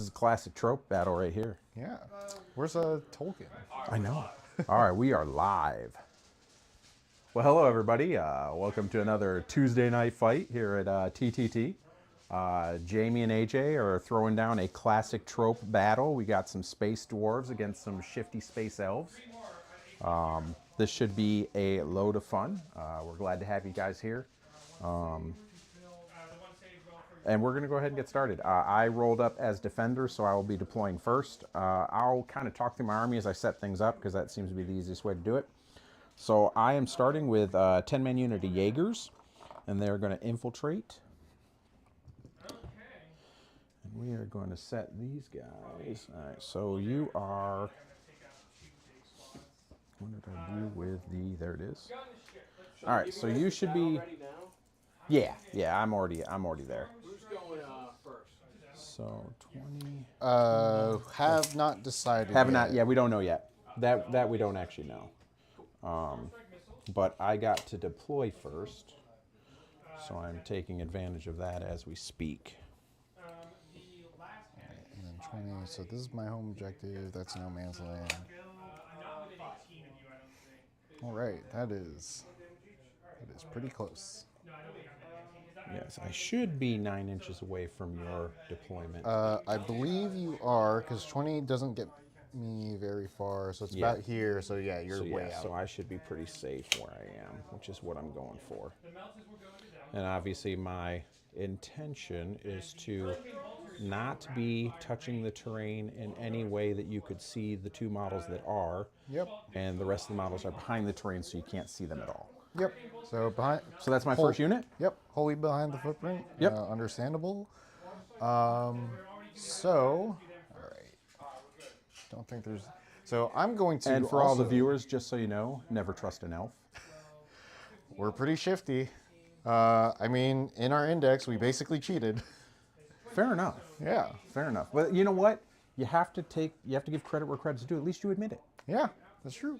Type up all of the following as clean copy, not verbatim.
is classic trope battle right here. Yeah. Where's a Tolkien? I know. All right, we are live. Well, hello everybody. Welcome to another Tuesday night fight here at TTT. Jamie and AJ are throwing down a classic trope battle. We got some space dwarves against some shifty space elves. This should be a load of fun. We're glad to have you guys here. And we're going to go ahead and get started. I rolled up as defender, so I will be deploying first. I'll kind of talk through my army as I set things up, because that seems to be the easiest way to do it. So I am starting with 10-man unit of Jaegers, and they're going to infiltrate. And we are going to set these guys. All right, so you are... What did I do with the... There it is. All right, so you should be... Yeah, I'm already there. Who's going first? So 20. Have not decided. Have yet. not. Yeah, we don't know yet. That we don't actually know. But I got to deploy first, so I'm taking advantage of that as we speak. And then 20. So this is my home objective. That's no man's land. All right, that is pretty close. Yes, I should be 9 inches away from your deployment. I believe you are, because 20 doesn't get me very far, so it's about here. So yeah, you're way out. So I should be pretty safe where I am, which is what I'm going for. And obviously my intention is to not be touching the terrain in any way that you could see the two models that are. Yep. And the rest of the models are behind the terrain, so you can't see them at all. Yep. So behind. So that's my first unit? Yep. Wholly behind the footprint. Yep. Understandable. So, all right. Don't think there's. So I'm going to. And for all the viewers, just so you know, never trust an elf. We're pretty shifty. I mean, in our index, we basically cheated. Fair enough. Yeah. Fair enough. But you know what? You have to give credit where credit's due. At least you admit it. Yeah, that's true.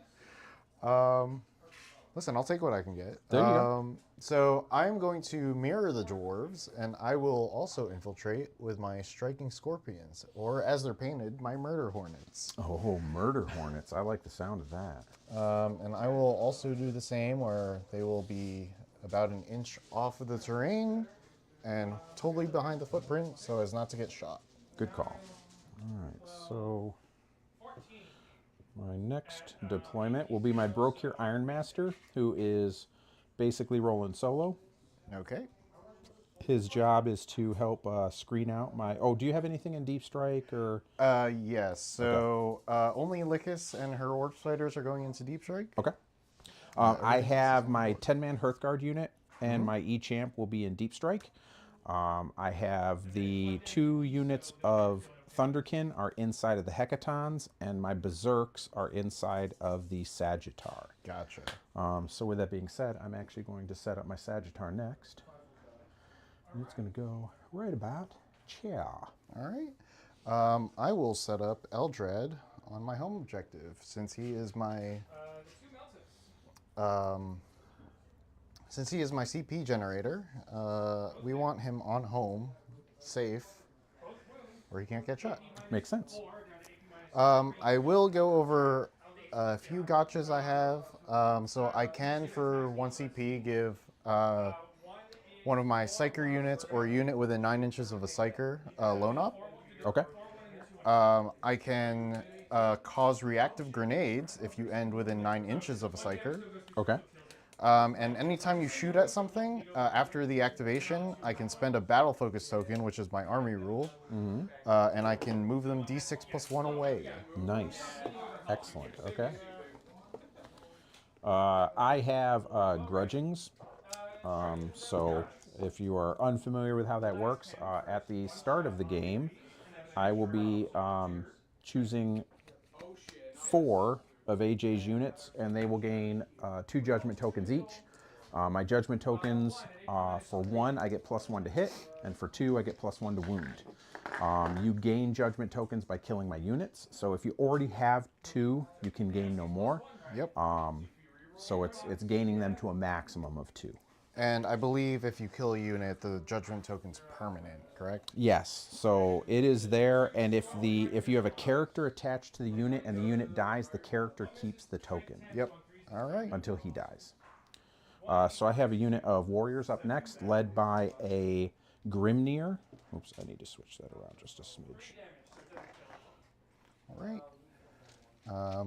Listen, I'll take what I can get. There you go. So I'm going to mirror the dwarves, and I will also infiltrate with my striking scorpions, or as they're painted, my murder hornets. Oh, murder hornets. I like the sound of that. And I will also do the same, where they will be about an inch off of the terrain and totally behind the footprint so as not to get shot. Good call. All right, so my next deployment will be my Brokir Ironmaster, who is basically rolling solo. Okay. His job is to help screen out my... Oh, do you have anything in Deep Strike or... Yes. So only Lycus and her Orc Fighters are going into Deep Strike. Okay. I have my 10-man Hearthguard unit, and my E-Champ will be in Deep Strike. I have the 2 units of Thunderkin are inside of the Hecatons, and my Berserks are inside of the Sagittar. Gotcha. So with that being said, I'm actually going to set up my Sagittar next. And it's going to go right about here. All right. I will set up Eldrad on my home objective, since he is my CP generator. We want him on home, safe, where he can't get shot. Makes sense. I will go over a few gotchas I have. So I can, for 1 CP, give one of my Psyker units or a unit within 9 inches of a Psyker lone op. Okay. I can cause reactive grenades if you end within 9 inches of a Psyker. Okay. And anytime you shoot at something, after the activation, I can spend a battle focus token, which is my army rule, and I can move them d6+1 away. Nice. Excellent. Okay. I have grudgings. So if you are unfamiliar with how that works, at the start of the game, I will be choosing 4 of AJ's units, and they will gain 2 judgment tokens each. My judgment tokens, for 1, I get +1 to hit, and for 2, I get +1 to wound. You gain judgment tokens by killing my units, so if you already have 2, you can gain no more. Yep. So it's gaining them to a maximum of 2. And I believe if you kill a unit, the judgment token's permanent, correct? Yes, so it is there, and if you have a character attached to the unit and the unit dies, the character keeps the token Yep. All right. until he dies. So I have a unit of warriors up next, led by a Grimnir. Oops, I need to switch that around just a smidge. All right.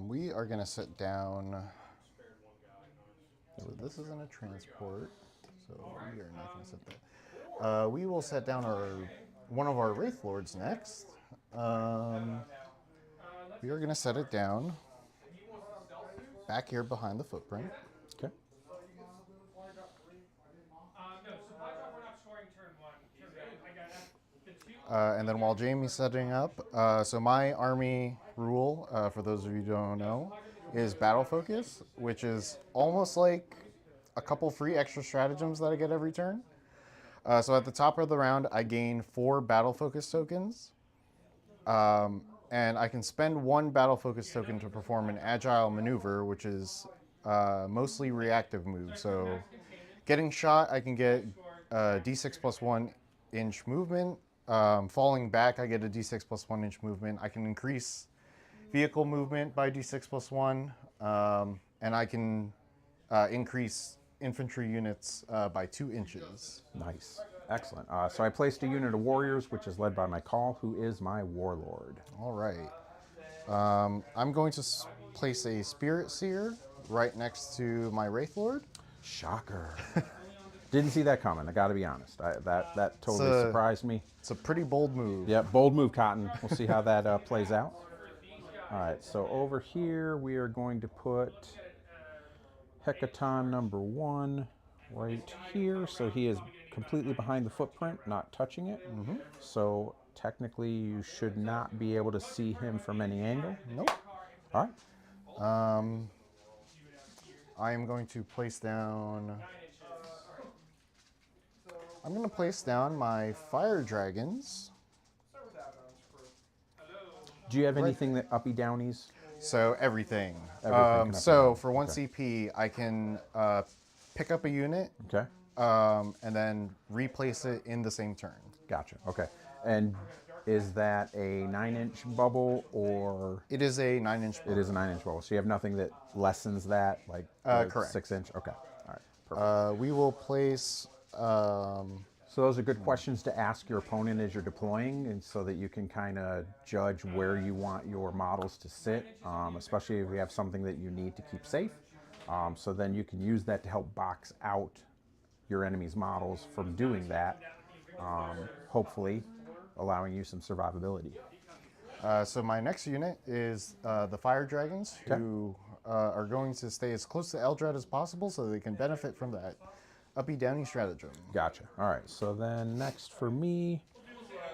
We are going to sit down. So this isn't a transport, so we are not going to set that. We will set down one of our Wraith Lords next. We are going to set it down back here behind the footprint. Okay. And then while Jamie's setting up, so my army rule, for those of you who don't know, is battle focus, which is almost like a couple free extra stratagems that I get every turn. So at the top of the round, I gain 4 battle focus tokens. And I can spend 1 battle focus token to perform an agile maneuver, which is mostly reactive move. So getting shot, I can get d6 plus 1 inch movement. Falling back, I get a d6 plus 1 inch movement. I can increase vehicle movement by d6 plus 1. And I can increase infantry units by 2 inches. Nice. Excellent. So I placed a unit of warriors, which is led by my call, who is my warlord. All right. I'm going to place a Spirit Seer right next to my Wraith Lord. Shocker. Didn't see that coming, I gotta be honest. That totally surprised me. It's a pretty bold move. Yep, bold move, Cotton. We'll see how that plays out. All right, so over here we are going to put Hecaton number 1 right here. So he is completely behind the footprint, not touching it. So technically you should not be able to see him from any angle. Nope. All right. I am going to place down... I'm going to place down my Fire Dragons. Do you have anything that uppy downies? So everything. Everything can So up for 1 CP, I can pick up a unit Okay. and then replace it in the same turn. Gotcha. Okay. And is that a 9-inch bubble or? It is a 9-inch It is a 9-inch bubble. So you have nothing that lessens that, like correct. 6-inch. Okay. All right. Perfect. We will place... So those are good questions to ask your opponent as you're deploying, and so that you can kind of judge where you want your models to sit, especially if you have something that you need to keep safe. So then you can use that to help box out your enemy's models from doing that, hopefully allowing you some survivability. So my next unit is the Fire Dragons, who are going to stay as close to Eldred as possible so they can benefit from that uppy downy stratagem. Gotcha. All right. So then next for me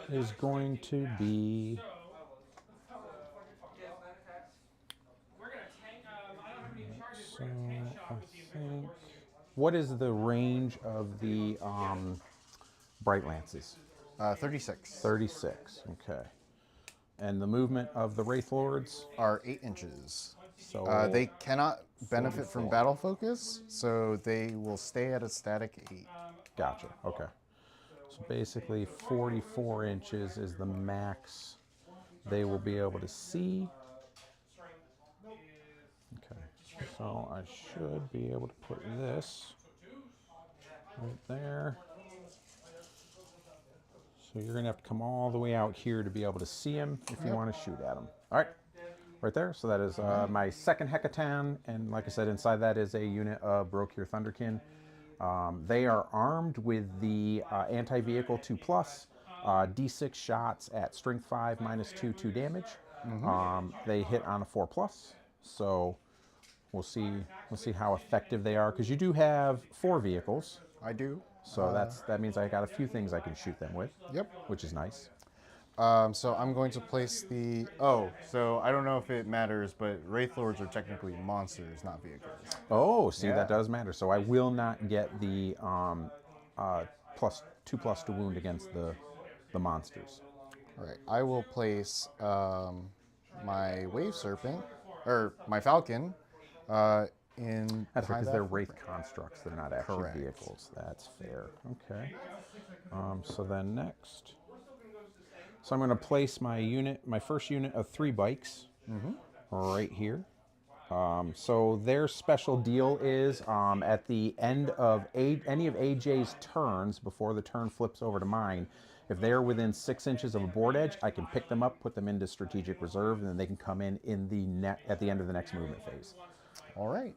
is going to be... So I think... What is the range of the Bright Lances? 36 36. Okay. And the movement of the Wraith Lords? are 8 inches. So They cannot benefit from battle focus, so they will stay at a static 8. Gotcha. Okay. So basically 44 inches is the max they will be able to see. Okay. So I should be able to put this right there. So you're going to have to come all the way out here to be able to see him if you want to shoot at him. All right. Right there. So that is my second Hecaton. And like I said, inside that is a unit of Brokir Thunderkin. They are armed with the anti-vehicle 2+, D6 shots at strength 5 -2 damage. They hit on a 4+. So we'll see how effective they are, because you do have 4 vehicles. I do. So that means I got a few things I can shoot them with. Yep. Which is nice. So I'm going to place the... Oh, so I don't know if it matters, but Wraith Lords are technically monsters, not vehicles. Oh, see, Yeah. that does matter. So I will not get the +2+ to wound against the monsters. All right. I will place my Wave Serpent, or my Falcon, in That's behind because that they're wraith footprint. constructs. They're not actually Correct. vehicles. That's fair. Okay. So then next, so I'm going to place my unit, my first unit of 3 bikes, right here. So their special deal is at the end of any of AJ's turns before the turn flips over to mine. If they're within 6 inches of a board edge, I can pick them up, put them into strategic reserve, and then they can come in the at the end of the next movement phase. All right.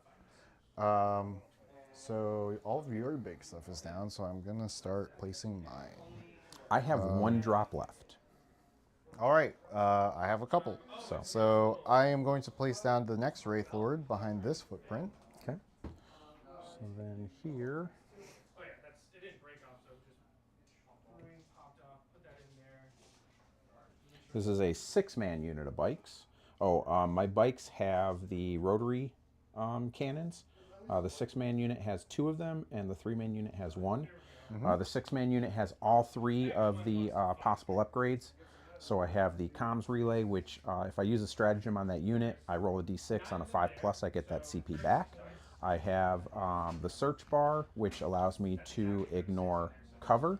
So all of your big stuff is down, so I'm gonna start placing mine. I have 1 drop left. All right. I have a couple. So. So I am going to place down the next Wraith Lord behind this footprint. Okay. So then here, Oh yeah, it didn't break off, so just popped off. Put that in there. this is a 6-man unit of bikes. My bikes have the rotary cannons. The 6-man unit has 2 of them, and the 3-man unit has 1. The 6-man unit has all 3 of the possible upgrades. So I have the comms relay, which if I use a stratagem on that unit, I roll a d6 on a 5+, I get that CP back. I have the search bar, which allows me to ignore cover.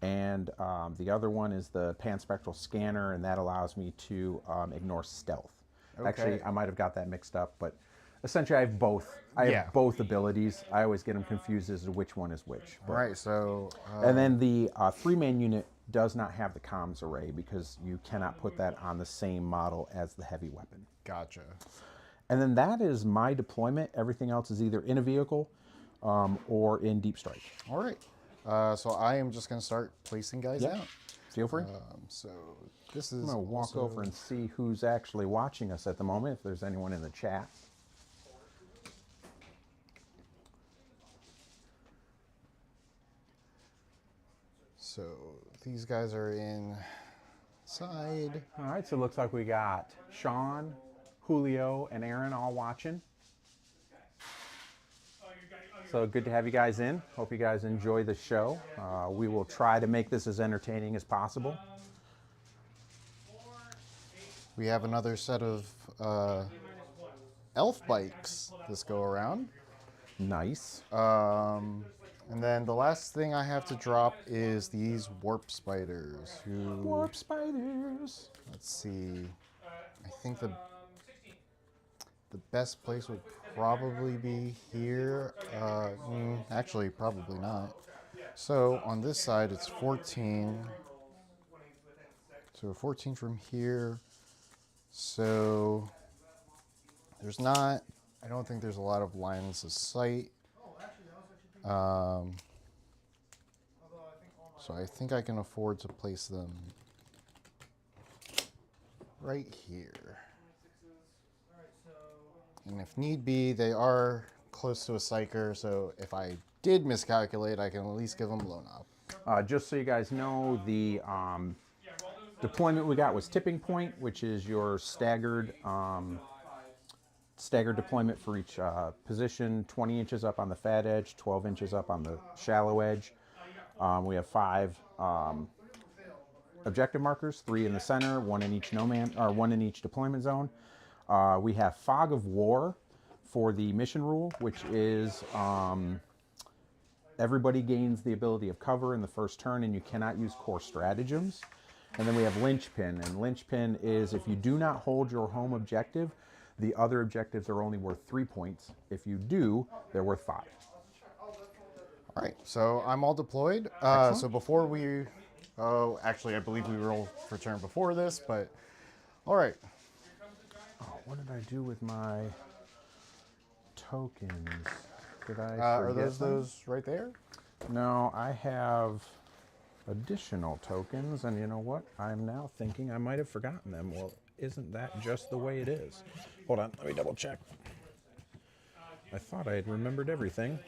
And the other one is the panspectral scanner, and that allows me to ignore stealth. Okay. Actually, I might have got that mixed up, but essentially I have both. I Yeah. have both abilities. I always get them confused as to which one is which. All right. So And then the 3-man unit does not have the comms array because you cannot put that on the same model as the heavy weapon. gotcha. And then that is my deployment. Everything else is either in a vehicle or in deep strike. All right. So I am just gonna start placing guys Yeah. out. Feel free. So this is I'm going to walk also- over and see who's actually watching us at the moment, if there's anyone in the chat. So these guys are inside. All right, so it looks like we got Sean, Julio, and Aaron all watching. So good to have you guys in. Hope you guys enjoy the show. We will try to make this as entertaining as possible. We have another set of elf bikes this go around. Nice. And then the last thing I have to drop is these warp spiders. Who? Warp spiders. Let's see. I think the best place would probably be here. Actually, probably not. So on this side, it's 14. So 14 from here. So there's not. I don't think there's a lot of lines of sight. So I think I can afford to place them right here. And if need be, they are close to a psyker, so if I did miscalculate, I can at least give them blown up. Just so you guys know, the deployment we got was tipping point, which is your staggered deployment for each position, 20 inches up on the fat edge, 12 inches up on the shallow edge. We have 5 objective markers, 3 in the center, 1 in each one in each deployment zone. We have Fog of War for the mission rule, which is everybody gains the ability of cover in the first turn, and you cannot use core stratagems. And then we have Linchpin, and Linchpin is if you do not hold your home objective, the other objectives are only worth 3 points. If you do, they're worth 5. All right, so I'm all deployed. So before we, actually, I believe we rolled for turn before this, but all right. Oh, what did I do with my tokens? Did I Are forget those right there? No, I have additional tokens, and you know what? I'm now thinking I might have forgotten them. Well, isn't that just the way it is? Hold on, let me double check. I thought I had remembered everything.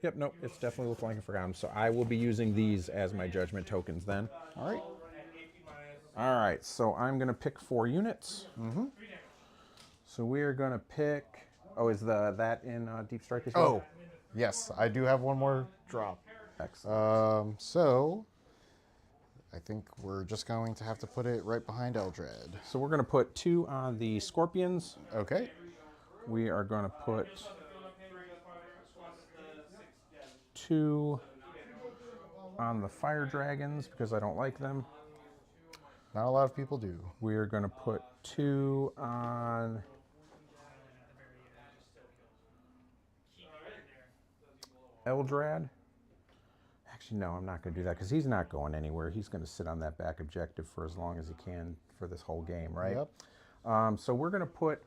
Yep, nope, it's definitely looked like I forgot them. So I will be using these as my judgment tokens then. All right. All right, so I'm going to pick 4 units. So we are going to pick... Oh, is that in Deep Strike as well? Oh, yes, I do have one more drop. Excellent. So I think we're just going to have to put it right behind Eldred. So we're going to put 2 on the scorpions. Okay. We are going to put 2 on the fire dragons because I don't like them. Not a lot of people do. We are going to put 2 on Eldrad. Actually, no, I'm not going to do that because he's not going anywhere. He's going to sit on that back objective for as long as he can for this whole game, right? Yep. So we're going to put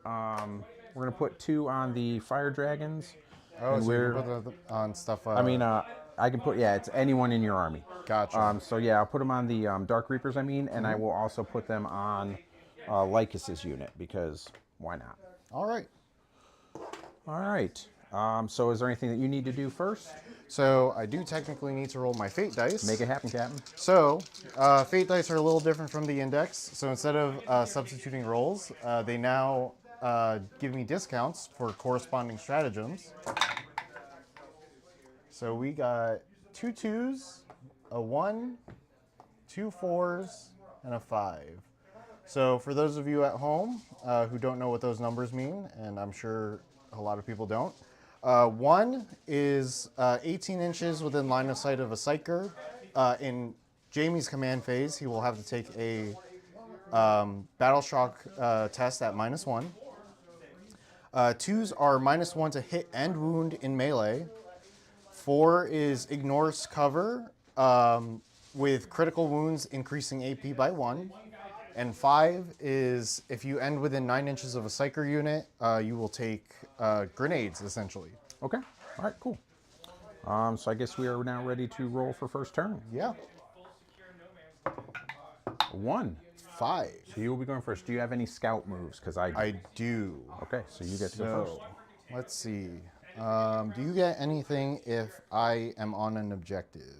2 on the fire dragons. Oh, and so you can put it on stuff. I can put, yeah, it's anyone in your army. Gotcha. So yeah, I'll put them on the Dark Reapers, and I will also put them on Lycus's unit because why not? All right. All right. So is there anything that you need to do first? So I do technically need to roll my fate dice. Make it happen, Captain. So fate dice are a little different from the index. So instead of substituting rolls, they now give me discounts for corresponding stratagems. So we got 2 2s, a 1, 2 4s, and a 5. So for those of you at home who don't know what those numbers mean, and I'm sure a lot of people don't, 1 is 18 inches within line of sight of a psyker. In Jamie's command phase, he will have to take a battle shock test at -1. 2s are -1 to hit and wound in melee. 4 is ignores cover with critical wounds increasing AP by 1. And 5 is if you end within 9 inches of a psyker unit, you will take grenades, essentially. Okay. All right, cool. So I guess we are now ready to roll for first turn. Yeah. 1. 5. So you will be going first. Do you have any scout moves? Because I do. Okay, so you get to go first. So, let's see. Do you get anything if I am on an objective?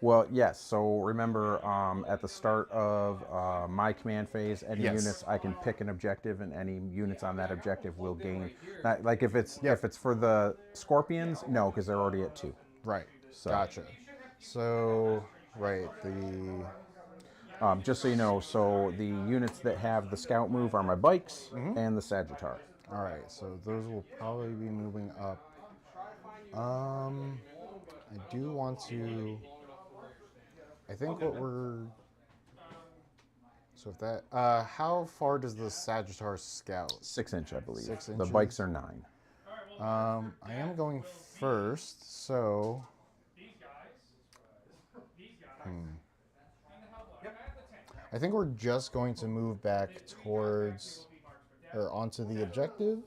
Well, yes. So remember, at the start of my command phase, any Yes. units I can pick an objective, and any units on that objective will gain. Like if it's for the scorpions, no, because they're already at 2. Right. So- Gotcha. So, right. Just so you know, so the units that have the scout move are my bikes and the Sagittar. All right. So those will probably be moving up. I do want to. I think what we're. So if that. How far does the Sagittar scout? 6 inch, I believe. 6 The inches? bikes are 9. I am going first, so. I think we're just going to move back towards. Or onto the objective.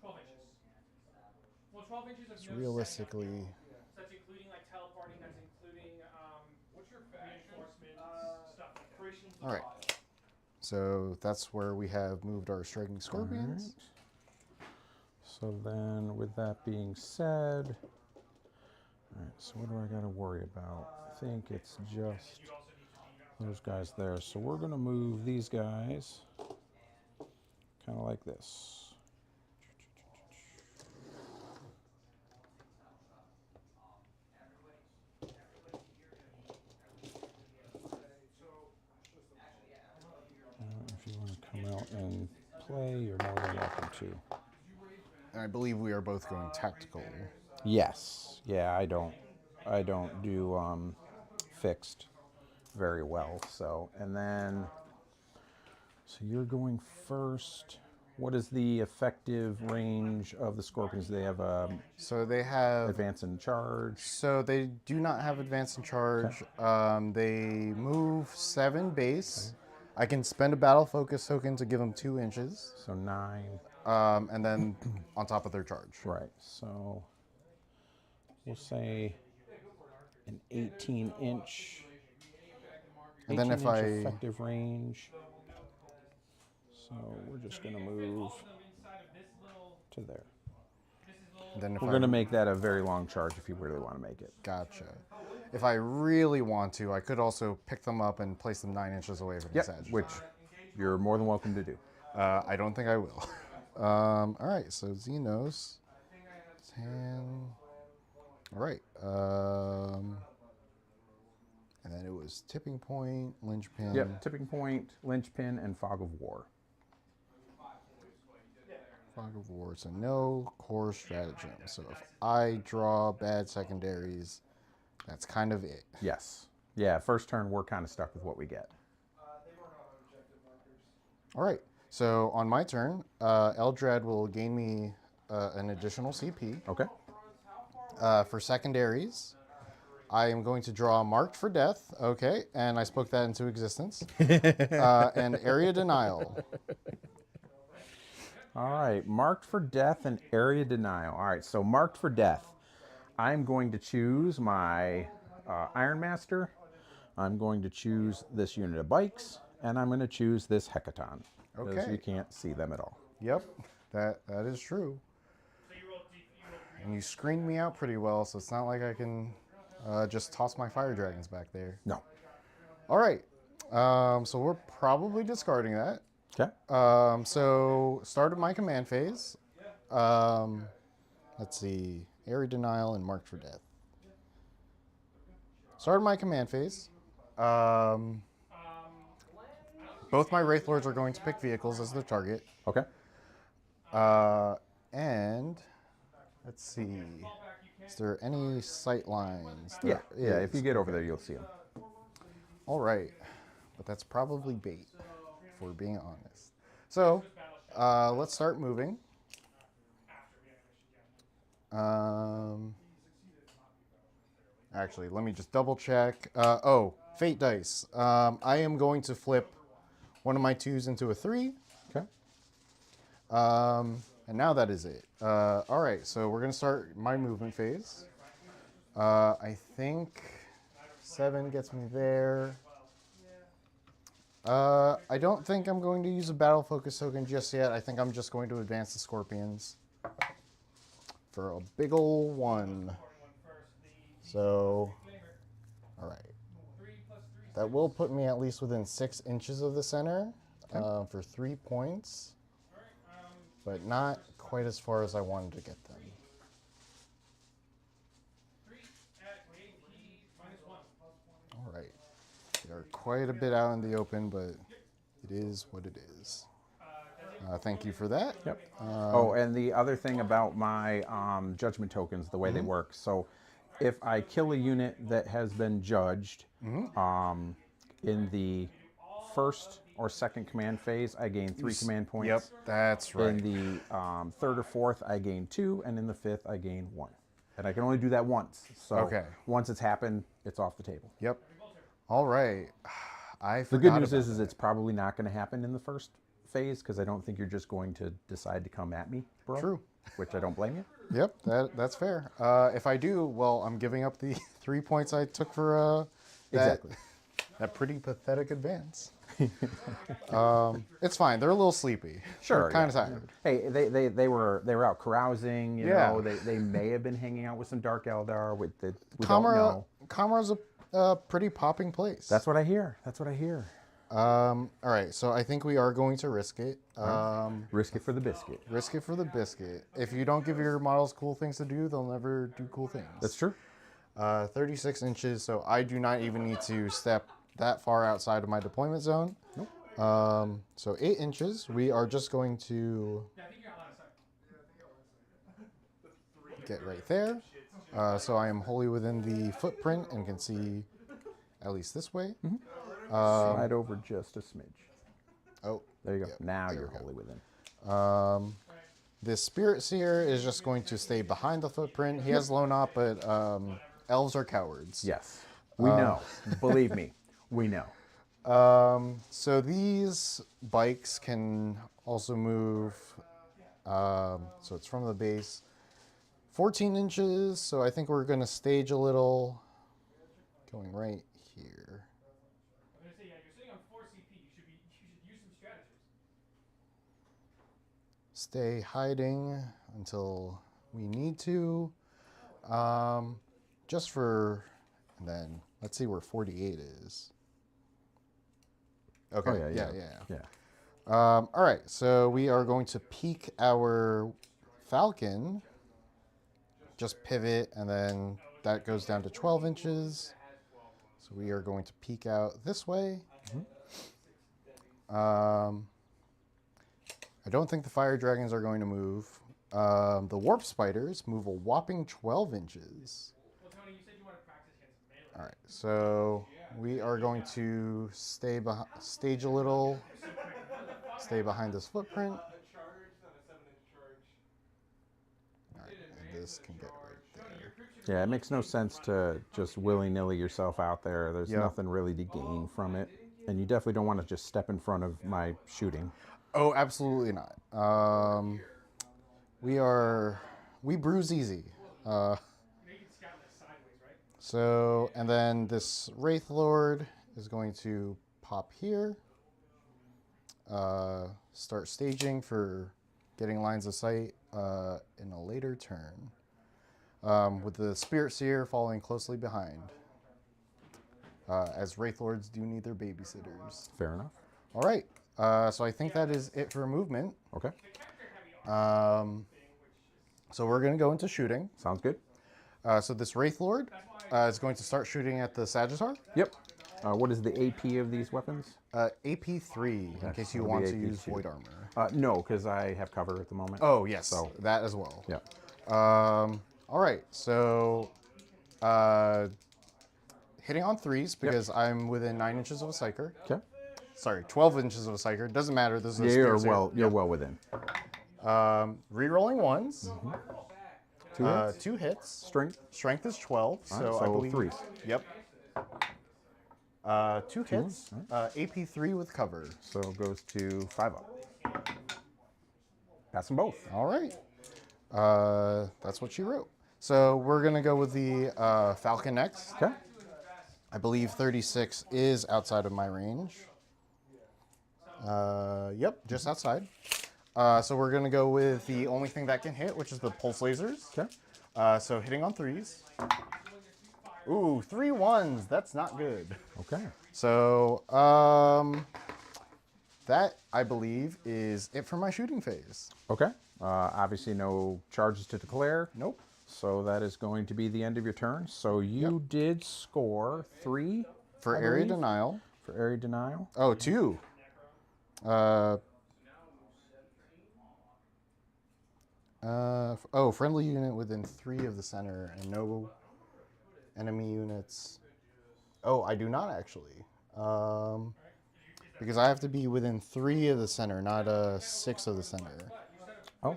12 inches. Well, 12 inches of no Realistically. second. So that's including like teleporting, that's including reinforcements, stuff like that. All right. So that's where we have moved our striking scorpions. So then, with that being said, all right, so what do I got to worry about? I think it's just those guys there. So we're going to move these guys kind of like this. If you want to come out and play, you're more than welcome to. And I believe we are both going tactical. Yes. Yeah, I don't do fixed very well. So, and then, so you're going first. What is the effective range of the scorpions? They have So they have. advance and charge. So they do not have advance and charge. They move 7 base. I can spend a battle focus token to give them 2 inches. So 9. And then on top of their charge. Right. So we'll say an 18 inch. And then if 18 inch I. effective range. So we're just going to move to there. And then if We're I. going to make that a very long charge if you really want to make it. Gotcha. If I really want to, I could also pick them up and place them 9 inches away from the Yep, edge. which you're more than welcome to do. I don't think I will. All right, so Xenos, 10. All right. And then it was tipping point, linchpin. Yep, tipping point, linchpin, and fog of war. Fog of war. So no core stratagem. So if I draw bad secondaries, that's kind of it. Yes. Yeah, first turn, we're kind of stuck with what we get. All right. So on my turn, Eldred will gain me an additional CP. Okay. For secondaries, I am going to draw Marked for Death. Okay, and I spoke that into existence. And Area Denial. All right, marked for death and area denial. All right, so marked for death. I'm going to choose my Iron Master. I'm going to choose this unit of bikes, and I'm going to choose this Hecaton. Because Okay. you can't see them at all. Yep, that is true. And you screened me out pretty well, so it's not like I can just toss my fire dragons back there. No. All right. So we're probably discarding that. Okay. So started my command phase. Let's see. Area Denial and Marked for Death. Started my command phase. Both my Wraith Lords are going to pick vehicles as their target. Okay. And let's see. Is there any sight lines? Yeah. There Yeah. If is. you get over there, you'll see them. All right. But that's probably bait, if we're being honest. So let's start moving. Actually, let me just double check. Fate dice. I am going to flip one of my 2s into a 3. Okay. And now that is it. All right, so we're going to start my movement phase. I think 7 gets me there. I don't think I'm going to use a battle focus token just yet. I think I'm just going to advance the Scorpions for a big ol' 1. So, all right. That will put me at least within 6 inches of the center for 3 points, but not quite as far as I wanted to get them. All right. They are quite a bit out in the open, but it is what it is. Thank you for that. Yep. Oh, and the other thing about my judgment tokens, the way they work. So if I kill a unit that has been judged in the first or second command phase, I gain 3 command points. Yep, that's right. In the third or fourth, I gain 2, and in the fifth, I gain 1. And I can only do that once. So Okay. once it's happened, it's off the table. Yep. All right. The good news is it's probably not going to happen in the first phase because I don't think you're just going to decide to come at me, bro. True. Which I don't blame you. Yep, that's fair. If I do, well, I'm giving up the 3 points I took for Exactly. that pretty pathetic advance. It's fine. They're a little sleepy. Sure. Kind of tired. Hey, they were out carousing. You Yeah. know, they may have been hanging out with some Dark Eldar. We don't Kamara, know. Kamara's a pretty popping place. That's what I hear. That's what I hear. All right, so I think we are going to risk it. Risk it for the biscuit. Risk it for the biscuit. If you don't give your models cool things to do, they'll never do cool things. That's true. 36 inches, so I do not even need to step that far outside of my deployment zone. Nope. So 8 inches, we are just going to get right there. So I am wholly within the footprint and can see at least this way. Slide over just a smidge. Oh, There you go. Yep, Now there you're we go. wholly within. this Spirit Seer is just going to stay behind the footprint. He has Lone Op, but elves are cowards. Yes. We know. Believe me. We know. So these bikes can also move. So it's from the base. 14 inches, so I think we're going to stage a little. Going right here. I'm gonna say, yeah, you're sitting on 4 CP. You should use some strategies. Stay hiding until we need to. Just for, and then let's see where 48 is. Okay, Oh, yeah. yeah. All right, so we are going to peek our Falcon just pivot, and then that goes down to 12 inches. So we are going to peek out this way. I don't think the fire dragons are going to move. The warp spiders move a whopping 12 inches. Well, Tony, you said you want to practice against melee. All right, so we are going to stage a little, stay behind this footprint. All right, and this can get right there. Yeah, it makes no sense to just willy-nilly yourself out there. There's Yep. nothing really to gain from it. And you definitely don't want to just step in front of my shooting. Oh, absolutely not. We bruise easy. You can scout this sideways, right? So, and then this Wraith Lord is going to pop here. Start staging for getting lines of sight in a later turn. With the Spirit Seer following closely behind. As Wraith Lords do need their babysitters. Fair enough. All right. So I think that is it for movement. Okay. So we're going to go into shooting. Sounds good. So this Wraith Lord is going to start shooting at the Sagittar. Yep. What is the AP of these weapons? AP3, in case you it'll want be to use AP2. Void Armor. No, because I have cover at the moment. Oh, yes. So- That as well. Yeah. All right. So hitting on threes because I'm within 9 inches of a Psyker. Okay. Sorry, 12 inches of a Psyker. Doesn't matter. This is a Yeah, Spirit Seer. you're well within. Re-rolling ones. Two hits. 2 hits. Strength. Strength is 12. All So right, I so believe. threes. Yep. 2 hits. AP3 with cover. So it goes to 5 up. Pass them both. All right. That's what she wrote. So we're going to go with the Falcon next. Okay. I believe 36 is outside of my range. Yep, just outside. So we're going to go with the only thing that can hit, which is the pulse lasers. Okay. So hitting on threes. Ooh, 3 1s. That's not good. Okay. So that, I believe, is it for my shooting phase. Okay. Obviously, no charges to declare. Nope. So that is going to be the end of your turn. So you did score 3 For I area believe, denial. For area denial. Oh, 2. Friendly unit within 3 of the center and no enemy units. Oh, I do not actually. Because I have to be within 3 of the center, not 6 of the center. Oh.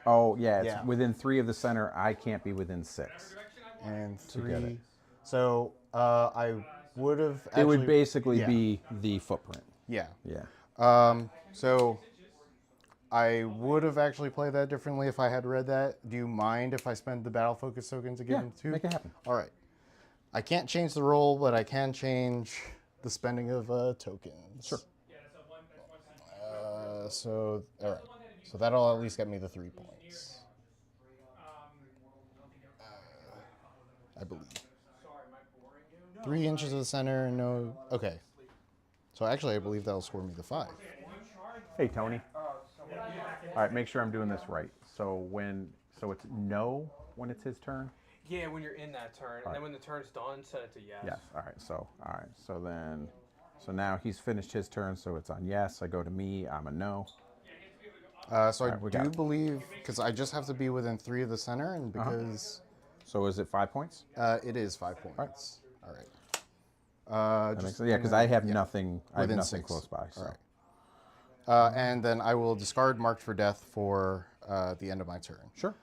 Oh yeah. It's Yeah. within 3 of the center. I can't be within 6. And get it. 3. So I would have. It would basically yeah. be the footprint. Yeah. Yeah. So I would have actually played that differently if I had read that. Do you mind if I spend the battle focus token to give Yeah. him 2? Make it happen. All right. I can't change the roll, but I can change the spending of tokens. Sure. So all right. So that'll at least get me the 3 points. I believe. 3 inches of the center and no. Okay. So actually, I believe that'll score me the 5. Hey Tony. All right. Make sure I'm doing this right. So it's no when it's his turn. Yeah, when you're in that turn, and then when the turn's done, set it to yes. Yes. All right. So now he's finished his turn. So it's on yes. I go to me. I'm a no. So I we got do it. believe because I just have to be within 3 of the center, and because So is it 5 points? it is 5 points. All right. That makes sense. Yeah, because I have nothing. I have Within nothing 6. close by. So. All right. And then I will discard Marked for Death for the end of my turn. Sure.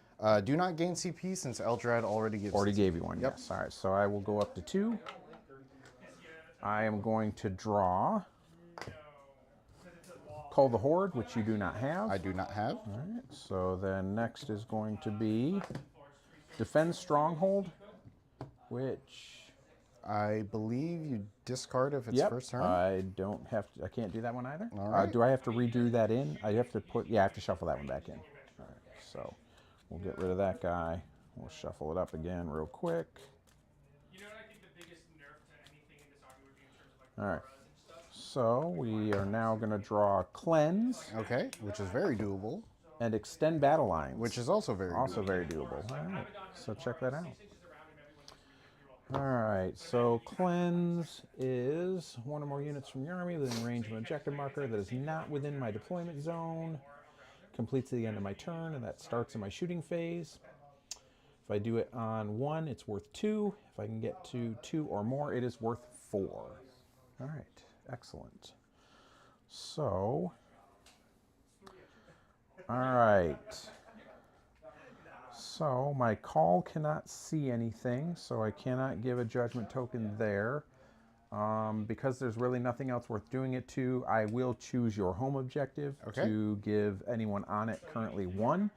Do not gain CP since Eldrad already gives. Already CP. gave you one. Yep. Yes. All right. So I will go up to 2. I am going to draw. Call the Horde, which you do not have. I do not have. All right. So then next is going to be Defend Stronghold, which I believe you discard if it's first turn. I don't have to. I can't do that one either. All right. Do I have to redo that in? I have to put. Yeah, I have to shuffle that one back in. All right. So we'll get rid of that guy. We'll shuffle it up again real quick. You know what I think the biggest nerf to anything in this army would be in terms of like All right. auras and stuff? So we are now going to draw Cleanse. Okay, which is very doable. and extend battle lines. Which is also very also doable. very doable. All right, so check that out. All right, so cleanse is one or more units from your army within range of an objective marker that is not within my deployment zone. Completes at the end of my turn, and that starts in my shooting phase. If I do it on 1, it's worth 2. If I can get to 2 or more, it is worth 4. All right, excellent. So, all right. So my call cannot see anything, so I cannot give a judgment token there. Because there's really nothing else worth doing it to, I will choose your home objective to give anyone on it currently 1.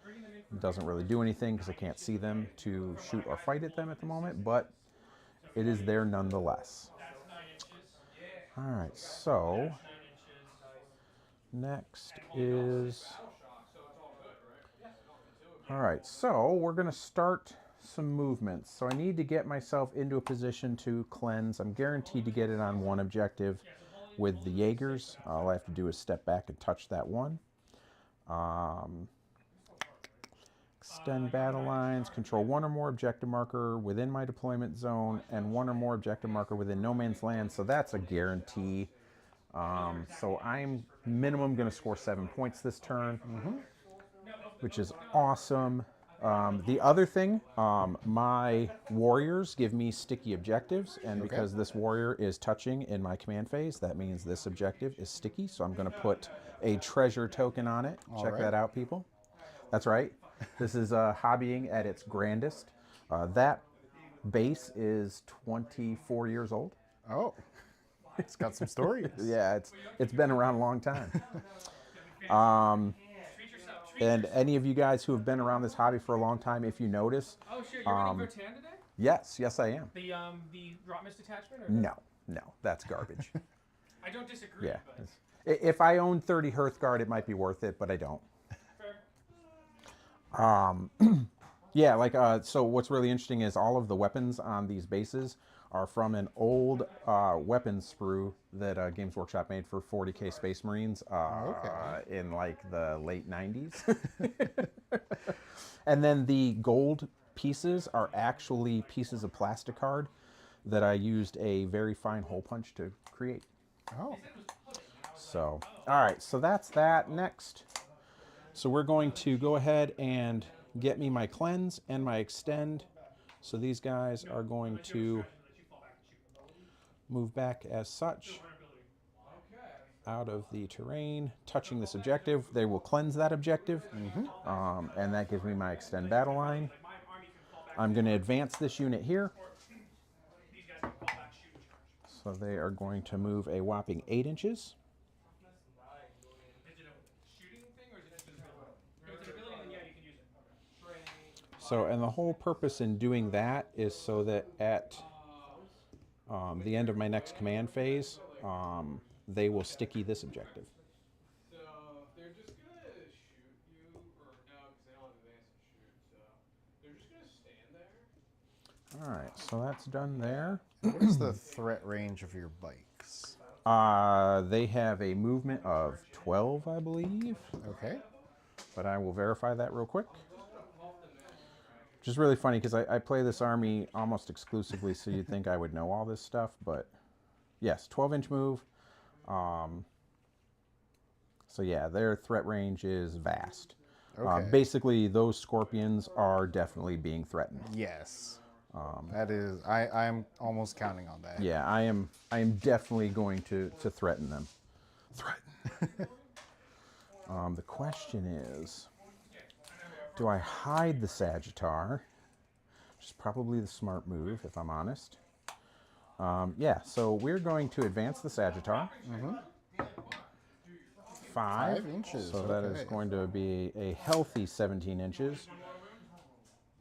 It doesn't really do anything because I can't see them to shoot or fight at them at the moment, but it is there nonetheless. All right, so next is... All right, so we're going to start some movements. So I need to get myself into a position to cleanse. I'm guaranteed to get it on 1 objective with the Jaegers. All I have to do is step back and touch that 1. Extend battle lines, control 1 or more objective marker within my deployment zone, and 1 or more objective marker within no man's land. So that's a guarantee. So I'm minimum going to score 7 points this turn, which is awesome. The other thing, my warriors give me sticky objectives, and because this warrior is touching in my command phase, that means this objective is sticky, so I'm going to put a treasure token on it. Check that out, people. That's right. This is hobbying at its grandest. That base is 24 years old. Oh, it's got some stories. Yeah, it's been around a long time. And any of you guys who have been around this hobby for a long time, if you notice... Oh, shit, you're running Votann today? Yes, I am. The drop mist attachment? Or No, that's garbage. I don't disagree, Yeah. but... If I owned 30 Hearthguard, it might be worth it, but I don't. Fair. Yeah, like, so what's really interesting is all of the weapons on these bases are from an old weapons sprue that Games Workshop made for 40K Space Marines in, like, the late 90s. And then the gold pieces are actually pieces of plasticard that I used a very fine hole punch to create. Oh. So, all right, so that's that. Next. So we're going to go ahead and get me my cleanse and my extend. So these guys are going to move back as such out of the terrain, touching this objective. They will cleanse that objective, and that gives me my extend battle line. I'm going to advance this unit here. So they are going to move a whopping 8 inches. So, and the whole purpose in doing that is so that at the end of my next command phase, they will sticky this objective. So they're just gonna shoot you, or no, because they don't have advance to shoot, so they're just gonna stand there. All right, so that's done there. What is the threat range of your bikes? They have a movement of 12, I believe. Okay. But I will verify that real quick. Which is really funny because I play this army almost exclusively, so you'd think I would know all this stuff, but yes, 12-inch move. So yeah, their threat range is vast. Okay. Basically, those scorpions are definitely being threatened. Yes. That is, I'm almost counting on that. Yeah, I am definitely going to threaten them. Threaten. The question is, do I hide the Sagittar? Which is probably the smart move, if I'm honest. Yeah, so we're going to advance the Sagittar. 5 inches. So that is going to be a healthy 17 inches.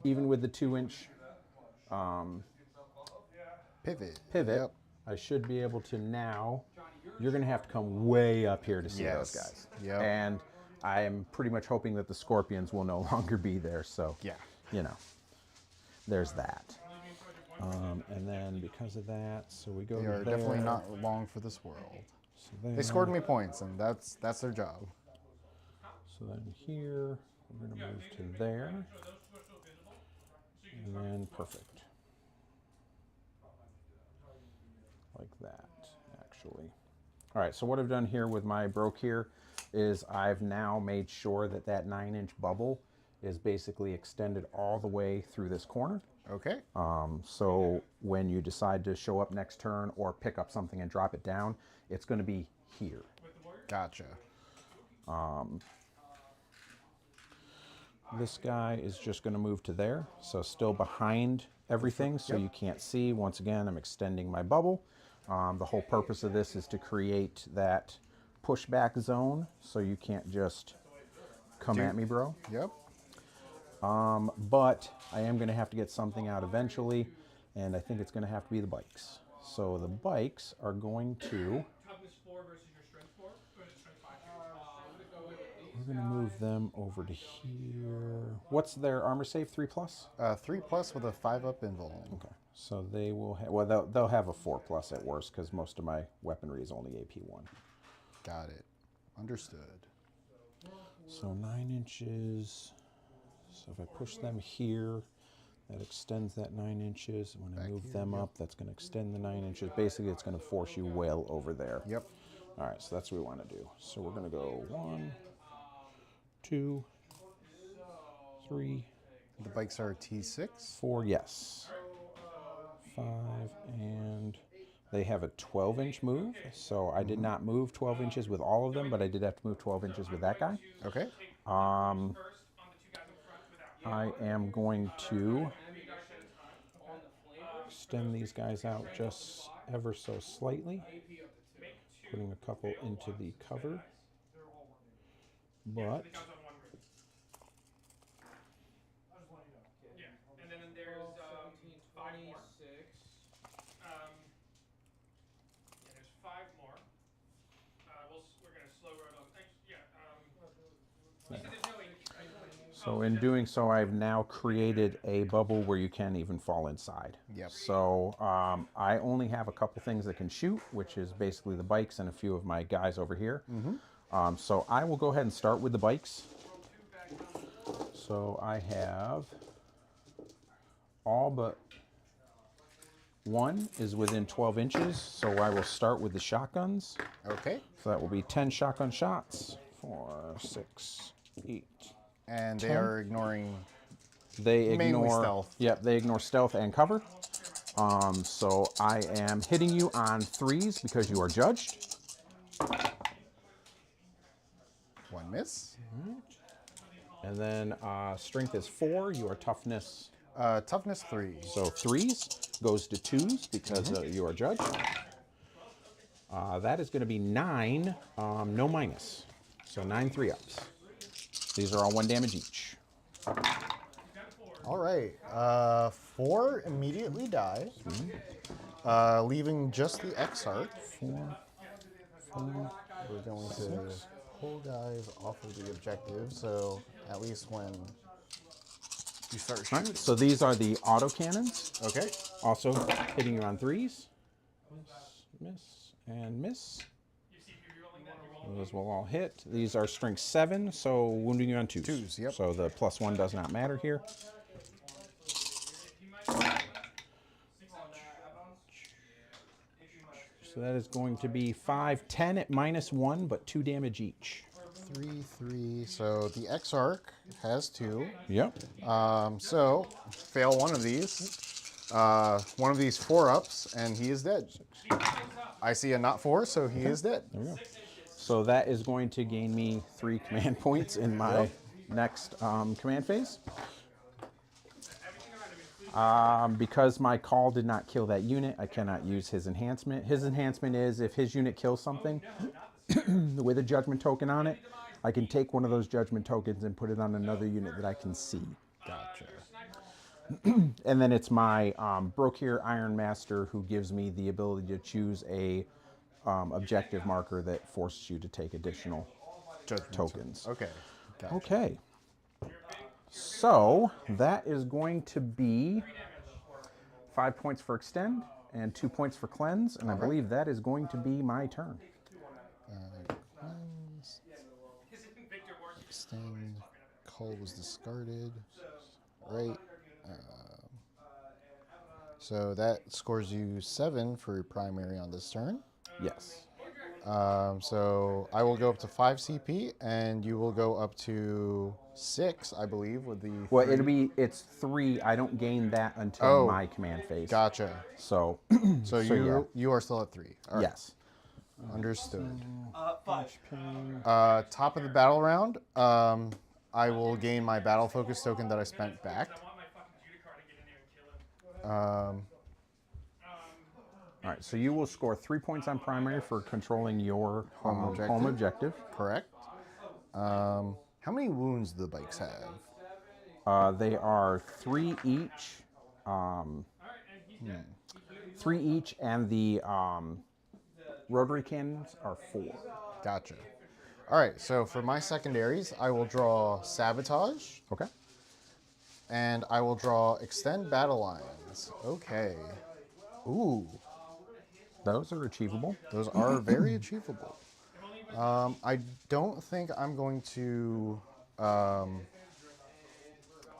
Even with the 2-inch pivot. Yep. I should be able to now. You're going to have to come way up here to see those guys. Yep. And I am pretty much hoping that the scorpions will no longer be there. So, yeah, you know, there's that. And then because of that, so we go they are there. definitely not long for this world. So They scored me points, and that's their job. So then here, we're going to move to there. And then perfect. Like that, actually. All right, so what I've done here with my broke here is I've now made sure that that 9-inch bubble is basically extended all the way through this corner. Okay. So when you decide to show up next turn or pick up something and drop it down, it's going to be here. Gotcha. This guy is just going to move to there, so still behind everything, so you can't see. Once again, I'm extending my bubble. The whole purpose of this is to create that pushback zone, so you can't just come at me, bro. Yep. But I am going to have to get something out eventually, and I think it's going to have to be the bikes. So the bikes are going to... Toughness 4 versus your strength 4? Or is it strength 5? We're going to move them over to here. What's their armor save? 3+? 3+ with a 5-up invul. Okay. So they will have... Well, they'll have a 4+ at worst, because most of my weaponry is only AP1. Got it. Understood. So 9 inches. So if I push them here, that extends that 9 inches. When I move them up, that's going to extend the 9 inches. Basically, it's going to force you well over there. Yep. All right, so that's what we want to do. So we're going to go 1, 2, 3, The bikes are T6. 4, yes. 5, and they have a 12-inch move. So I did not move 12 inches with all of them, but I did have to move 12 inches with that guy. Okay. I am going to extend these guys out just ever so slightly, putting a couple into the cover, but And then there's 5 more. There's 5 more. We're going to slow road on. Yeah. You said there's no 8, right? so in doing so, I've now created a bubble where you can even fall inside. Yep. So I only have a couple things that can shoot, which is basically the bikes and a few of my guys over here. So I will go ahead and start with the bikes. So I have all but one is within 12 inches. So I will start with the shotguns. Okay. So that will be 10 shotgun shots. 4, 6, 8. And they 10. are ignoring. They Mainly ignore stealth. Yep, they ignore stealth and cover. So I am hitting you on 3s because you are judged. 1 miss. And then strength is 4. You are toughness. Toughness 3. So 3s goes to 2s because you are judged. That is going to be 9, no minus. So 9 3-ups. These are all 1 damage each. All right. 4 immediately die, leaving just the Exarch. 4, 5, We're going to pull guys off of the objective, so at least when you start shooting. Right, so these are the autocannons. Okay. Also hitting you on 3s. Miss, and miss. Those will all hit. These are strength 7, so wounding you on 2s. 2s, yep. So the +1 does not matter here. So that is going to be 5, 10 at -1, but 2 damage each. 3, 3. So the Exarch has 2. Yep. So fail one of these. One of these 4-ups, and he is dead. I see a not 4, so he is dead. There we go. So that is going to gain me 3 command points in my next command phase. Because my call did not kill that unit, I cannot use his enhancement. His enhancement is if his unit kills something with a judgment token on it, I can take one of those judgment tokens and put it on another unit that I can see. Gotcha. And then it's my Brokir Iron Master who gives me the ability to choose a objective marker that forces you to take additional tokens. Okay. Gotcha. Okay. So that is going to be 5 points for extend and 2 points for cleanse, and I believe that is going to be my turn. Stand call was discarded. Right. So that scores you 7 for your primary on this turn. Yes. So I will go up to 5 CP, and you will go up to 6, I believe, with the. Well, 3. it's 3. I don't gain that until Oh, my command phase. Gotcha. So, So so yeah. you are still at 3. All right. Yes. Understood. 5. Top of the battle round, I will gain my battle focus token that I spent back. I want my fucking Judicar to get in there and kill him. All right. So you will score 3 points on primary for controlling your home objective. Correct. How many wounds do the bikes have? They are 3 each. Alright, and he's dead. 3 each, and the rotary cannons are 4. Gotcha. All right, so for my secondaries, I will draw Sabotage, Okay. and I will draw Extend Battle Lines. Okay. Ooh, Those are achievable. those are very achievable. I don't think I'm going to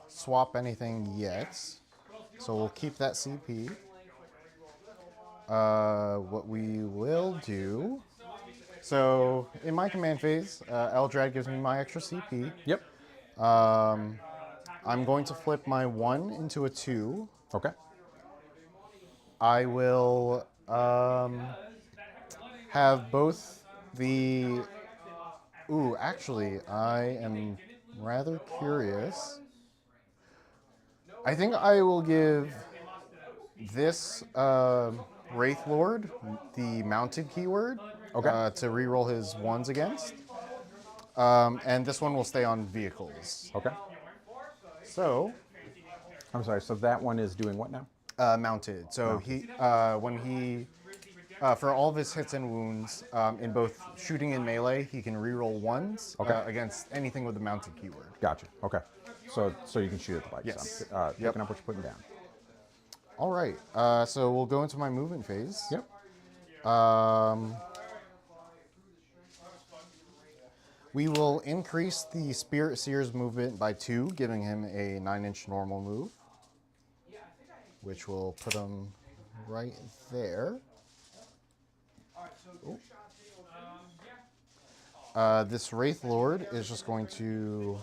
swap anything yet, so we'll keep that CP. What we will do... So, in my command phase, Eldrad gives me my extra CP. Yep. I'm going to flip my 1 into a 2. Okay. I will have both the... Ooh, actually, I am rather curious. I think I will give this Wraith Lord the mounted keyword to reroll his 1s against. And this one will stay on vehicles. Okay. So, I'm sorry. So that one is doing what now? mounted. So he, when he, for all of his hits and wounds, in both shooting and melee, he can reroll 1s against anything with the mounted keyword. Gotcha. Okay. So you can shoot at the bikes. Yes. Picking up what you're putting down. All right. So we'll go into my movement phase. Yep. We will increase the Spirit Seer's movement by 2, giving him a 9-inch normal move, which will put him right there. This Wraith Lord is just going to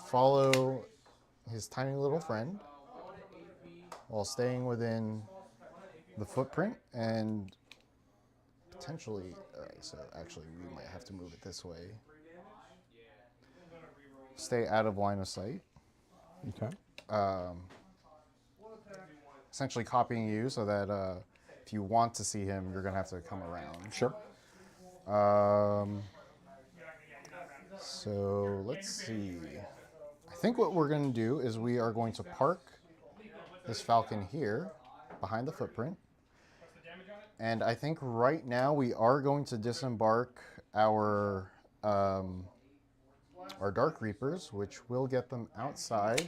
follow his tiny little friend while staying within the footprint and potentially... Alright, so actually we might have to move it this way. Stay out of line of sight. Okay. Essentially copying you so that if you want to see him, you're going to have to come around. Sure. So let's see. I think what we're going to do is we are going to park this Falcon here behind the footprint. And I think right now we are going to disembark our Dark Reapers, which will get them outside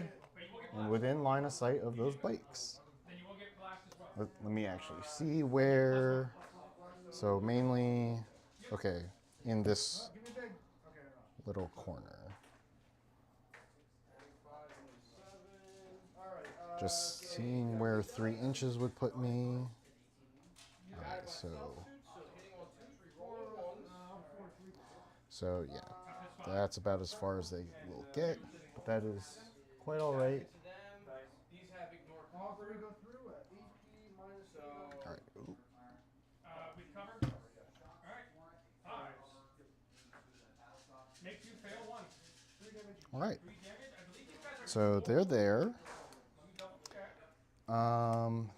and within line of sight of those bikes. Let me actually see where. So mainly, okay, in this little corner. Just seeing where 3 inches would put me. Alright, so yeah, that's about as far as they will get, but that is quite alright. Alright. With cover. Alright. 5. Make 2 fail 1. Alright. 3 damage. I believe these guys are So they're there. double check.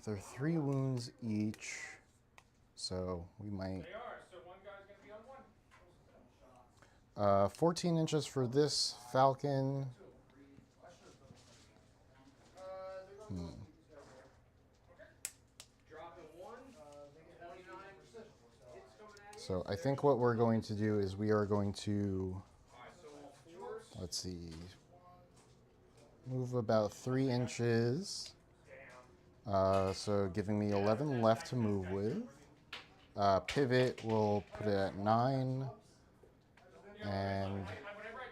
They're 3 wounds each. So we might... They are, so one guy's gonna be on 1. 14 inches for this Falcon. So I think what we're going to do is we are going to, let's see, move about 3 inches. So giving me 11 left to move with. Pivot will put it at 9. And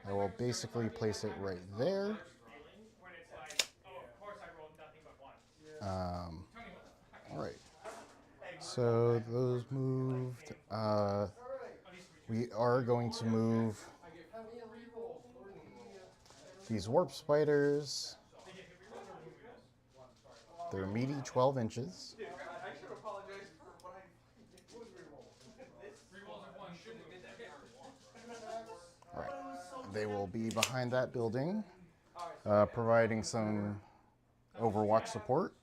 I will basically place it right there. Feeling when it's like, oh, of course I rolled nothing but one. Tony, what the fuck? All right. So those moved. We are going to move these warp spiders. They're meaty 12 inches. I should apologize for what I. Rerolls of one shouldn't have did that. All right. They will be behind that building, providing some Overwatch support.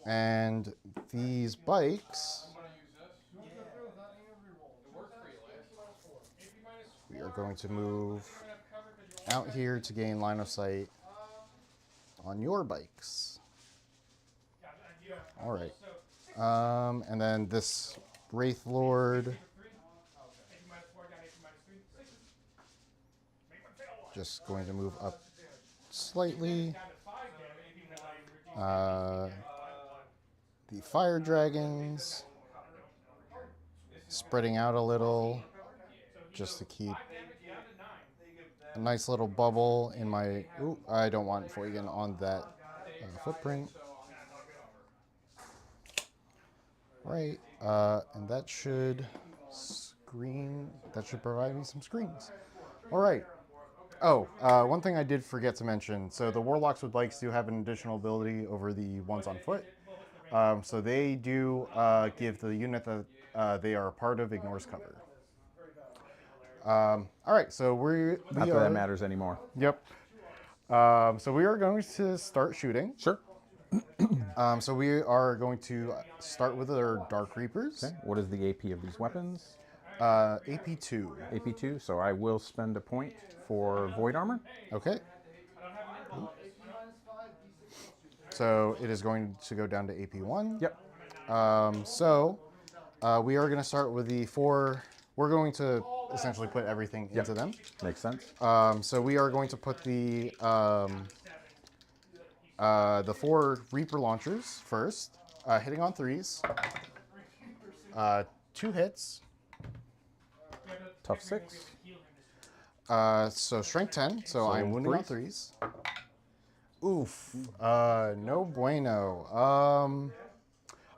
And these bikes, we are going to move out here to gain line of sight on your bikes. All right. And then this Wraith Lord, just going to move up slightly. The Fire Dragons, spreading out a little, just to keep a nice little bubble in my... Ooh, I don't want Foigan on that footprint. Right, and that should provide me some screens. All right. Oh, one thing I did forget to mention. So the Warlocks with bikes do have an additional ability over the ones on foot. So they do give the unit that they are a part of ignores cover. All right, so Not that that matters anymore. Yep. So we are going to start shooting. Sure. So we are going to start with our Dark Reapers. Okay. What is the AP of these weapons? AP2. AP2. So I will spend a point for Void Armor. Okay. So it is going to go down to AP1. Yep. We are going to start with the 4. We're going to essentially put everything into them. Makes sense. So we are going to put the 4 Reaper launchers first, hitting on 3s. 2 hits. Tough 6. So strength 10. So I'm wounding on 3s. Oof. No bueno.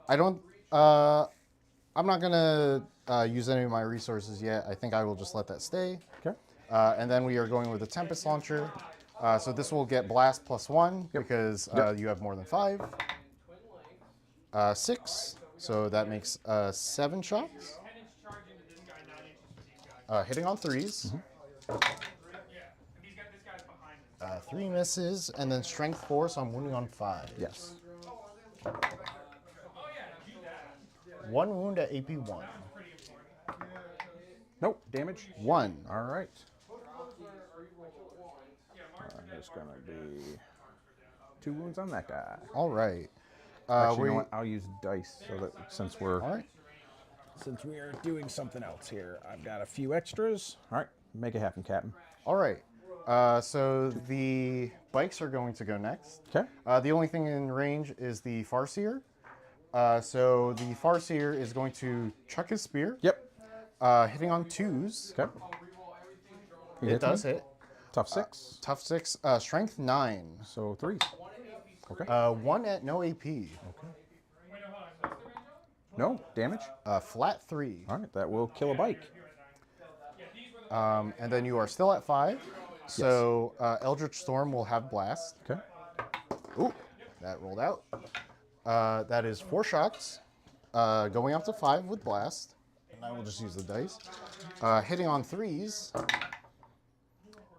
I don't. I'm not gonna use any of my resources yet. I think I will just let that stay. Okay. And then we are going with the Tempest Launcher. So this will get blast +1 because you have more than 5. 6. So that makes 7 shots. Hitting on 3s. 3 misses, and then strength 4, so I'm wounding on 5. Yes. 1 wound at AP1. Nope. Damage. 1. All right. There's going to be 2 wounds on that guy. All right. Actually, you know what? I'll use dice so that since we're All right. since we are doing something else here, I've got a few extras. All right, make it happen, Captain. All right. So the bikes are going to go next. Okay. The only thing in range is the Farseer. So the Farseer is going to chuck his spear. Yep. Hitting on 2s. Okay. It does hit. Tough 6. Tough 6. Strength 9. So 3. Okay. 1 at no AP. No damage. Flat 3. All right, that will kill a bike. And then you are still at 5. So Eldritch Storm will have blast. Okay. Ooh, that rolled out. That is 4 shots, going up to 5 with blast. And I will just use the dice. Hitting on 3s.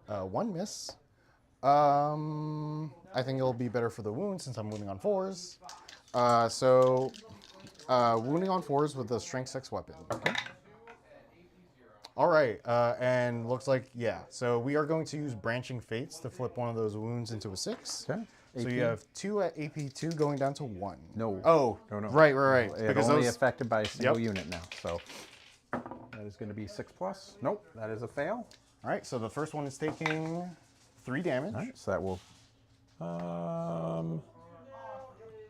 1 miss. I think it'll be better for the wound since I'm wounding on 4s. Wounding on 4s with the strength 6 weapon. Okay. All right, and looks like, yeah. So we are going to use Branching Fates to flip one of those wounds into a 6. Okay. So you have 2 at AP2 going down to 1. No. Oh, No. right. It's Because only those, affected by a single unit now. So that is going to be 6+. Nope, that is a fail. all right, so the first one is taking 3 damage. All right, so that will.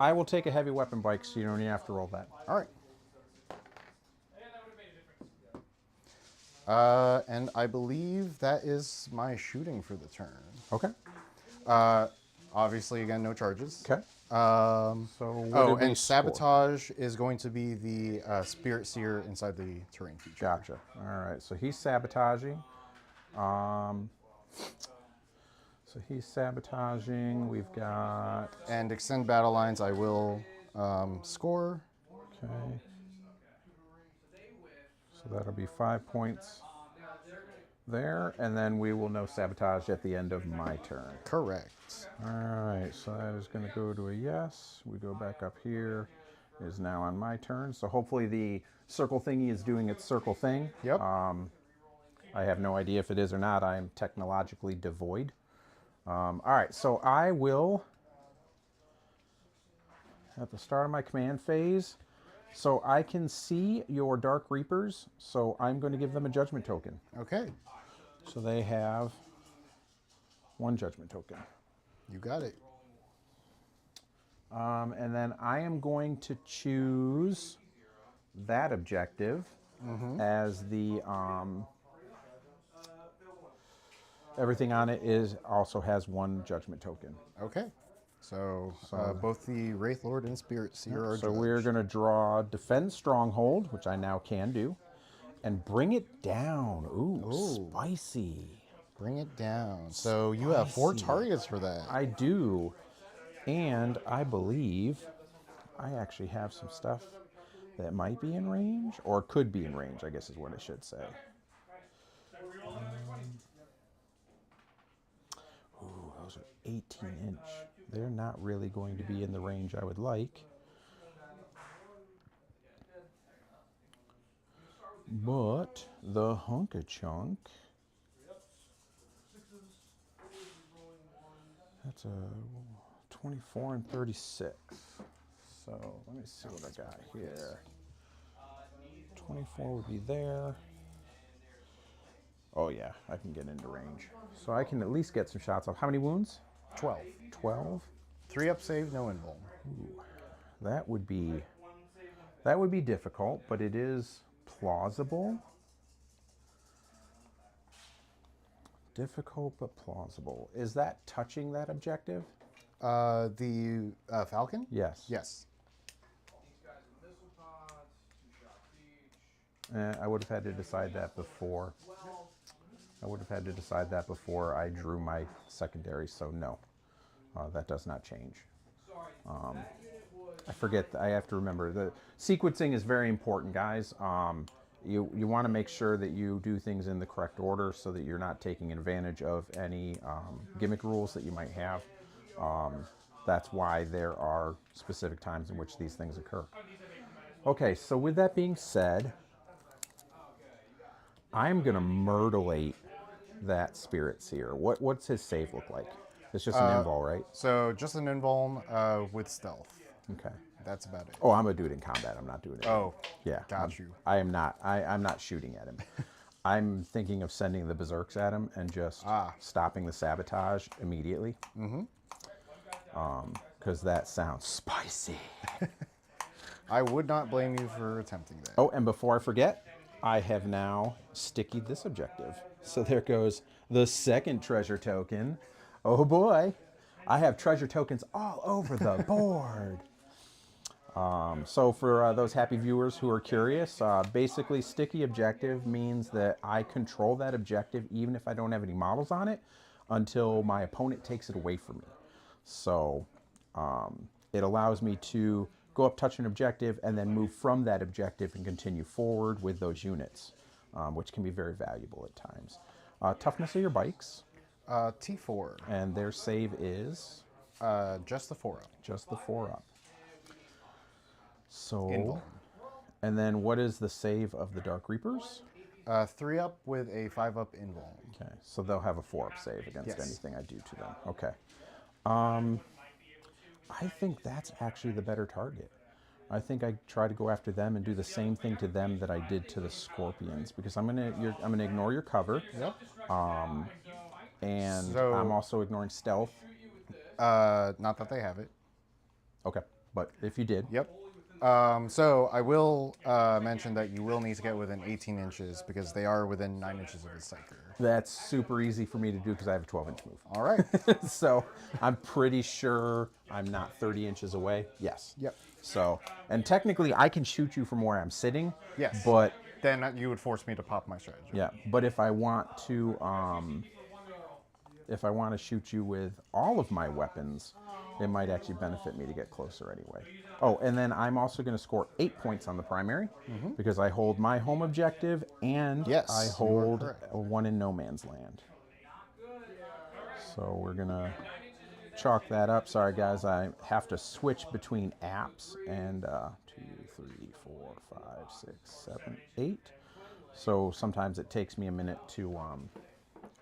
I will take a heavy weapon bike, so you don't even have to roll that. All right. And I believe that is my shooting for the turn. Okay. Obviously, again, no charges. Okay. Um, So what oh, did we and score? sabotage is going to be the Spirit Seer inside the terrain feature. Gotcha. All right. So he's sabotaging. So he's sabotaging. We've got. And extend battle lines, I will score. Okay. So that'll be 5 points there, and then we will know sabotage at the end of my turn. Correct. All right, so that is going to go to a yes. We go back up here. It is now on my turn. So hopefully the circle thingy is doing its circle thing. Yep. I have no idea if it is or not. I am technologically devoid. All right, so I will, at the start of my command phase, so I can see your Dark Reapers, so I'm going to give them a judgment token. Okay. So they have 1 judgment token. You got it. And then I am going to choose that objective as the everything on it is also has 1 judgment token. Okay. So both the Wraith Lord and Spirit Seer are So judged. we're going to draw Defend Stronghold, which I now can do, and bring it down. Ooh, spicy. Bring it down. So you have 4 targets for that. I do, and I believe I actually have some stuff that might be in range, or could be in range, I guess is what I should say. Ooh, those are 18-inch. They're not really going to be in the range I would like. But the Hunk-a-Chunk, that's a 24 and 36. So let me see what I got here. 24 would be there. Oh yeah, I can get into range. So I can at least get some shots off. How many wounds? 12. 12. 3 up save, no invuln. That would be difficult, but it is plausible. Difficult but plausible. Is that touching that objective? The Falcon? Yes. Yes. I would have had to decide that before. I drew my secondary, so no. That does not change. I forget, I have to remember, the sequencing is very important, guys. You want to make sure that you do things in the correct order so that you're not taking advantage of any gimmick rules that you might have. That's why there are specific times in which these things occur. Okay, so with that being said, I'm going to myrtlate that Spirit Seer. What's his save look like? It's just an invul, right? So just an invuln with stealth. Okay. That's about it. Oh, I'm going to do it in combat. I'm not doing it. Oh, yeah. got you. I'm not shooting at him. I'm thinking of sending the berserks at him and just stopping the sabotage immediately. Because that sounds spicy. I would not blame you for attempting that. Oh, and before I forget, I have now stickied this objective. So there goes the second treasure token. Oh boy, I have treasure tokens all over the board. So for those happy viewers who are curious, basically sticky objective means that I control that objective even if I don't have any models on it until my opponent takes it away from me. So it allows me to go up, touch an objective, and then move from that objective and continue forward with those units, which can be very valuable at times. Toughness of your bikes. T4. And their save is? Just the 4 up. Just the 4 up. So, Invuln. And then what is the save of the Dark Reapers? 3 up with a 5 up invuln. Okay, so they'll have a 4 up save against Yes. anything I do to them. Okay. I think that's actually the better target. I think I try to go after them and do the same thing to them that I did to the Scorpions, because I'm gonna ignore your cover. Yep. And So- I'm also ignoring stealth. Not that they have it. Okay, but if you did, Yep. So I will mention that you will need to get within 18 inches because they are within 9 inches of his psyker. That's super easy for me to do because I have a 12-inch move. All right. So I'm pretty sure I'm not 30 inches away. Yes. Yep. So, and technically I can shoot you from where I'm sitting. Yes. But then you would force me to pop my strategy. yeah, but if I want to shoot you with all of my weapons, it might actually benefit me to get closer anyway. Oh, and then I'm also going to score 8 points on the primary because I hold my home objective and Yes, I you are hold correct. a one in no man's land. So we're going to chalk that up. Sorry, guys, I have to switch between apps and 2, 3, 4, 5, 6, 7, 8. So sometimes it takes me a minute to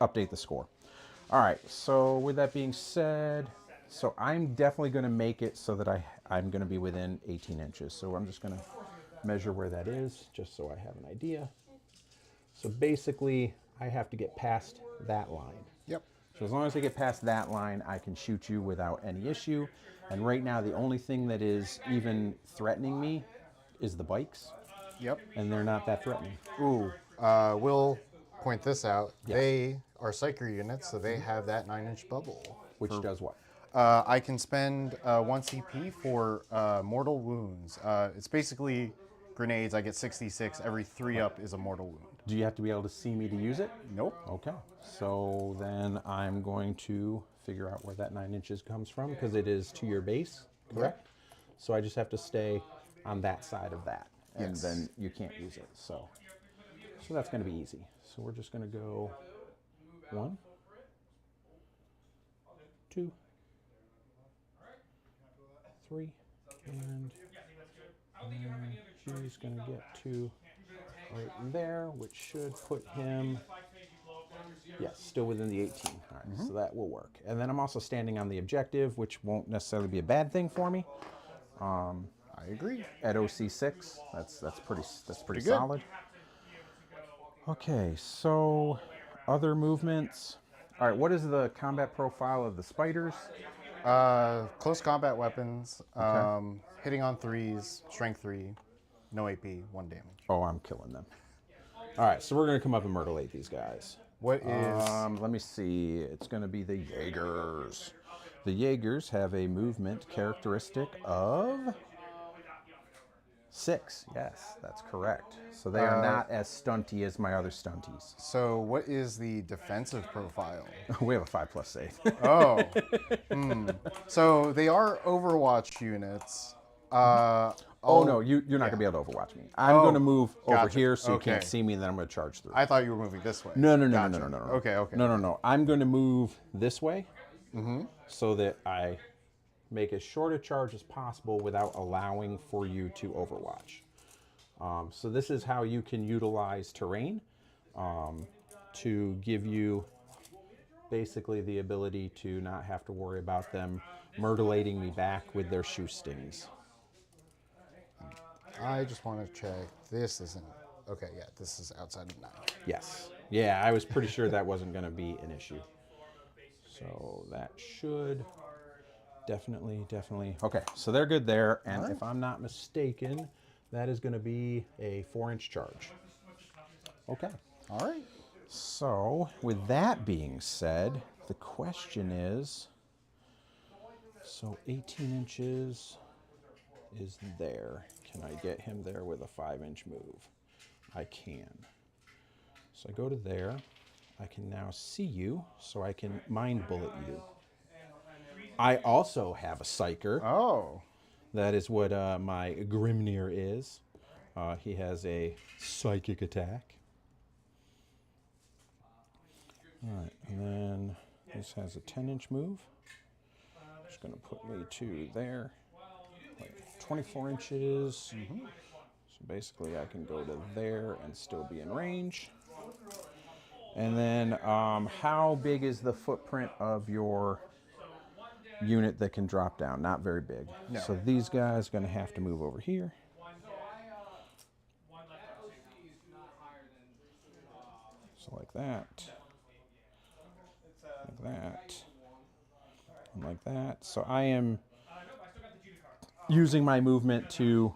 update the score. All right, so with that being said, so I'm definitely going to make it so that I'm going to be within 18 inches. So I'm just going to measure where that is just so I have an idea. So basically, I have to get past that line. Yep. So as long as I get past that line, I can shoot you without any issue. And right now, the only thing that is even threatening me is the bikes. Yep. And they're not that threatening. Ooh, we'll point this out. Yes. They are psyker units, so they have that 9-inch bubble. Which does what? I can spend 1 CP for mortal wounds. It's basically grenades. I get 66. Every 3 up is a mortal wound. Do you have to be able to see me to use it? Nope. Okay. So then I'm going to figure out where that 9 inches comes from because it is to your base, correct? So I just have to stay on that side of that, and Yes. then you can't use it. So that's going to be easy. So we're just going to go 1, 2, 3, and he's going to get to right there, which should put him, yes, still within the 18. All right, so that will work. And then I'm also standing on the objective, which won't necessarily be a bad thing for me. I agree. At OC6, that's pretty good. solid. Okay, so other movements. All right, what is the combat profile of the spiders? Close combat weapons. Hitting on 3s, strength 3, no AP, 1 damage. Oh, I'm killing them. All right, so we're going to come up and murderate these guys. What is... Let me see. It's going to be the Jaegers. The Jaegers have a movement characteristic of 6. Yes, that's correct. So they are not as stunty as my other stunties. So what is the defensive profile? We have a 5+ save. Oh. So they are Overwatch units. Oh no, you're not gonna be able to overwatch me. I'm gonna move over gotcha. here so you Okay. can't see me, and then I'm gonna charge through. I thought you were moving this way. No. Gotcha. Okay. No. I'm gonna move this way, so that I make as short a charge as possible without allowing for you to overwatch. So this is how you can utilize terrain to give you basically the ability to not have to worry about them myrtleating me back with their shoe stings. I just want to check. This isn't... Okay, yeah, this is outside of 9. Yes. Yeah, I was pretty sure that wasn't going to be an issue. So that should definitely. Okay, so they're good there. And if I'm not mistaken, that is going to be a 4-inch charge. Okay. All right. So with that being said, the question is, so 18 inches is there. Can I get him there with a 5-inch move? I can. So I go to there. I can now see you, so I can mind bullet you. I also have a psyker. Oh. That is what my Grimnir is. He has a psychic attack. All right, and then this has a 10-inch move. Just going to put me to there. Like 24 inches. So basically I can go to there and still be in range. And then how big is the footprint of your unit that can drop down? Not very big. No. So these guys are going to have to move over here. So like that. Like that. And like that. So I am using my movement to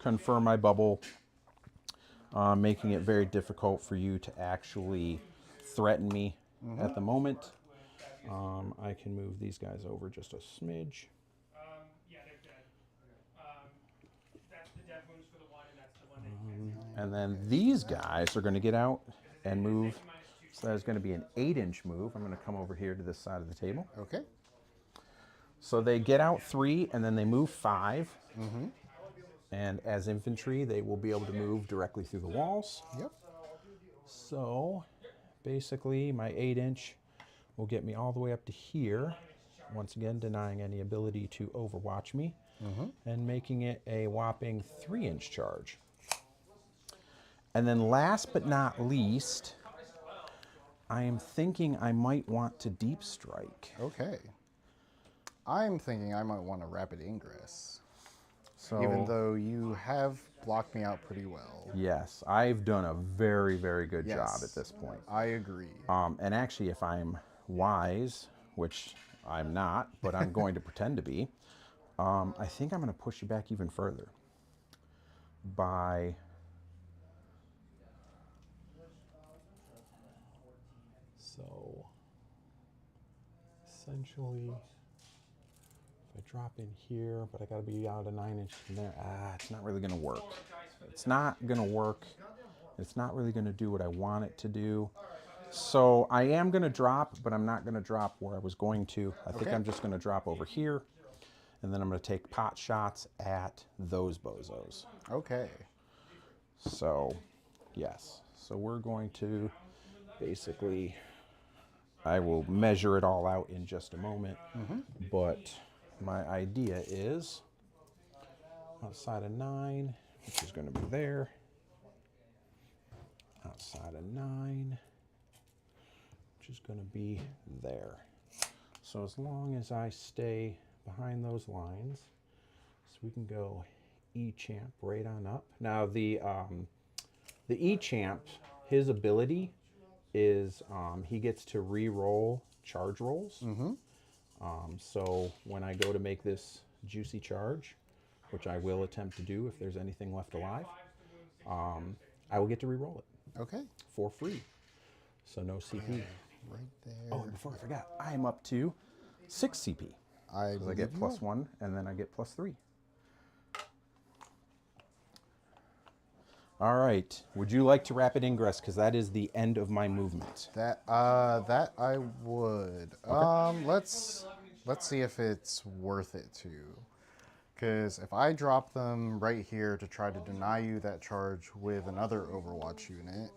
confer my bubble, making it very difficult for you to actually threaten me at the moment. I can move these guys over just a smidge. Yeah, they're dead. That's the death wounds for the one, and that's the one that you can't take. And then these guys are going to get out and move. So there's going to be an 8-inch move. I'm going to come over here to this side of the table. Okay. So they get out 3, and then they move 5. And as infantry, they will be able to move directly through the walls. Yep. So basically, my 8-inch will get me all the way up to here. Once again, denying any ability to overwatch me. And making it a whopping 3-inch charge. And then last but not least, I am thinking I might want to deep strike. Okay. I'm thinking I might want a rapid ingress. So, Even though you have blocked me out pretty well. yes, I've done a very, very good Yes. job at this point. I agree. And actually, if I'm wise, which I'm not, but I'm going to pretend to be, I think I'm going to push you back even further by... So, essentially, if I drop in here, but I got to be out of 9 inches from there, it's not really going to work. It's not going to work. It's not really going to do what I want it to do. So I am going to drop, but I'm not going to drop where I was going to. I think I'm just going to drop over here, and then I'm going to take pot shots at those bozos. Okay. So, yes. So we're going to basically... I will measure it all out in just a moment, but my idea is outside of 9, which is going to be there, outside of 9, which is going to be there. So as long as I stay behind those lines, so we can go E-Champ right on up. Now the E-Champ, his ability is he gets to re-roll charge rolls. So when I go to make this juicy charge, which I will attempt to do if there's anything left alive, I will get to re-roll it. Okay. For free. So no CP. Right there. Oh, and before I forgot, I am up to 6 CP. I get +1, and then I get +3. All right. Would you like to rapid ingress? Because that is the end of my movement. That I would. Let's see if it's worth it to. Because if I drop them right here to try to deny you that charge with another Overwatch unit,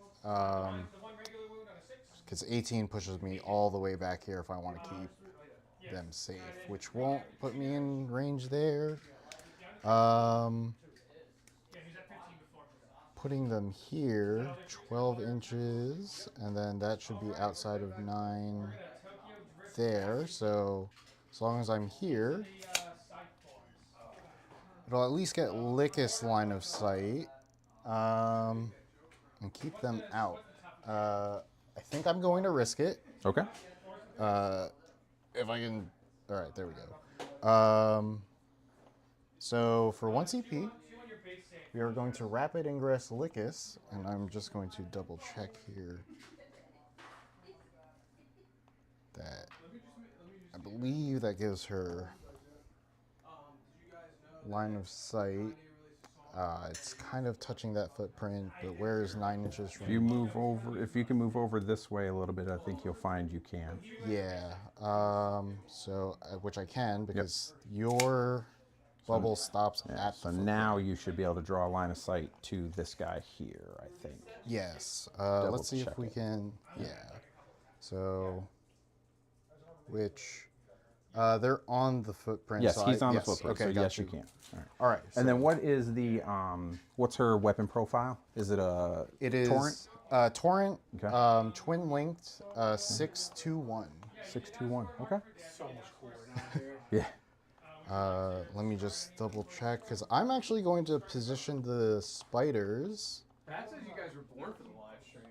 because 18 pushes me all the way back here if I want to keep them safe, which won't put me in range there. Putting them here, 12 inches, and then that should be outside of 9 there. So as long as I'm here, it'll at least get Lickus line of sight and keep them out. I think I'm going to risk it. Okay. If I can. All right, there we go. So for 1 CP, we are going to rapid ingress Lickus, and I'm just going to double check here that I believe that gives her line of sight. It's kind of touching that footprint, but where is 9 inches from? If you move over, if you can move over this way a little bit, I think you'll find you can. Yeah. So which I can because your bubble stops Yeah, at so the now you should be able to draw a line of sight to this guy here, I think. Yes. Let's see if check we it. can. Yeah. So, which they're on the footprint. Yes, so he's on the yes, footprint, okay, so got yes, you can. All right. All right. And then what is the, what's her weapon profile? Is it a It is torrent? Torrent, Okay. twin linked, 621. 621, okay. So much cooler down here. Yeah. Let me just double check because I'm actually going to position the spiders. Pat says you guys were born for the live stream.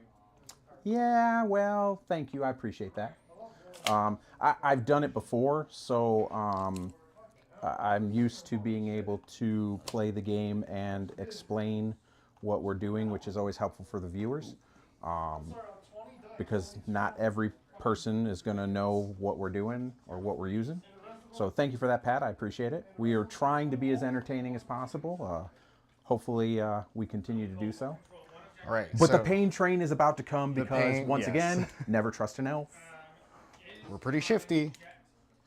Yeah, well, thank you. I appreciate that. I've done it before, so I'm used to being able to play the game and explain what we're doing, which is always helpful for the viewers, because not every person is going to know what we're doing or what we're using. So thank you for that, Pat. I appreciate it. We are trying to be as entertaining as possible. Hopefully, we continue to do so. All right. But the so pain train is about to come because, pain, once yes. again, never trust an elf. we're pretty shifty.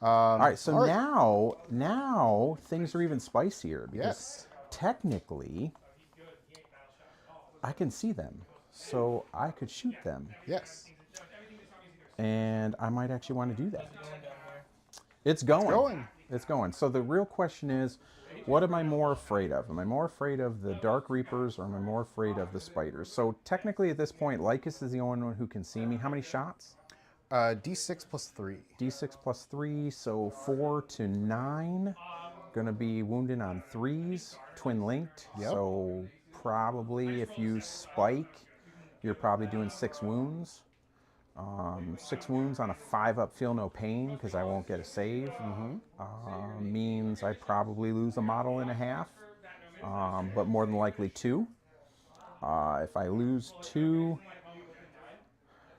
All right, so all right. now things are even spicier because Yes. technically I can see them, so I could shoot them, Yes. and I might actually want to do that. It's going. It's going. So the real question is, what am I more afraid of? Am I more afraid of the Dark Reapers or am I more afraid of the spiders? So technically at this point, Lycus is the only one who can see me. How many shots? D6 plus 3. D6 plus 3, so 4 to 9. Gonna be wounded on 3s, twin linked. Yep. So probably if you spike, you're probably doing 6 wounds. 6 wounds on a 5-up feel no pain because I won't get a save. Means I probably lose a model and a half, but more than likely 2. If I lose 2,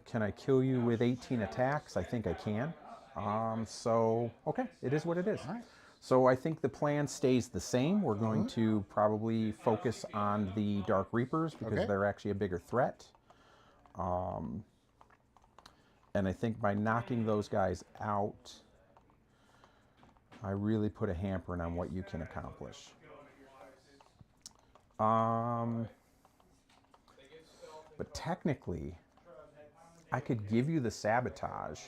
can I kill you with 18 attacks? I think I can. So, okay, it is what it is. All right. So I think the plan stays the same. We're going to probably focus on the Dark Reapers because they're actually a bigger threat. And I think by knocking those guys out, I really put a hamper on what you can accomplish. But technically, I could give you the sabotage.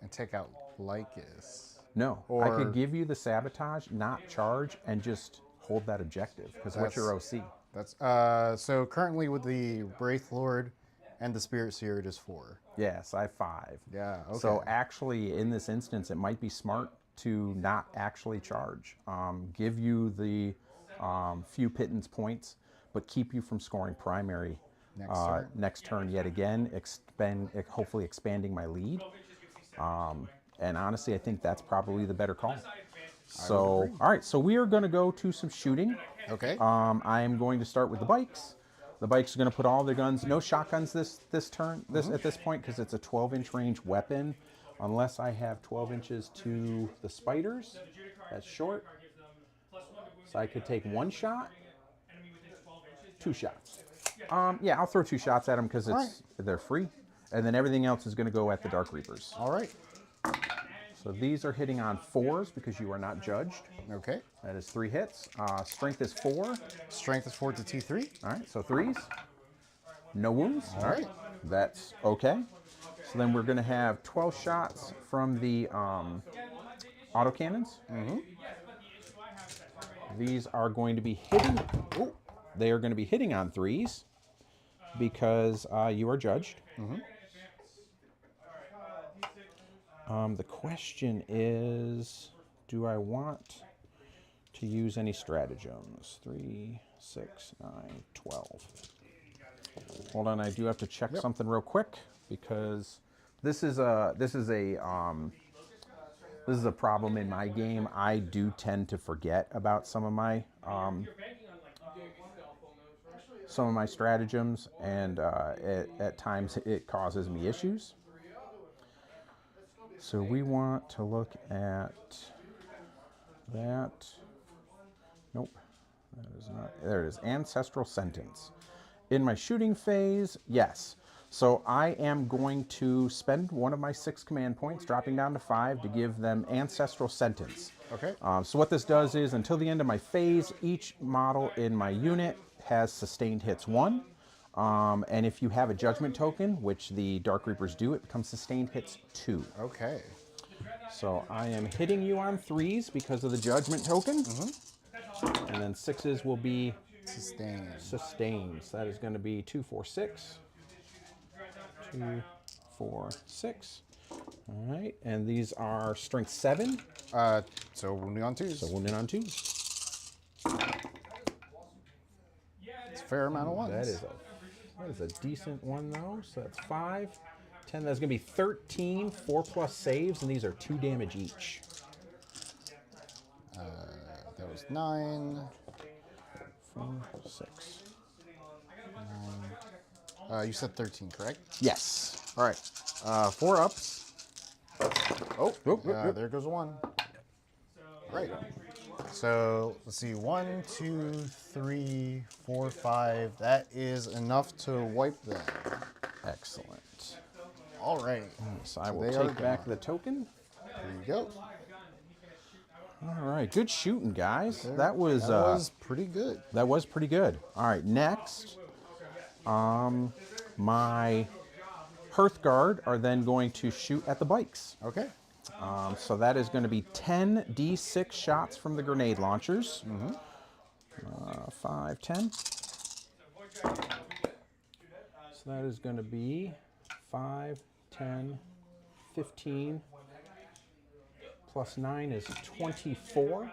And take out Lycus. No, I could give you the sabotage, not charge, and just hold that objective. Because what's your OC? That's so currently with the Wraith Lord and the Spirit Seer, it is 4. Yes, I have 5. Yeah, okay. So actually, in this instance, it might be smart to not actually charge. Give you the few pittance points, but keep you from scoring primary next turn yet again, hopefully expanding my lead. And honestly, I think that's probably the better call. So, all right, so we are going to go to some shooting. Okay. I am going to start with the bikes. The bikes are going to put all their guns, no shotguns this turn, at this point, because it's a 12-inch range weapon, unless I have 12 inches to the spiders. That's short. So I could take 1 shot, 2 shots. Yeah, I'll throw 2 shots at them because they're free, and then everything else is going to go at the Dark Reapers. All right. So these are hitting on 4s because you are not judged. Okay. That is 3 hits. Strength is 4. Strength is 4 to T3. All right, so 3s. No wounds. All right. That's okay. So then we're going to have 12 shots from the autocannons. These are going to be hitting. They are going to be hitting on 3s because you are judged. The question is, do I want to use any stratagems? 3, 6, 9, 12. Hold on, I do have to check something real quick because this is a problem in my game. I do tend to forget about some of my stratagems, and at times it causes me issues. So we want to look at that. Nope, that is not. There it is. Ancestral Sentence. In my shooting phase, yes. So I am going to spend one of my 6 command points, dropping down to 5, to give them Ancestral Sentence. Okay. So what this does is, until the end of my phase, each model in my unit has sustained hits 1. And if you have a judgment token, which the Dark Reapers do, it becomes sustained hits 2. Okay. So I am hitting you on 3s because of the judgment token. And then 6s will be sustained. So that is going to be 2, 4, 6. 2, 4, 6. All right. And these are strength 7. So wounding on 2s. So wounding on 2s. It's a fair amount of 1s. That is a decent one, though. So that's 5, 10. That's going to be 13, 4+ saves, and these are 2 damage each. 9, 4, 6. you said 13, correct? Yes. All right. 4 ups. Oh, Whoop, whoop, whoop. there goes 1. Right. So let's see. 1, 2, 3, 4, 5. That is enough to wipe them. Excellent. All right. So I will they are take back gone. the token. Here you go. All right, good shooting, guys. That was pretty good. that was pretty good. All right, next, my Hearthguard are then going to shoot at the bikes. Okay. So that is going to be 10 D6 shots from the grenade launchers. 5, 10. So that is going to be 5, 10, 15. Plus 9 is 24.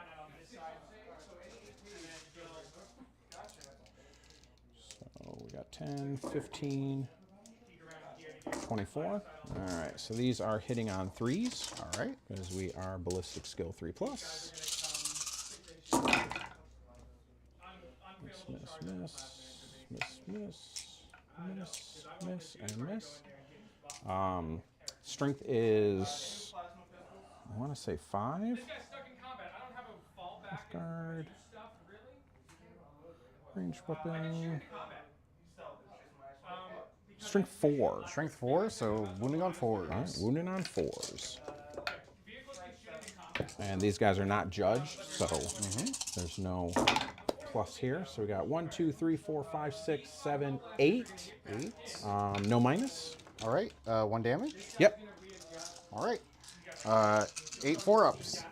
So we got 10, 15, 24. All right, so these are hitting on 3s. All right. Because we are ballistic skill 3+. Miss, and miss. Strength is, I want to say 5. This guy's stuck in combat. I don't have a fallback Guard, stuff, really. range I can shoot weapon. into combat. Strength 4. Strength 4, so wounding on 4s. All right, wounding on 4s. Vehicles can shoot into combat. And these guys are not judged, so there's no plus here. So we got 1, 2, 3, 4, 5, 6, 7, 8. 8. No minus. All right. 1 damage. Yep. All right. 8 4-ups.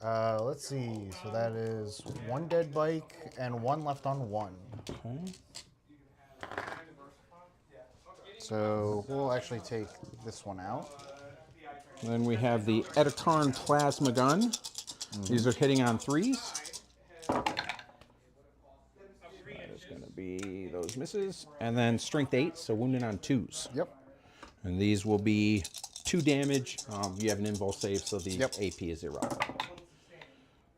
Let's see. So that is 1 dead bike and 1 left on 1. Okay. So we'll actually take this one out. Then we have the Editarn Plasma Gun. These are hitting on 3s. That is going to be those misses. And then strength 8, so wounding on 2s. Yep. And these will be 2 damage. You have an invul save, so the Yep. AP is irrelevant.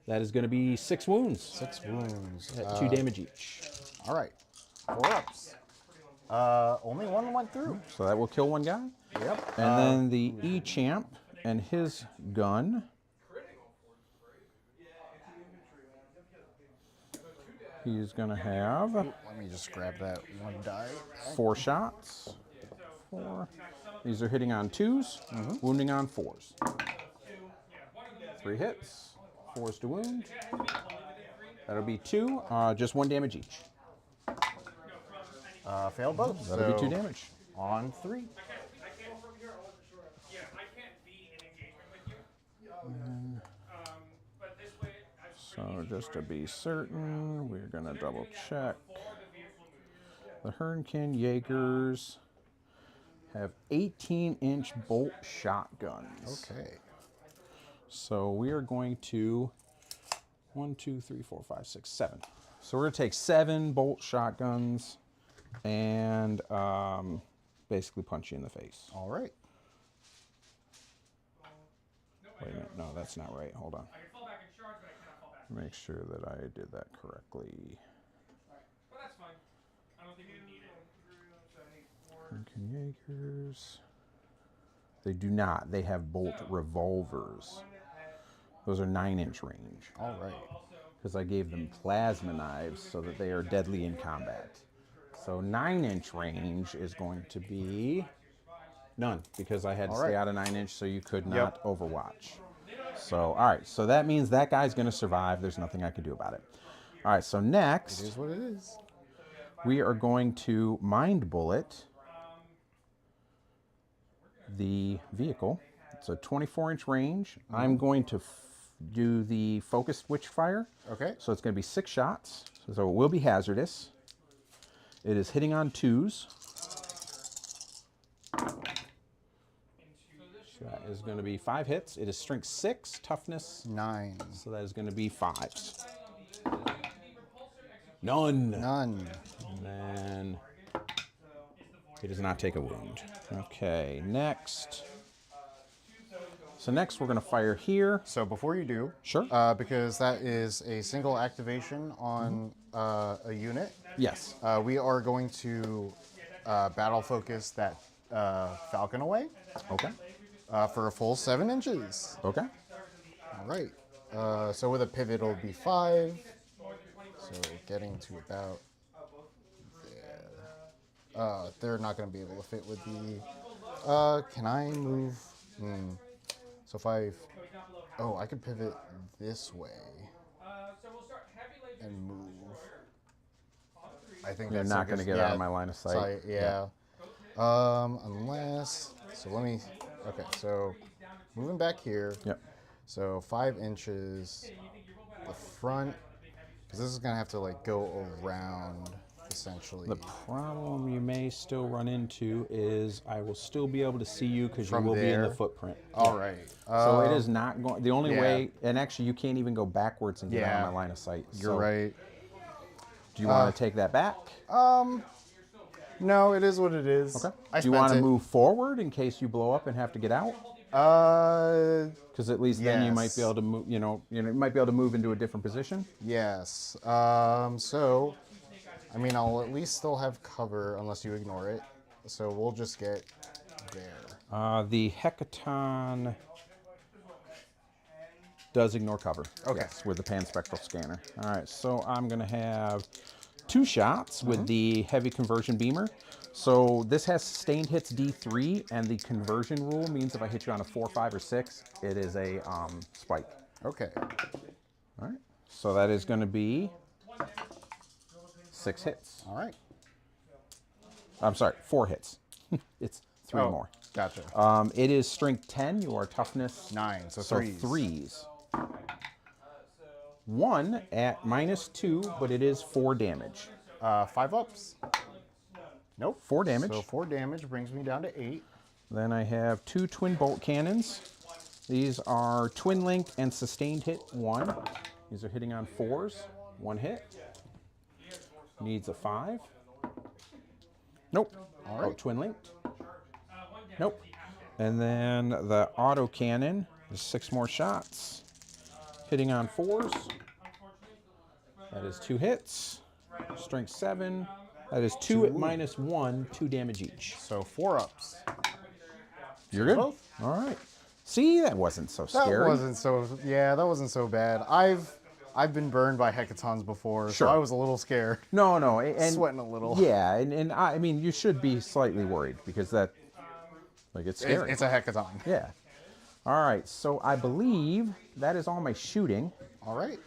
That is going to be 6 wounds. 6 wounds. At 2 damage each. All right. 4-ups. Only 1 went through. So that will kill 1 guy. Yep. And then the E-Champ and his gun. He's going to have Let me just grab that 1 die. 4 shots. 4. These are hitting on 2s, wounding on 4s. 3 hits, 4s to wound. That'll be 2, just 1 damage each. Failed both. That'll be 2 so damage. On 3. Yeah, I can't be in engagement with you. But this way, So just to be certain, we're going to double check. The Hernkin Jaegers have 18-inch bolt shotguns. Okay. So we are going to 1, 2, 3, 4, 5, 6, 7. So we're going to take 7 bolt shotguns and basically punch you in the face. All right. Wait a minute. No, that's not right. Hold on. I can fall back and charge, but I cannot fall back. Make sure that I did that correctly. But that's fine. I don't think you need it. Hernkin Jaegers. They do not. They have bolt revolvers. Those are 9-inch range. All right. Because I gave them plasma knives so that they are deadly in combat. So 9-inch range is going to be none, because I had to stay out of 9-inch, so you could not overwatch. So, all right, so that means that guy's going to survive. There's nothing I can do about it. All right, so next, It is what it is. we are going to mind bullet the vehicle. It's a 24-inch range. I'm going to do the focused switch fire. Okay. So it's going to be 6 shots. So it will be hazardous. It is hitting on 2s. So that is going to be 5 hits. It is strength 6, toughness 9. So that is going to be 5s. None. None. And then he does not take a wound. Okay, next. So next we're going to fire here. So before you do, Sure. because that is a single activation on a unit, Yes. we are going to battle focus that falcon away Okay. for a full 7 inches. Okay. All right. So with a pivot, it'll be 5. So getting to about there. They're not going to be able to fit with the. Can I move? So if I. Oh, I could pivot this way and move. I think You're that's not going to get out of my line of sight. Yeah. Unless. So let me. Okay. So moving back here. Yep. So 5 inches. The front. Because this is going to have to like go around essentially. The problem you may still run into is I will still be able to see you because you From will be in the there? footprint. All right. So it is not going. The only yeah. way, and actually you can't even go backwards and get out Yeah. of my line of sight. You're right. Do you want to take that back? No, it is what it is. Okay. I Do you want to spent it. move forward in case you blow up and have to get out? Because at least then you might be yes. able to move. You might be able to move into a different position. Yes. So, I mean, I'll at least still have cover unless you ignore it. So we'll just get there. The Hecaton does ignore cover. Okay. Yes, with the pan-spectral scanner. All right, so I'm going to have 2 shots with the heavy conversion beamer. So this has sustained hits D3, and the conversion rule means if I hit you on a 4, 5, or 6, it is a spike. Okay. All right, so that is going to be 6 hits. All right. I'm sorry, 4 hits. It's 3 Oh, more. Gotcha. It is strength 10, your toughness 9, so So threes. 3s. 1 at -2, but it is 4 damage. 5 ups. Nope. 4 damage. So 4 damage brings me down to 8. Then I have 2 twin bolt cannons. These are twin link and sustained hit 1. These are hitting on 4s. 1 hit. Needs a 5. Nope. All right. Oh, twin linked. Nope. And then the auto cannon is 6 more shots. Hitting on 4s. That is 2 hits. Strength 7. That is 2 at -1, 2 damage each. So 4 ups. You're good. Both. All right. See, that wasn't so scary. That wasn't so bad. I've been burned by hecatons before, Sure. so I was a little scared. No, and Sweating a little. Yeah, and I mean, you should be slightly worried because that, like, it's scary. It's a hecaton. Yeah. All right. So I believe that is all my shooting. All right.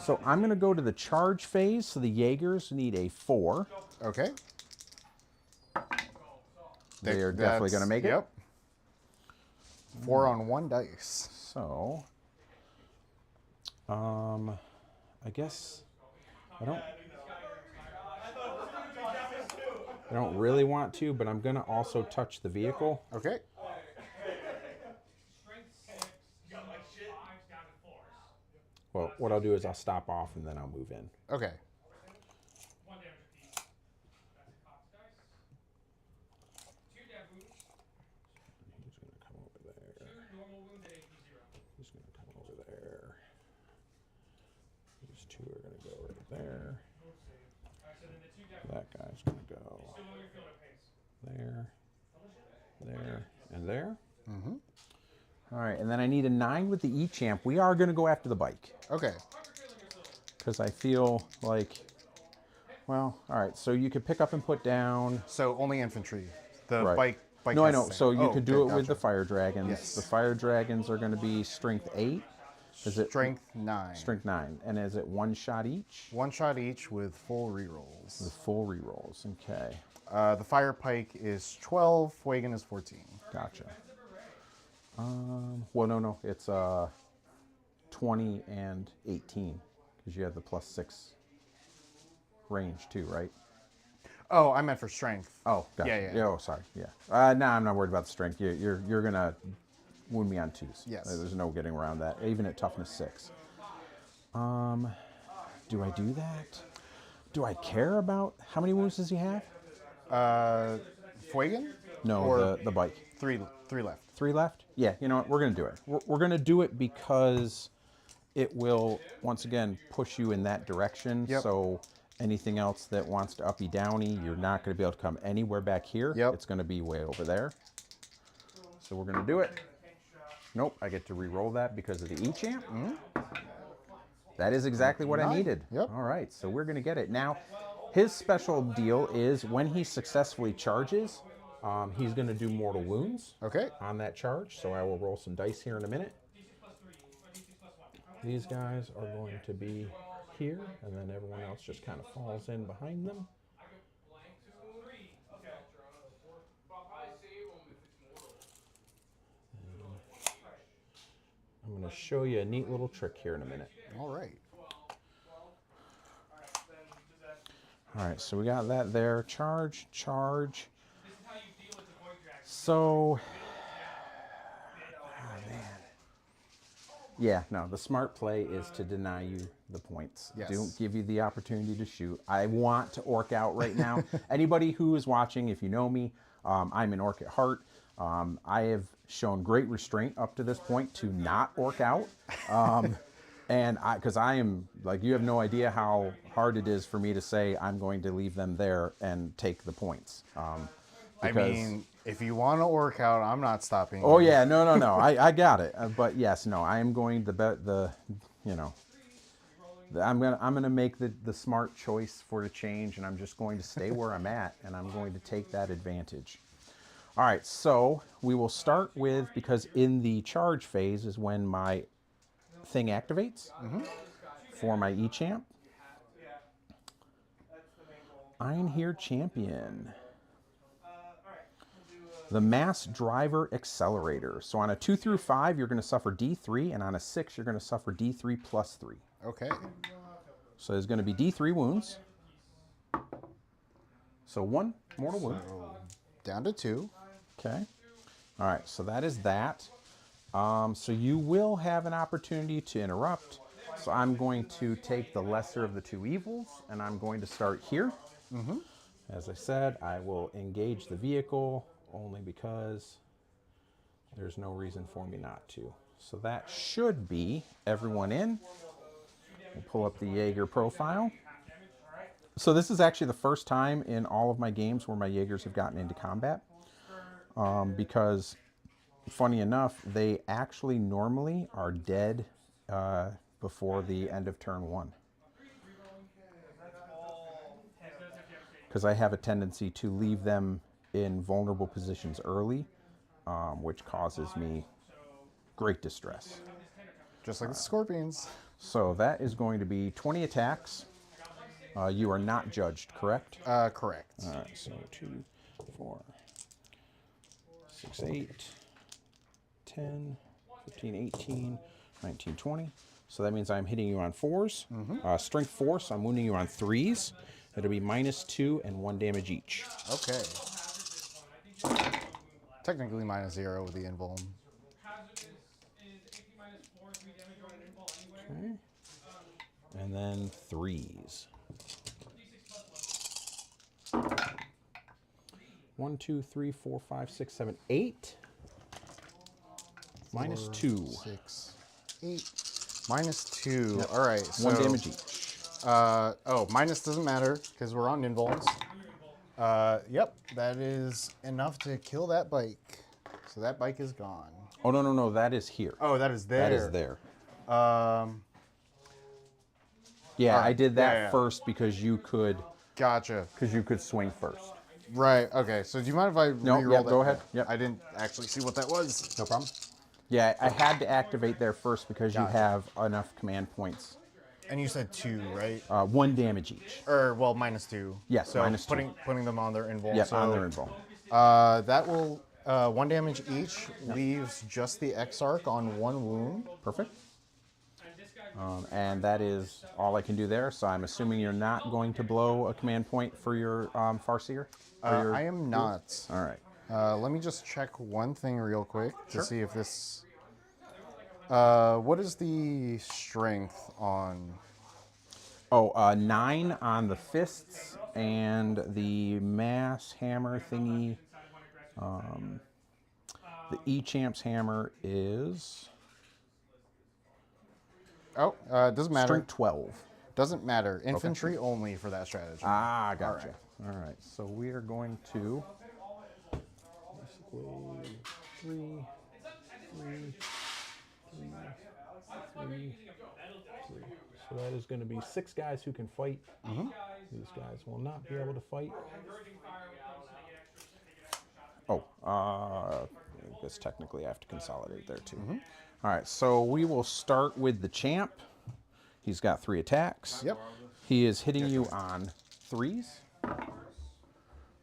So I'm going to go to the charge phase. So the Jaegers need a 4. Okay. They are definitely going to make it. Yep. 4 on 1 dice. So, I guess I don't really want to, but I'm going to also touch the vehicle. Okay. Well, what I'll do is I'll stop off and then I'll move in. Okay. He's going to come over there. He's going to come over there. These 2 are going to go right there. That guy's going to go there, there, and there. Mm-hmm. All right, and then I need a 9 with the E-Champ. We are going to go after the bike. Okay. Because I feel like, well, all right, so you could pick up and put down. So only infantry. The Right. bike. No, I has know. the same. So you Oh, could do okay, it with the gotcha. fire dragons. Yes. The fire dragons are going to be strength 8. Is it Strength 9. strength 9? And is it 1 shot each? 1 shot each with full rerolls. With full rerolls. Okay, The fire pike is 12. Fuegan is 14. gotcha. Well, no, it's 20 and 18 because you have the +6 range too, right? Oh, I meant for strength. Oh, gotcha. Yeah. Oh, sorry. Yeah. No, I'm not worried about the strength. You're gonna wound me on 2s. Yes. There's no getting around that. Even at toughness 6. Do I do that? Do I care about how many wounds does he have? Fuegan? No, Or the bike. 3 left. 3 left? Yeah, you know what? We're going to do it. We're going to do it because it will, once again, push you in that direction. Yep. So anything else that wants to uppy downy, you're not going to be able to come anywhere back here. Yep. It's going to be way over there. So we're going to do it. Nope, I get to re-roll that because of the E-champ. That is exactly what I needed. Yep. All right, so we're going to get it. Now, his special deal is when he successfully charges, he's going to do mortal wounds Okay. on that charge. So I will roll some dice here in a minute. These guys are going to be here, and then everyone else just kind of falls in behind them. I'm going to show you a neat little trick here in a minute. All right. All right, so we got that there. Charge, charge. So, oh man. Yeah, no, the smart play is to deny you the points. Yes. Don't give you the opportunity to shoot. I want to orc out right now. Anybody who is watching, if you know me, I'm an orc at heart. I have shown great restraint up to this point to not orc out. And because I am, like, you have no idea how hard it is for me to say I'm going to leave them there and take the points. I mean, if you want to orc out, I'm not stopping. Oh, you. yeah, no, I got it. But yes, no, I am going to bet I'm gonna make the smart choice for the change, and I'm just going to stay where I'm at, and I'm going to take that advantage. All right, so we will start with, because in the charge phase is when my thing activates for my E-champ. Iron Here Champion. The Mass Driver Accelerator. So on a 2 through 5, you're going to suffer D3, and on a 6, you're going to suffer D3 plus 3. Okay. So there's going to be D3 wounds. So 1 mortal wound. Down to 2. Okay. All right, so that is that. So you will have an opportunity to interrupt. So I'm going to take the lesser of the 2 evils, and I'm going to start here. As I said, I will engage the vehicle only because there's no reason for me not to. So that should be everyone in. We'll pull up the Jaeger profile. So this is actually the first time in all of my games where my Jaegers have gotten into combat. Because, funny enough, they actually normally are dead before the end of turn 1. Because I have a tendency to leave them in vulnerable positions early, which causes me great distress. Just like the scorpions. So that is going to be 20 attacks. You are not judged, correct? Correct. All right, so 2, 4, 6, 8, 10, 15, 18, 19, 20. So that means I'm hitting you on 4s. Strength 4, so I'm wounding you on 3s. It'll be -2 and 1 damage each. Okay. Technically -0 with the invuln. Okay. And then 3s. 1, 2, 3, 4, 5, 6, 7, 8. -2. 6, 8. -2. Yep. All right. So, 1 damage each. Minus doesn't matter because we're on invulns. Yep, that is enough to kill that bike. So that bike is gone. Oh, no, that is here. Oh, that is there. That is there. Yeah, I did that yeah. first because you could Gotcha. swing first. Right. Okay. So do you mind if I re-roll yeah, that? go ahead. Yep. I didn't actually see what that was. No problem. Yeah, I had to activate there first because you Gotcha. have enough command points. And you said 2, right? 1 damage each. Or well, -2. Yes, so -2. putting them on their invuln. Yep, so, on their invuln. That will 1 damage each leaves just the Exarch on 1 wound. Perfect. And that is all I can do there. So I'm assuming you're not going to blow a command point for your Farseer? I am not. All right. Let me just check one thing real quick to Sure. see if this. What is the strength on? Oh, 9 on the fists and the mass hammer thingy. The E-Champ's hammer is Oh, it doesn't matter. strength 12. Doesn't matter. Infantry only for that strategy. Ah, gotcha. All right. So we are going to basically three. So that is going to be 6 guys who can fight. These guys will not be able to fight. Oh, I guess technically I have to consolidate there too. All right, so we will start with the champ. He's got 3 attacks. Yep. He is hitting you on 3s.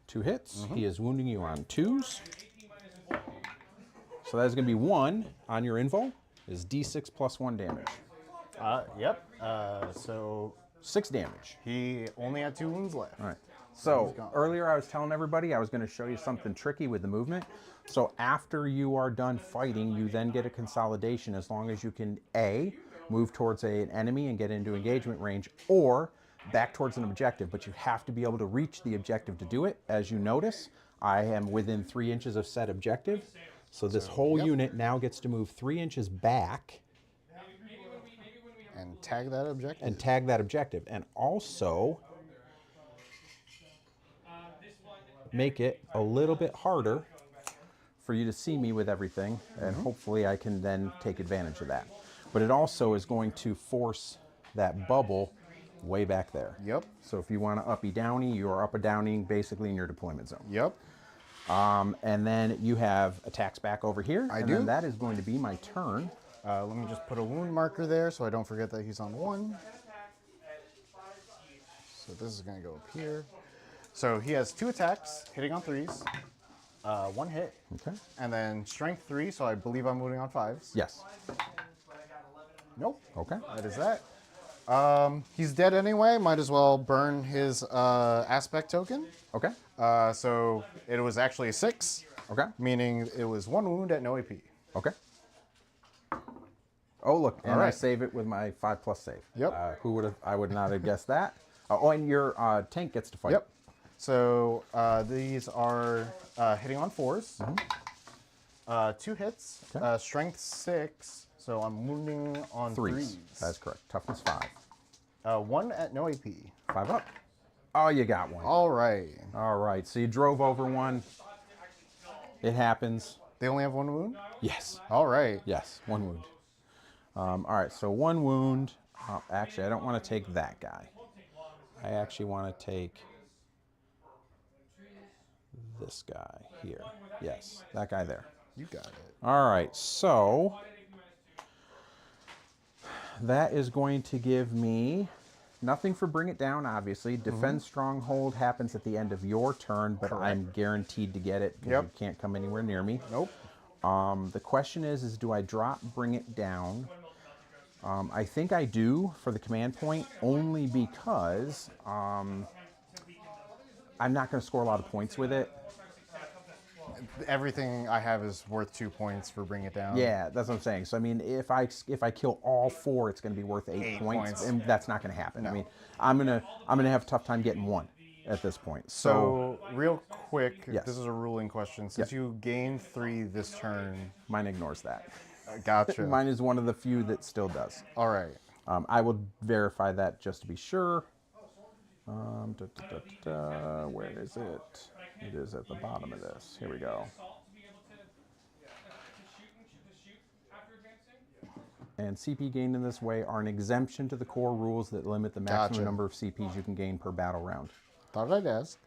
2 hits. He is wounding you on 2s. So that's going to be 1 on your info. Is D6 plus 1 damage. Yep. So 6 damage. he only had 2 wounds left. All right. So earlier I was telling everybody I was going to show you something tricky with the movement. So after you are done fighting, you then get a consolidation as long as you can A, move towards an enemy and get into engagement range, or back towards an objective. But you have to be able to reach the objective to do it. As you notice, I am within 3 inches of said objective. So this whole unit now gets to move 3 inches back And tag that objective. and tag that objective. And also make it a little bit harder for you to see me with everything, and hopefully I can then take advantage of that. But it also is going to force that bubble way back there. Yep. So if you want to uppy downy, you are up or downing basically in your deployment zone. Yep. And then you have attacks back over here. I and do. Then that is going to be my turn. Let me just put a wound marker there so I don't forget that he's on 1. So this is going to go up here. So he has 2 attacks, hitting on 3s, 1 hit, Okay. and then strength 3, so I believe I'm moving on 5s. Yes. Nope. Okay. That is that. He's dead anyway. Might as well burn his aspect token. Okay. So it was actually a 6, Okay. meaning it was 1 wound at no AP. Okay. Oh, look, and All I right. save it with my 5+ save. Yep. Who would have? I would not have guessed that. Oh, and your tank gets to fight. Yep. So these are hitting on 4s. 2 hits, Okay. strength 6, so I'm wounding on 3s. 3s. That's correct. Toughness 5. 1 at no AP. 5 up. Oh, you got one. All right. All right. So you drove over one. It happens. They only have 1 wound? Yes. All right. Yes. 1 wound. All right. So 1 wound. Actually, I don't want to take that guy. I actually want to take this guy here. Yes. That guy there. You got it. All right. So that is going to give me nothing for bring it down, obviously. Defend stronghold happens at the end of your turn, but I'm guaranteed to get it because Yep. you can't come anywhere near me. Nope. The question is do I drop bring it down? I think I do for the command point, only because I'm not going to score a lot of points with it. Everything I have is worth 2 points for bring it down. Yeah, that's what I'm saying. So I mean, if I kill all 4, it's going to be worth 8 8 points, points. and that's not going to happen. No. I mean, I'm gonna have a tough time getting 1 at this point. So real quick, Yes. this is a ruling question. Since you gain 3 this turn, mine ignores that. gotcha. Mine is one of the few that still does. All right. I will verify that just to be sure. Where is it? It is at the bottom of this. Here we go. And CP gained in this way are an exemption to the core rules that limit the maximum Gotcha. number of CPs you can gain per battle round. Thought I'd ask.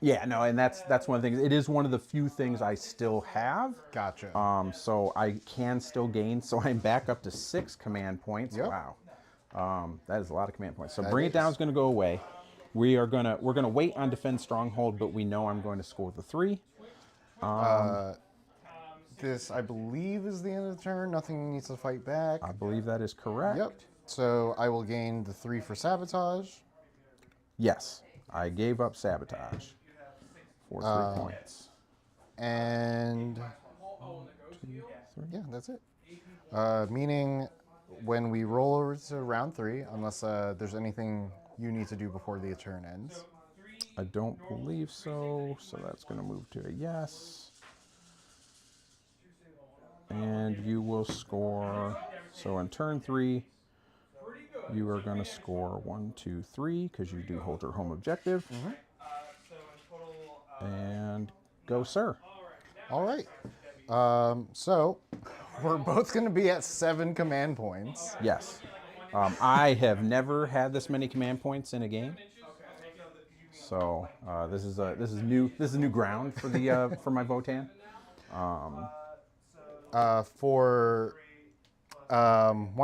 Yeah, no, and that's one of the things. It is one of the few things I still have. Gotcha. So I can still gain. So I'm back up to 6 command points. Yep. Wow, that is a lot of command points. So That bring it down is. is going to go away. We're gonna wait on defend stronghold, but we know I'm going to score the 3. This, I believe, is the end of the turn. Nothing needs to fight back. I believe that is correct. Yep. So I will gain the 3 for sabotage. Yes, I gave up sabotage for 3 points. And yeah, that's it. Meaning when we roll over to round 3, unless there's anything you need to do before the turn ends. I don't believe so. So that's going to move to a yes. and you will score. So on turn 3, you are going to score 1, 2, 3 because you do hold your home objective. And go, sir. All right. So we're both going to be at 7 command points. Yes. I have never had this many command points in a game. So this is new ground for the for my Votann. Why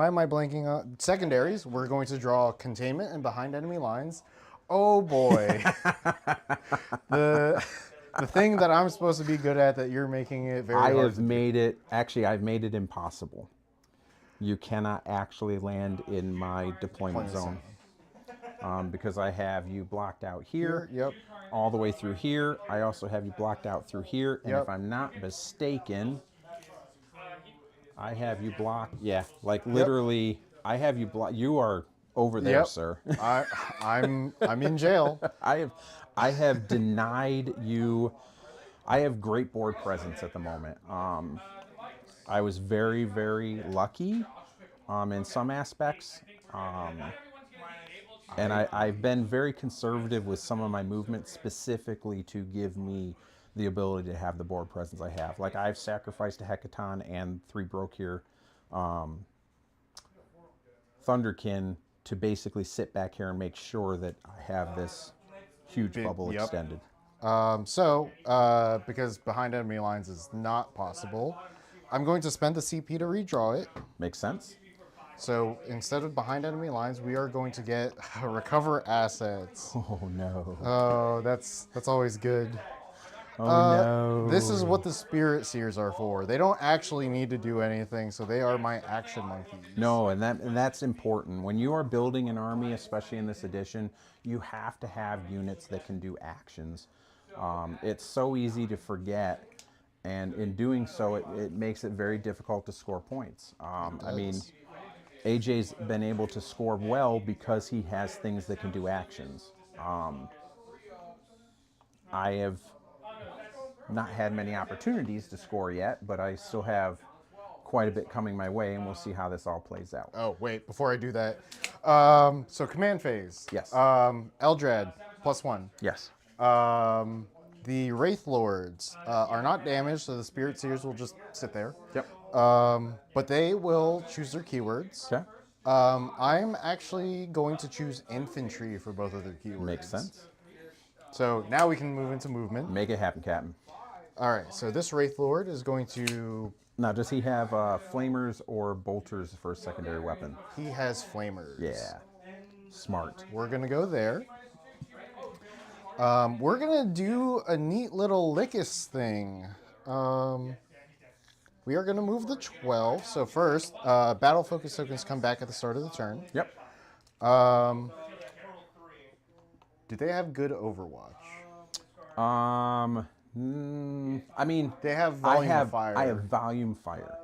am I blanking on secondaries? We're going to draw containment and behind enemy lines. Oh boy. The thing that I'm supposed to be good at that you're making it very hard. I've made it impossible. You cannot actually land in my deployment zone. Because I have you blocked out here, Yep. all the way through here. I also have you blocked out through here, and Yep. if I'm not mistaken, I have you blocked. Yeah, like literally, I have you blocked. You are over there, Yep. sir. I'm in jail. I have denied you. I have great board presence at the moment. I was very, very lucky in some aspects. And I've been very conservative with some of my movements specifically to give me the ability to have the board presence I have. Like I've sacrificed a Hecaton and 3 Brokir Thunderkin to basically sit back here and make sure that I have this huge bubble extended. Because behind enemy lines is not possible, I'm going to spend the CP to redraw it. Makes sense? So instead of behind enemy lines, we are going to get recover assets. Oh no. Oh, that's always good. Oh no. This is what the Spirit Seers are for. They don't actually need to do anything, so they are my action monkeys. No, and that's important. When you are building an army, especially in this edition, you have to have units that can do actions. It's so easy to forget, and in doing so, it makes it very difficult to score points. I mean, AJ's been able to score well because he has things that can do actions. I have not had many opportunities to score yet, but I still have quite a bit coming my way, and we'll see how this all plays out. Oh, wait, before I do that. So command phase. Yes. Eldrad, +1. Yes. The Wraith Lords are not damaged, so the Spirit Seers will just sit there. Yep. But they will choose their keywords. Okay. I'm actually going to choose infantry for both of their keywords. Makes sense. So now we can move into movement. Make it happen, Captain. All right, so this Wraith Lord is going to... Now, does he have flamers or bolters for a secondary weapon? He has flamers. Yeah. Smart. We're going to go there. We're going to do a neat little Lickus thing. We are going to move the 12. So first, battle focus tokens come back at the start of the turn. Yep. Do they have good Overwatch? I mean, They have volume I have fire. I have volume fire.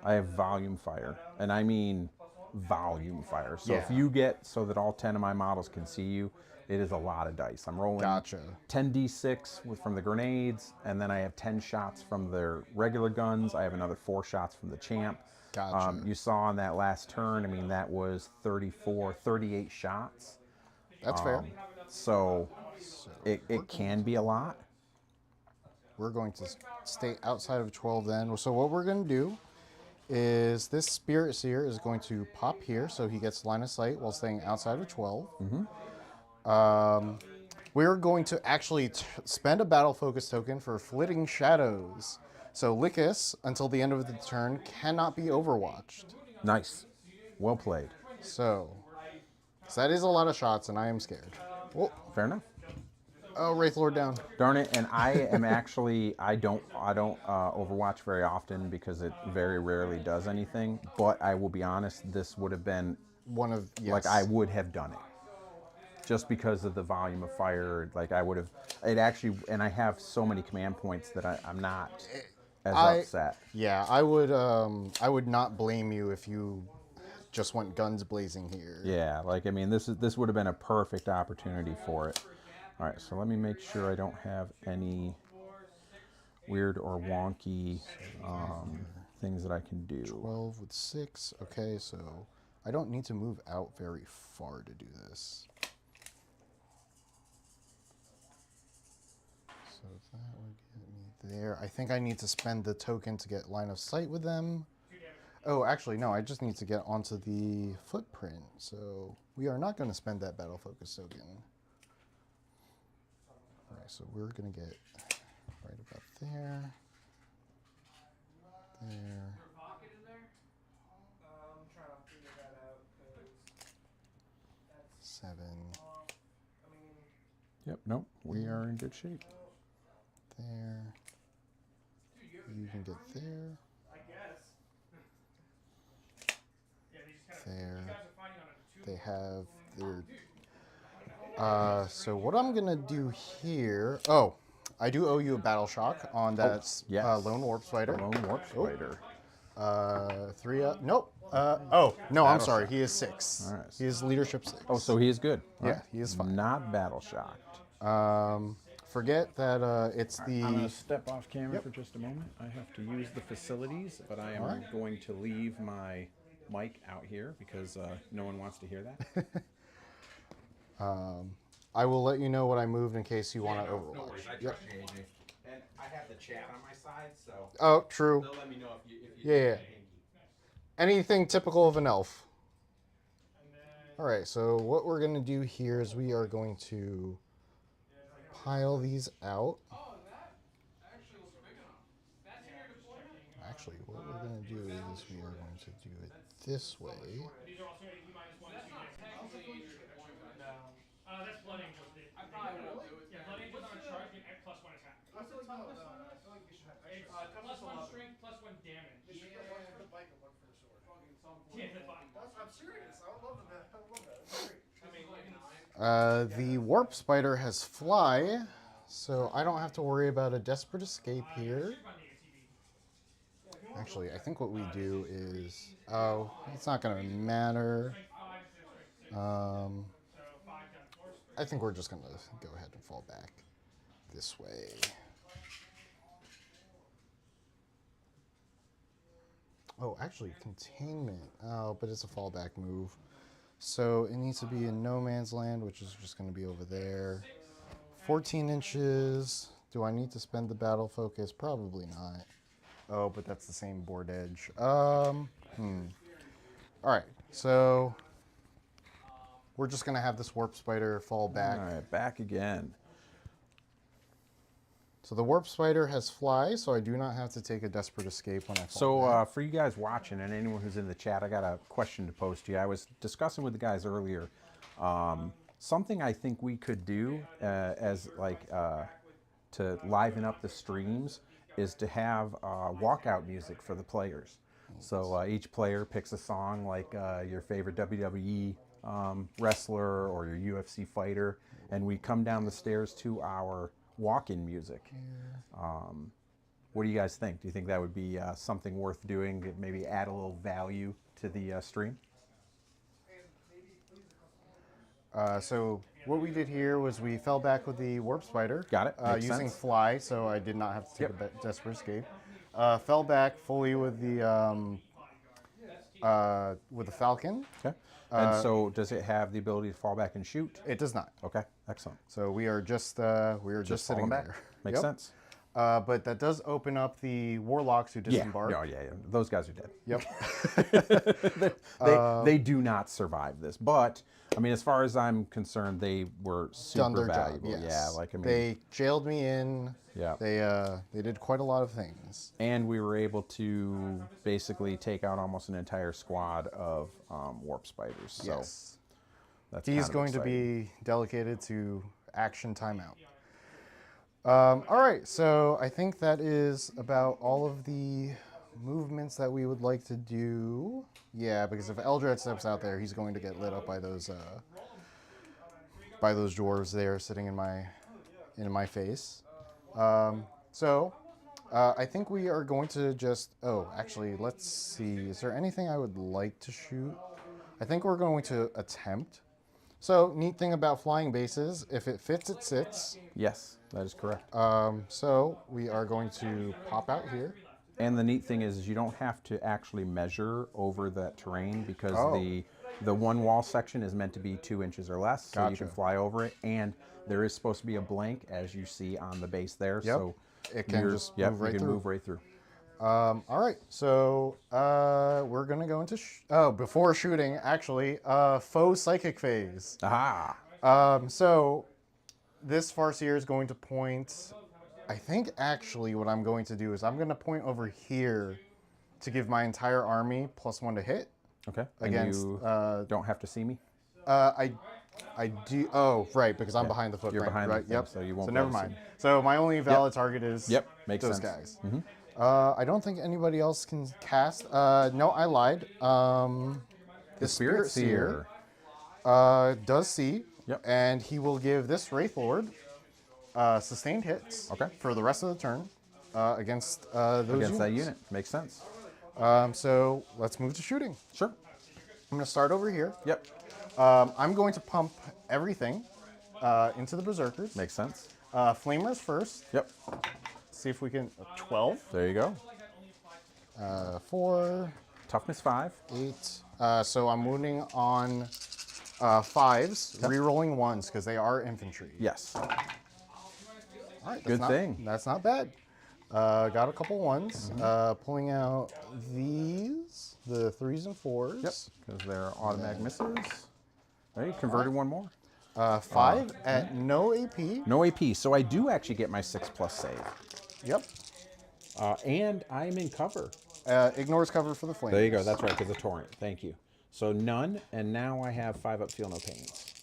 I have volume fire, and I mean volume fire. So if Yeah. you get so that all 10 of my models can see you, it is a lot of dice. I'm rolling Gotcha. 10d6 from the grenades, and then I have 10 shots from their regular guns. I have another 4 shots from the champ. Gotcha. You saw on that last turn, I mean, that was 38 shots. That's fair. So it can be a lot. We're going to stay outside of 12 then. So what we're going to do is this Spirit Seer is going to pop here, so he gets line of sight while staying outside of 12. We're going to actually spend a battle focus token for Flitting Shadows. So Lickus, until the end of the turn, cannot be overwatched. Nice. Well played. So that is a lot of shots, and I am scared. Oh, Fair enough. oh, Wraith Lord down. Darn it, and I am actually I don't Overwatch very often because it very rarely does anything. But I will be honest, this would have been One of, yes. like I would have done it, just because of the volume of fire. Like I would have it actually, and I have so many command points that I'm not as upset. Yeah, I would not blame you if you just went guns blazing here. Yeah, like I mean, this would have been a perfect opportunity for it. All right, so let me make sure I don't have any weird or wonky things that I can do. 12 with 6. Okay, so I don't need to move out very far to do this. So that would get me there. I think I need to spend the token to get line of sight with them. Oh, actually, no, I just need to get onto the footprint. So we are not going to spend that battle focus token. All right, so we're going to get right about there. There. Pocket in there? I'm trying to figure that out because that's 7. I mean, Yep, nope, we are in good shape. There. You can get there. I guess. Yeah, they just kind of. There. You guys are fighting on a 2. They have their. So what I'm gonna do here? Oh, I do owe you a battle shock on that yes. lone warp spider. Lone warp spider. 3 up. Nope. Oh no, I'm Battle sorry. shock. He is 6. All right. He is leadership 6. Oh, so he is good. Yeah, All right. he is fine. Not battle shocked. Forget that it's the. I'm going to step off camera for just a moment. I have to use the facilities, but I am going to leave my mic out here because no one wants to hear that. I will let you know what I moved in case you want to overwatch. No worries, I trust you, AJ. And I have the chat on my side, so Oh, true. they'll let me know if you Yeah. Anything typical of an elf. All right, so what we're going to do here is we are going to pile these out. Oh, that actually looks big enough. That's in your deployment? Actually, what we're going to do is we are going to do it this way. These are also AD -1 That's 2 not damage. technically in your deployment. No. That's Blood Angels. I probably would do it. Yeah, Blood Angels on a charge get +1 attack. I feel like toughness on that. I feel like you should have It's extra. +1 strength, +1 damage. They should get 1 for the bike and 1 for the sword. Fucking some Yeah, the bike. I'm serious. I would love that. I would love that. That's great. I mean, like 9. The warp spider has fly, so I don't have to worry about a desperate escape here. Should run the ATB. Actually, I think what we do is... Oh, it's not going to matter. Strength 5 to strength 6. So 5 down 4 strength. I think we're just going to go ahead and fall back this way. Oh, actually, containment. Oh, but it's a fallback move. So it needs to be in no man's land, which is just going to be over there. 14 inches. Do I need to spend the battle focus? Probably not. Oh, but that's the same board edge. All right, so we're just going to have this warp spider fall back. All right, back again. So the warp spider has fly, so I do not have to take a desperate escape when I fall So back. for you guys watching and anyone who's in the chat, I got a question to pose to you. I was discussing with the guys earlier. Something I think we could do as like to liven up the streams is to have walkout music for the players. So each player picks a song like your favorite WWE wrestler or your UFC fighter, and we come down the stairs to our walk-in music. What do you guys think? Do you think that would be something worth doing? Maybe add a little value to the stream? So what we did here was we fell back with the warp spider. Got it. Makes using sense. fly, so I did not have to take a desperate escape. Fell back fully with the falcon. Okay. And so does it have the ability to fall back and shoot? It does not. Okay, excellent. So we are just sitting falling back. there. Makes Yep. sense. But that does open up the warlocks who Yeah. disembark. Yeah. Those guys are dead. Yep. They do not survive this. But I mean, as far as I'm concerned, they were super Done their valuable. job. Yes. Yeah, like I mean, they jailed me in. Yeah. They did quite a lot of things. and we were able to basically take out almost an entire squad of warp spiders. So Yes. that's He's kind of going to exciting. be delegated to action timeout. All right, so I think that is about all of the movements that we would like to do. Yeah, because if Eldred steps out there, he's going to get lit up by those dwarves there sitting in my face. I think we are going to just. Oh, actually, let's see. Is there anything I would like to shoot? I think we're going to attempt. So, neat thing about flying bases, if it fits, it sits. Yes, that is correct. So, we are going to pop out here. And the neat thing is you don't have to actually measure over that terrain because Oh. the one wall section is meant to be 2 inches or less, so you can Gotcha. fly over it. And there is supposed to be a blank, as you see on the base there. Yep. So It can you're- just yep, move right you can through. move right through. All right, so we're gonna go into before shooting, actually, faux psychic phase. Aha! So this Farseer is going to point. I think actually what I'm going to do is I'm going to point over here to give my entire army +1 to hit Okay. against. And you don't have to see me. I do. Oh, right, because I'm behind the footprint. behind the right. thing, Yep. so you won't So be never able to see mind. me. So my only valid target is. Yep, makes those sense. guys. I don't think anybody else can cast. No, I lied. The Spirit Seer. does see. Yep. And he will give this Wraith Lord sustained hits Okay. for the rest of the turn against those Against that units. unit. Makes sense. So let's move to shooting. Sure. I'm going to start over here. Yep. I'm going to pump everything into the Berserkers. Makes sense. Flamers first. Yep. See if we can. 12. There you go. 4, Toughness 5. 8. So I'm wounding on 5s, re-rolling 1s because they are infantry. Yes. All right, Good thing. That's not bad. Got a couple 1s. Pulling out these, the 3s and 4s. Yep. Because they're automatic misses. There you converted one more. 5 at no AP. No AP. So I do actually get my 6+ save. Yep. And I'm in cover. Ignores cover for the flames. There you go. That's right, because of torrent. Thank you. So none, and now I have 5 up, feel no pains.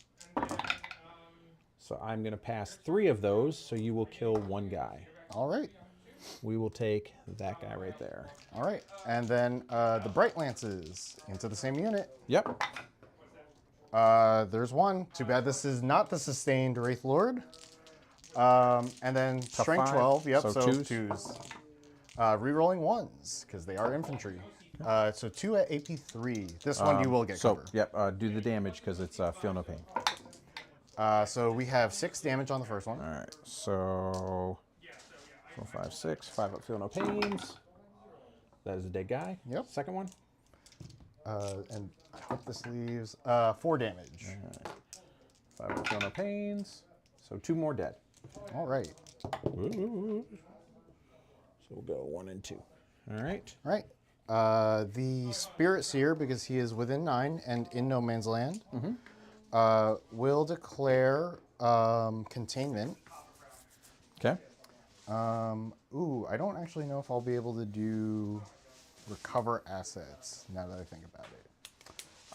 So I'm going to pass 3 of those, so you will kill 1 guy. All right. We will take that guy right there. All right. And then the Bright Lances into the same unit. Yep. There's 1. Too bad this is not the sustained Wraith Lord. And then Strength 5, 12. Yep, so so twos. 2s. Rerolling 1s because they are infantry. So 2 at AP 3. This one you will get So, cover. yep, do the damage because it's feel no pain. So we have 6 damage on the first one. All right, so 4, 5, 6, 5 up, feel no pains. That is a dead guy. Yep. Second one. And I hope this leaves 4 damage. 5 up, feel no pains. So 2 more dead. All right. So we'll go 1 and 2. All right. All right. The Spirit Seer, because he is within 9 and in no man's land, will declare containment. Okay. Ooh, I don't actually know if I'll be able to do recover assets now that I think about it.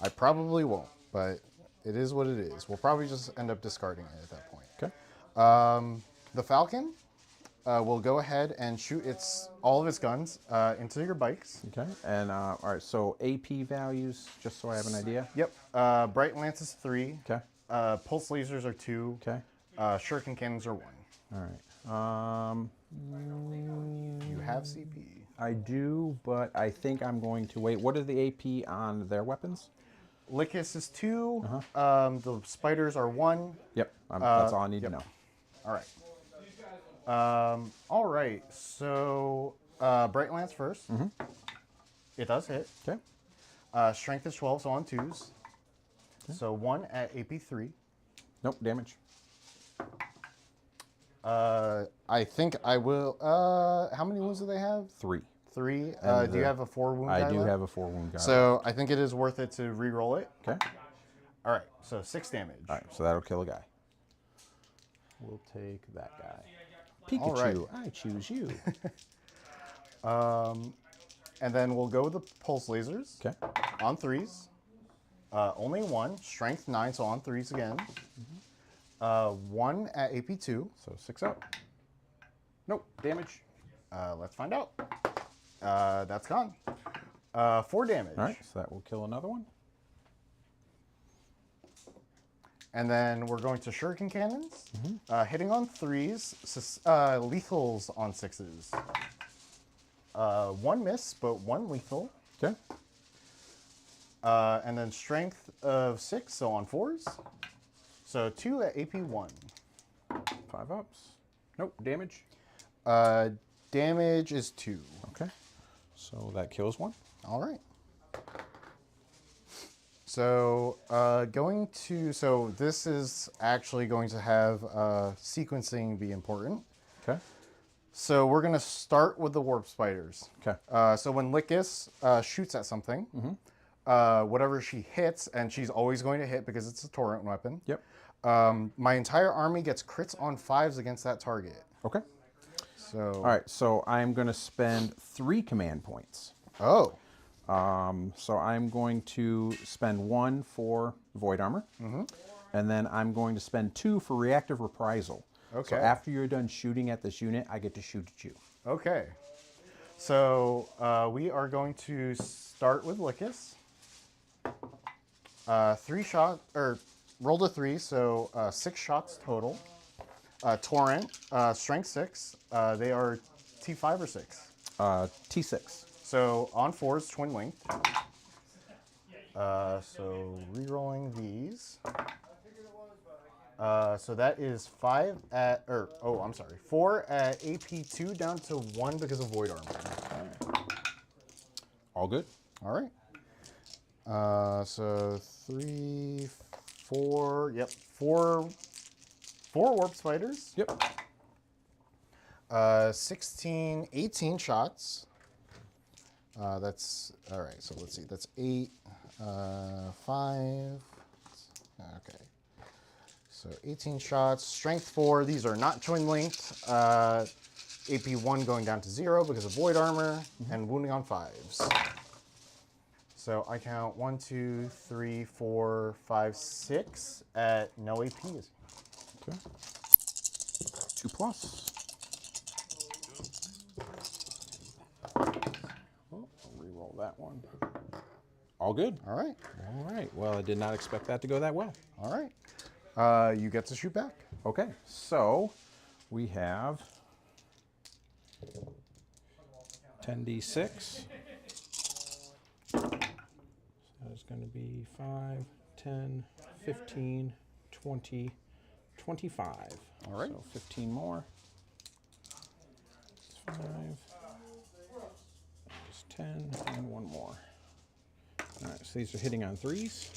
I probably won't, but it is what it is. We'll probably just end up discarding it at that point. Okay. The Falcon will go ahead and shoot all of its guns into your bikes. Okay. And all right. So AP values, just so I have an idea. Yep. Bright Lance is 3. Okay. Pulse lasers are 2. Okay. Shuriken cannons are 1. All right. You have CP. I do, but I think I'm going to wait. What are the AP on their weapons? Lycus is 2. The spiders are 1. Yep. That's all I need to know. All right. All right. So Bright Lance first. It does hit. Okay. Strength is 12, so on 2s. So 1 at AP 3. Nope. Damage. I think I will. How many wounds do they have? 3. 3. And Do you have a 4 wound guy I do left? have a 4 wound guy. So I think it is worth it to re-roll it. Okay. All right. So 6 damage. All right. So that'll kill a guy. We'll take that guy. Pikachu, All right. I choose you. And then we'll go with the pulse lasers. Okay. On 3s. Only 1. Strength 9, so on 3s again. 1 at AP 2. So 6 up. Nope. Damage. Let's find out. That's gone. 4 damage. All right. So that will kill another one. And then we're going to Shuriken Cannons. Hitting on 3s. Lethals on 6s. 1 miss, but 1 lethal. Okay. And then strength of 6, so on 4s. So 2 at AP 1. 5 ups. Nope. Damage. Damage is 2. Okay. So that kills one. All right. So so this is actually going to have sequencing be important. Okay. So we're going to start with the warp spiders. Okay. So when Lickus shoots at something, whatever she hits, and she's always going to hit because it's a torrent weapon. Yep. My entire army gets crits on 5s against that target. Okay. So. All right. So I'm going to spend 3 command points. Oh. So I'm going to spend 1 for void armor, and then I'm going to spend 2 for reactive reprisal. Okay. So after you're done shooting at this unit, I get to shoot at you. Okay. So we are going to start with Lickus. 3 shot, or rolled a 3, so 6 shots total. Torrent, strength 6. They are T5 or 6. T6. So on 4s, twin wing. So re-rolling these. So that is 4 at AP 2 down to 1 because of void armor. All good. All right. So 3, 4. Yep, 4 warp spiders. Yep. 16, 18 shots. That's all right. So let's see. That's 8, 5. Okay. So 18 shots. Strength 4. These are not twin linked. AP 1 going down to 0 because of void armor and wounding on 5s. So I count 1, 2, 3, 4, 5, 6 at no AP. Okay. 2 plus. Oh, I'll re-roll that one. All good. All right. All right. Well, I did not expect that to go that well. All right. You get to shoot back. Okay. So we have 10d6. That's going to be 5, 10, 15, 20, 25. All right. So 15 more. 5. Just 10 and 1 more. All right, so these are hitting on 3s.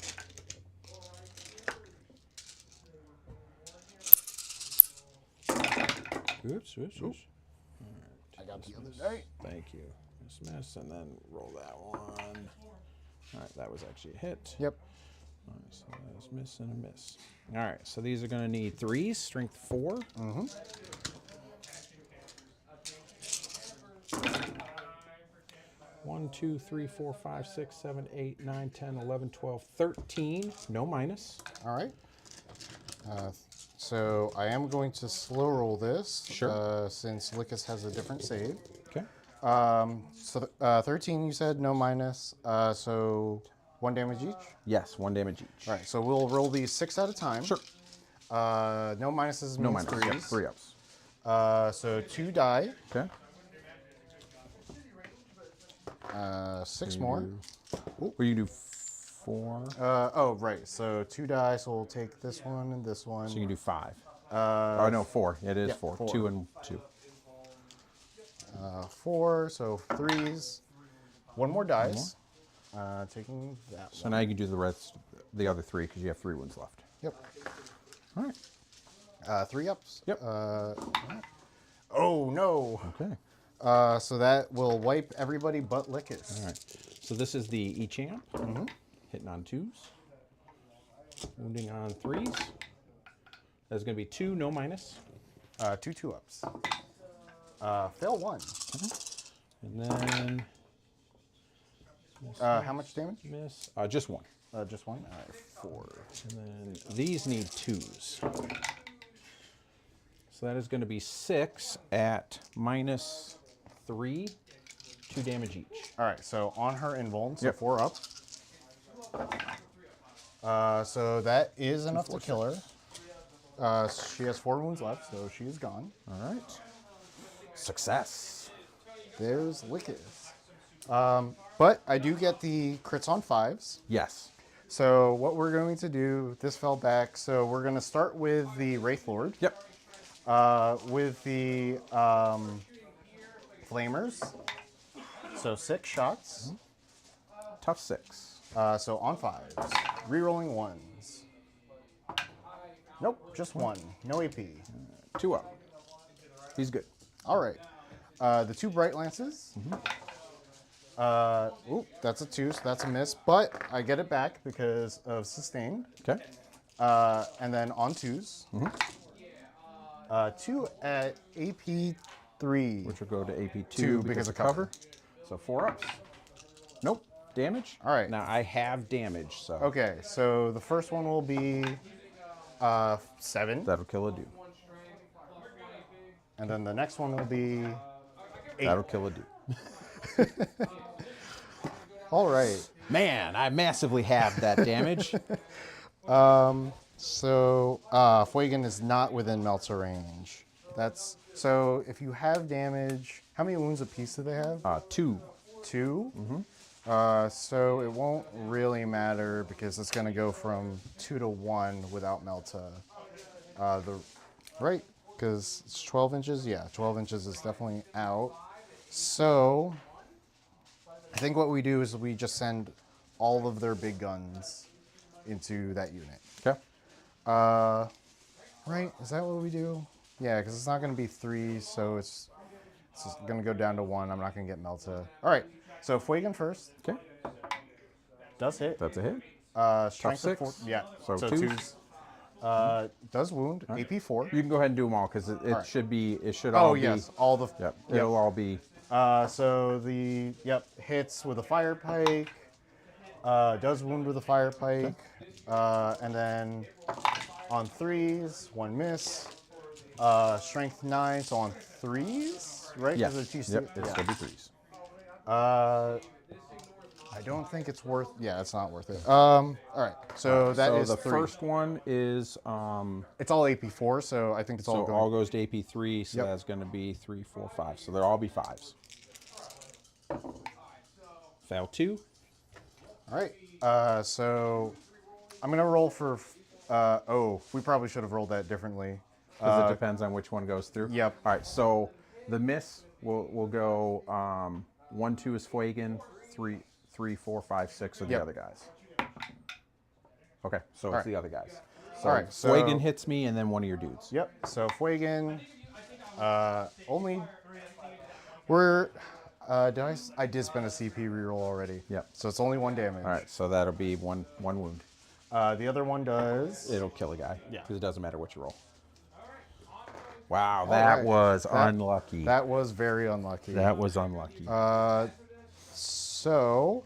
Oops. All right, I got the other die. thank you. Miss, and then roll that one. All right, that was actually a hit. Yep. All right, so that was miss and a miss. All right, so these are going to need 3s, strength 4. Mm-hmm. 1, 2, 3, 4, 5, 6, 7, 8, 9, 10, 11, 12, 13. No minus. All right. So I am going to slow roll this. Sure. Since Lickus has a different save. Okay. 13 you said, no minus. So 1 damage each? Yes, 1 damage each. All right, so we'll roll these 6 at a time. Sure. No minuses No means minus. Yep, 3s. 3 ups. So 2 die. Okay. 6 more. Well, you do 4. Oh, right. So 2 die, so we'll take this one and this one. So you can do 5. Oh, no, 4. It is yeah, 4. 4. 2 and 2. 4, so 3s. 1 more dice. Taking that So one. now you can do the rest, the other 3, because you have 3 wounds left. Yep. All right. 3 ups. Yep. Oh, no. Okay. So that will wipe everybody but Lickus. All right. So this is the E-Champ. Hitting on 2s. Wounding on 3s. That's going to be 2, no minus. 2 2-ups. Fail 1. And then How much damage? miss. Just 1. Just 1? All right, 4. And then these need 2s. So that is going to be 6 at minus 3, 2 damage each. All right, so on her invuln, so Yep. 4 up. So that is enough to kill her. She has 4 wounds left, so she is gone. All right. Success. There's Lickus. But I do get the crits on 5s. Yes. So what we're going to do, this fell back, so we're going to start with the Wraith Lord. Yep. With the Flamers. So 6 shots. Tough 6. So on 5s. Rerolling 1s. Nope, just 1. No AP. 2 up. He's good. All right. The 2 Bright Lances. Oop, that's a 2, so that's a miss. But I get it back because of sustained. Okay. And then on 2s. 2 at AP 3. Which will go to AP 2 2 because of cover. So 4 ups. Nope. Damage. All right. Now I have damage, so Okay, so the first one will be 7. that'll kill a dude. And then the next one will be 8. That'll kill a dude. All right. Man, I massively have that damage. So Fuegan is not within Melter range. That's so if you have damage, how many wounds apiece do they have? 2. 2. So it won't really matter because it's going to go from 2 to 1 without Melta. Right? Because it's 12 inches. Yeah, 12 inches is definitely out. So I think what we do is we just send all of their big guns into that unit. Okay. Right? Is that what we do? Yeah, because it's not going to be 3, so it's just going to go down to 1. I'm not going to get Melta. All right. So Fuegan first. Okay. Does hit. That's a hit. Strength of 6. 4. Yeah. So twos. Does wound. AP 4. You can go ahead and do them all because it right. should be. It should Oh all yes, be. all the. Yep. It'll all be. So the hits with a fire pike. Does wound with a fire pike. And then on 3s, 1 miss. Strength 9, so on 3s, right? Yes. 'Cause it's Yep. It's yeah. gonna be 3s. I don't think it's worth. Yeah, it's not worth it. All right. So that is the 3. first one is It's all AP 4, so I think it's all so going. all goes to AP 3. So Yep. that's going to be 3, 4, 5. So they'll all be 5s. Fail 2. All right. So I'm gonna roll for. We probably should have rolled that differently. Because it depends on which one goes through. Yep. All right. So the miss will go 1, 2 is Fuegan, 3, 4, 5, 6 are the Yep. other guys. Okay. So it's right. the other guys. So All right, so- Fuegan hits me and then one of your dudes. Yep. So Fuegan. Only. We're. I did spend a CP reroll already. Yep. So it's only 1 damage. All right. So that'll be one wound. The other one does. It'll kill a guy. Yeah. Because it doesn't matter what you roll. Wow, that right. was unlucky. That was very unlucky. That was unlucky. So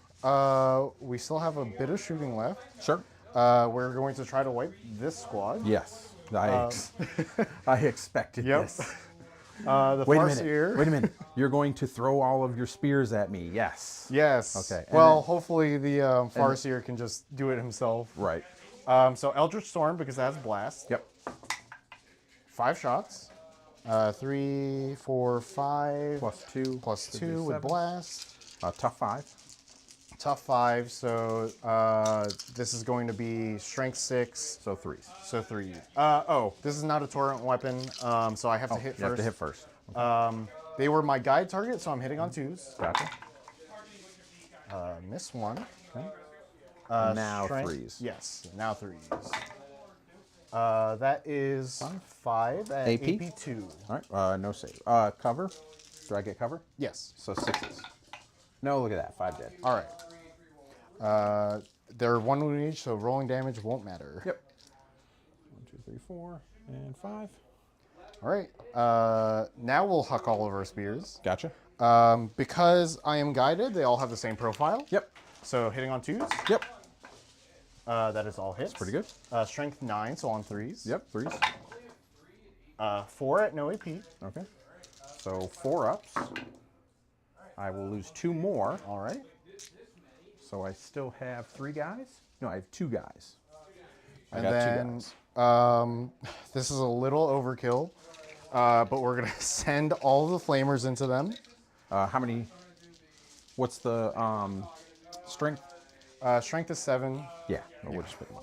we still have a bit of shooting left. Sure. We're going to try to wipe this squad. Yes. I expected Yep. this. The Wait a Farseer. minute. Wait a minute. You're going to throw all of your spears at me. Yes. Yes. Okay, and Well, then- hopefully the Farseer can just do it himself. Right. So Eldritch Storm because that's blast. Yep. 5 shots. 3, 4, 5. Plus 2. Plus should 2 be with 7. blast. Tough 5. Tough 5. So this is going to be strength 6. So 3s. So 3. This is not a torrent weapon. So I have to hit You have first. to hit first. They were my guide target, so I'm hitting on 2s. Gotcha. Miss 1. Okay. Now Strength- 3s. Yes, now 3s. That is 5 at AP? AP 2. All right. No save. Cover. Do I get cover? Yes. So 6s. No, look at that. 5 dead. All right. They're 1 wound each, so rolling damage won't matter. Yep. 1, 2, 3, 4, and 5. All right. Now we'll huck all of our spears. Gotcha. Because I am guided, they all have the same profile. Yep. So hitting on 2s. Yep. That is all hits. Pretty good. Strength 9, so on 3s. Yep. 3s. 4 at no AP. Okay. So 4 ups. I will lose 2 more. All right. So I still have 3 guys? No, I have 2 guys. I And got then 2 guys. this is a little overkill, but we're gonna send all the flamers into them. How many? What's the strength? Strength is 7. Yeah, we'll just pick 1.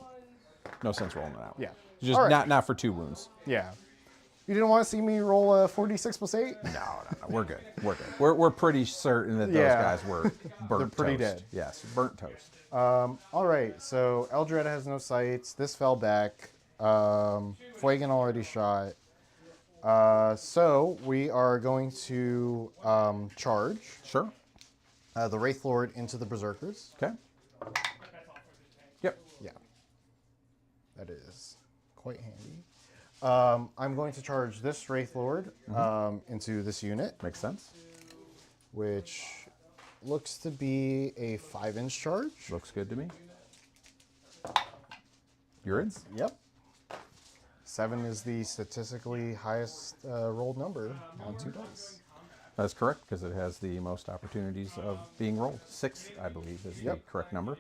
No sense rolling it out. Yeah. Just All right. not for 2 wounds. Yeah. You didn't want to see me roll a 46 plus 8? No, we're good. We're good. We're pretty certain that those Yeah. guys were burnt They're pretty toast. dead. Yes, burnt toast. All right, so Eldred has no sights. This fell back. Fuegan already shot. So we are going to charge Sure. the Wraith Lord into the Berserkers. Okay. Yep. Yeah, that is quite handy. I'm going to charge this Wraith Lord into this unit, Makes sense. which looks to be a 5-inch charge. Looks good to me. You're in. Yep. 7 is the statistically highest rolled number on 2 dice. That's correct because it has the most opportunities of being rolled. 6, I believe, is the correct number.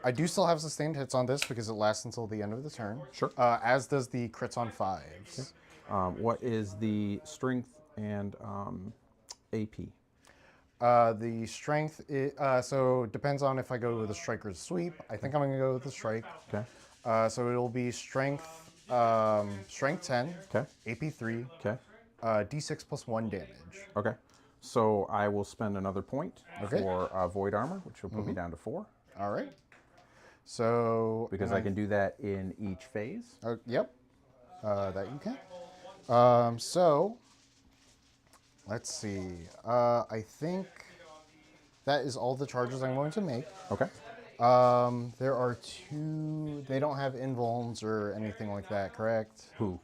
I do still have sustained hits on this because it lasts until the end of the turn. Sure. As does the crits on 5s. What is the strength and AP? The strength, so depends on if I go with the strike or the sweep. I think I'm going to go with the strike. Okay. So it'll be strength 10, Okay. AP 3, Okay. D6 plus 1 damage. Okay. So I will spend another point Okay. for Void Armor, which will put me down to 4. All right. So Because I can do that in each phase. Yep, that you can. So let's see. I think that is all the charges I'm going to make. Okay. There are 2. They don't have invulns or anything like that, correct? Who?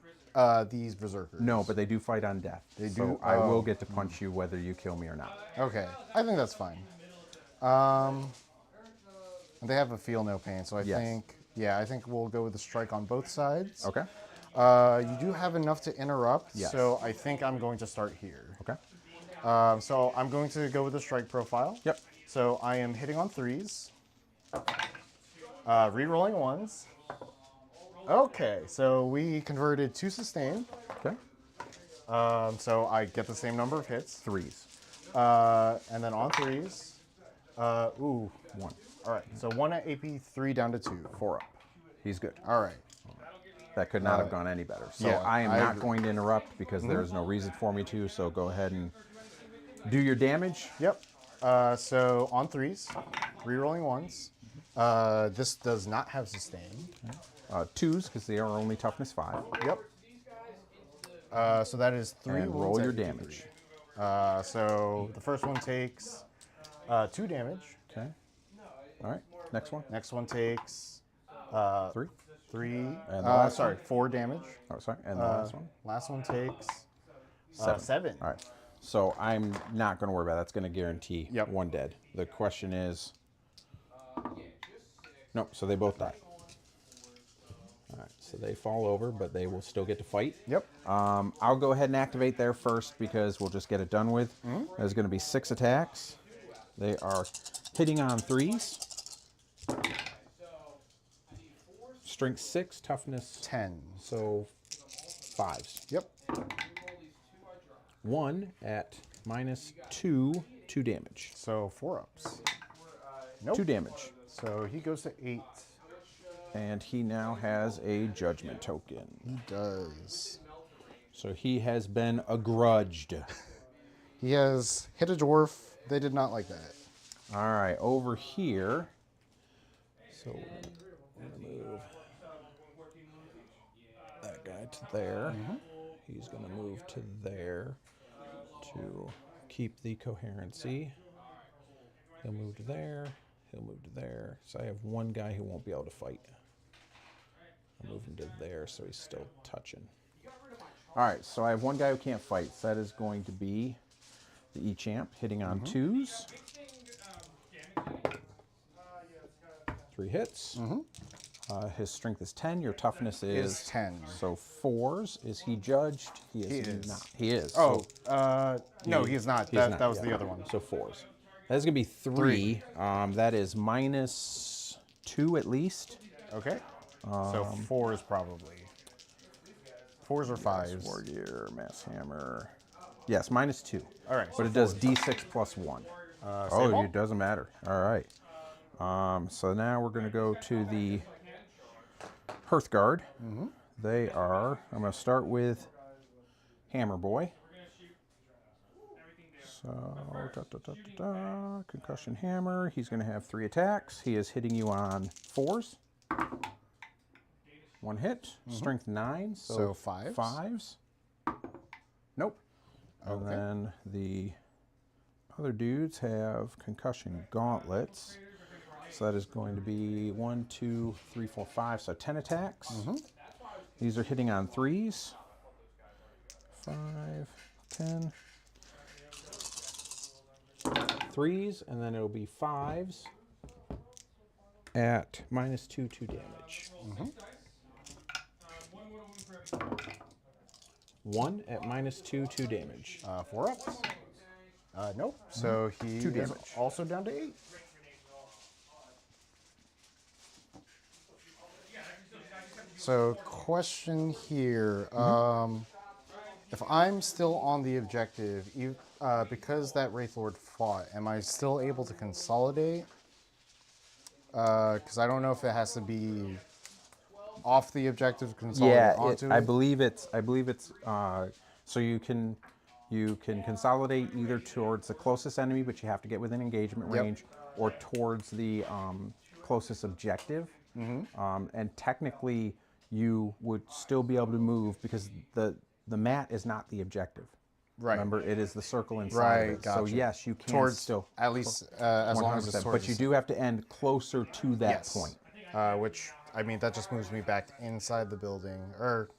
These berserkers. No, but they do fight on death. They do? So I will get to punch you whether you kill me or not. Okay, I think that's fine. They have a feel no pain, so I think we'll go with the strike on both sides. Okay. You do have enough to interrupt, Yes. so I think I'm going to start here. Okay. So I'm going to go with the strike profile. Yep. So I am hitting on 3s, re-rolling 1s. Okay, so we converted 2 sustain. Okay. So I get the same number of hits. 3s. And then on 3s, 1. All right, so 1 at AP 3 down to 2. 4 up. He's good. All right. That could not have gone any better. So yeah, I am I not agree. going to interrupt because there is no reason for me to. So go ahead and do your damage. Yep. So on 3s, re-rolling 1s. This does not have sustain. 2s because they are only toughness 5. Yep. So that is 3 And wounds roll at your AP3. damage. So the first one takes 2 damage. Okay. All right. Next one. Next one takes 3. 3. And the last Sorry, 4 damage. Oh, sorry. And the last one. Last one takes 7. 7. All right. So I'm not going to worry about that. That's going to guarantee Yep. 1 dead. The question is. No. So they both die. All right. So they fall over, but they will still get to fight. Yep. I'll go ahead and activate there first because we'll just get it done with. There's going to be 6 attacks. They are hitting on 3s. Strength 6, toughness 10. so 5s. Yep. 1 at -2, 2 damage. So 4 ups. Nope. 2 damage. So he goes to 8. And he now has a judgment token. He does. So he has been aggrudged. He has hit a dwarf. They did not like that. All right, over here. So we're gonna move that guy to there. He's going to move to there to keep the coherency. He'll move to there. He'll move to there. So I have one guy who won't be able to fight. I'll move him to there so he's still touching. All right, so I have one guy who can't fight. So that is going to be the E-Champ hitting on 2s. 3 hits. His strength is 10. Your toughness is 10. So 4s. Is he judged? He is not. He is. Oh, So no, he is not. he's That, not, that was yeah. the other one. So 4s. That's going to be 3. That is -2 at least. Okay. So 4s probably. 4s or 5s. Warrior, Mass Hammer. Yes, -2. All right. But it does D6 plus 1. same all? It doesn't matter. All right. So now we're going to go to the Hearthguard. They are, I'm going to start with Hammer Boy. So, Concussion Hammer. He's going to have 3 attacks. He is hitting you on 4s. 1 hit. Strength 9. So 5s. 5s. Nope. And then the other dudes have Concussion Gauntlets. So that is going to be 1, 2, 3, 4, 5. So 10 attacks. These are hitting on 3s. 5, 10. 3s, and then it'll be 5s at -2 damage. 1 at -2 damage. 4 ups. Nope. So he 2 is damage. also down to 8. So question here. If I'm still on the objective, because that Wraith Lord fought, am I still able to consolidate? Because I don't know if it has to be off the objective to consolidate Yeah, onto I it. believe it's. So you can consolidate either towards the closest enemy, but you have to get within engagement range, or towards the closest objective. And technically, you would still be able to move because the mat is not the objective. Right. Remember, it is the circle inside of Right, it. So gotcha. yes, you can Towards still at least as long as it's 100%, towards but you do have to end closer to that point. which I mean that just moves me back inside the building, or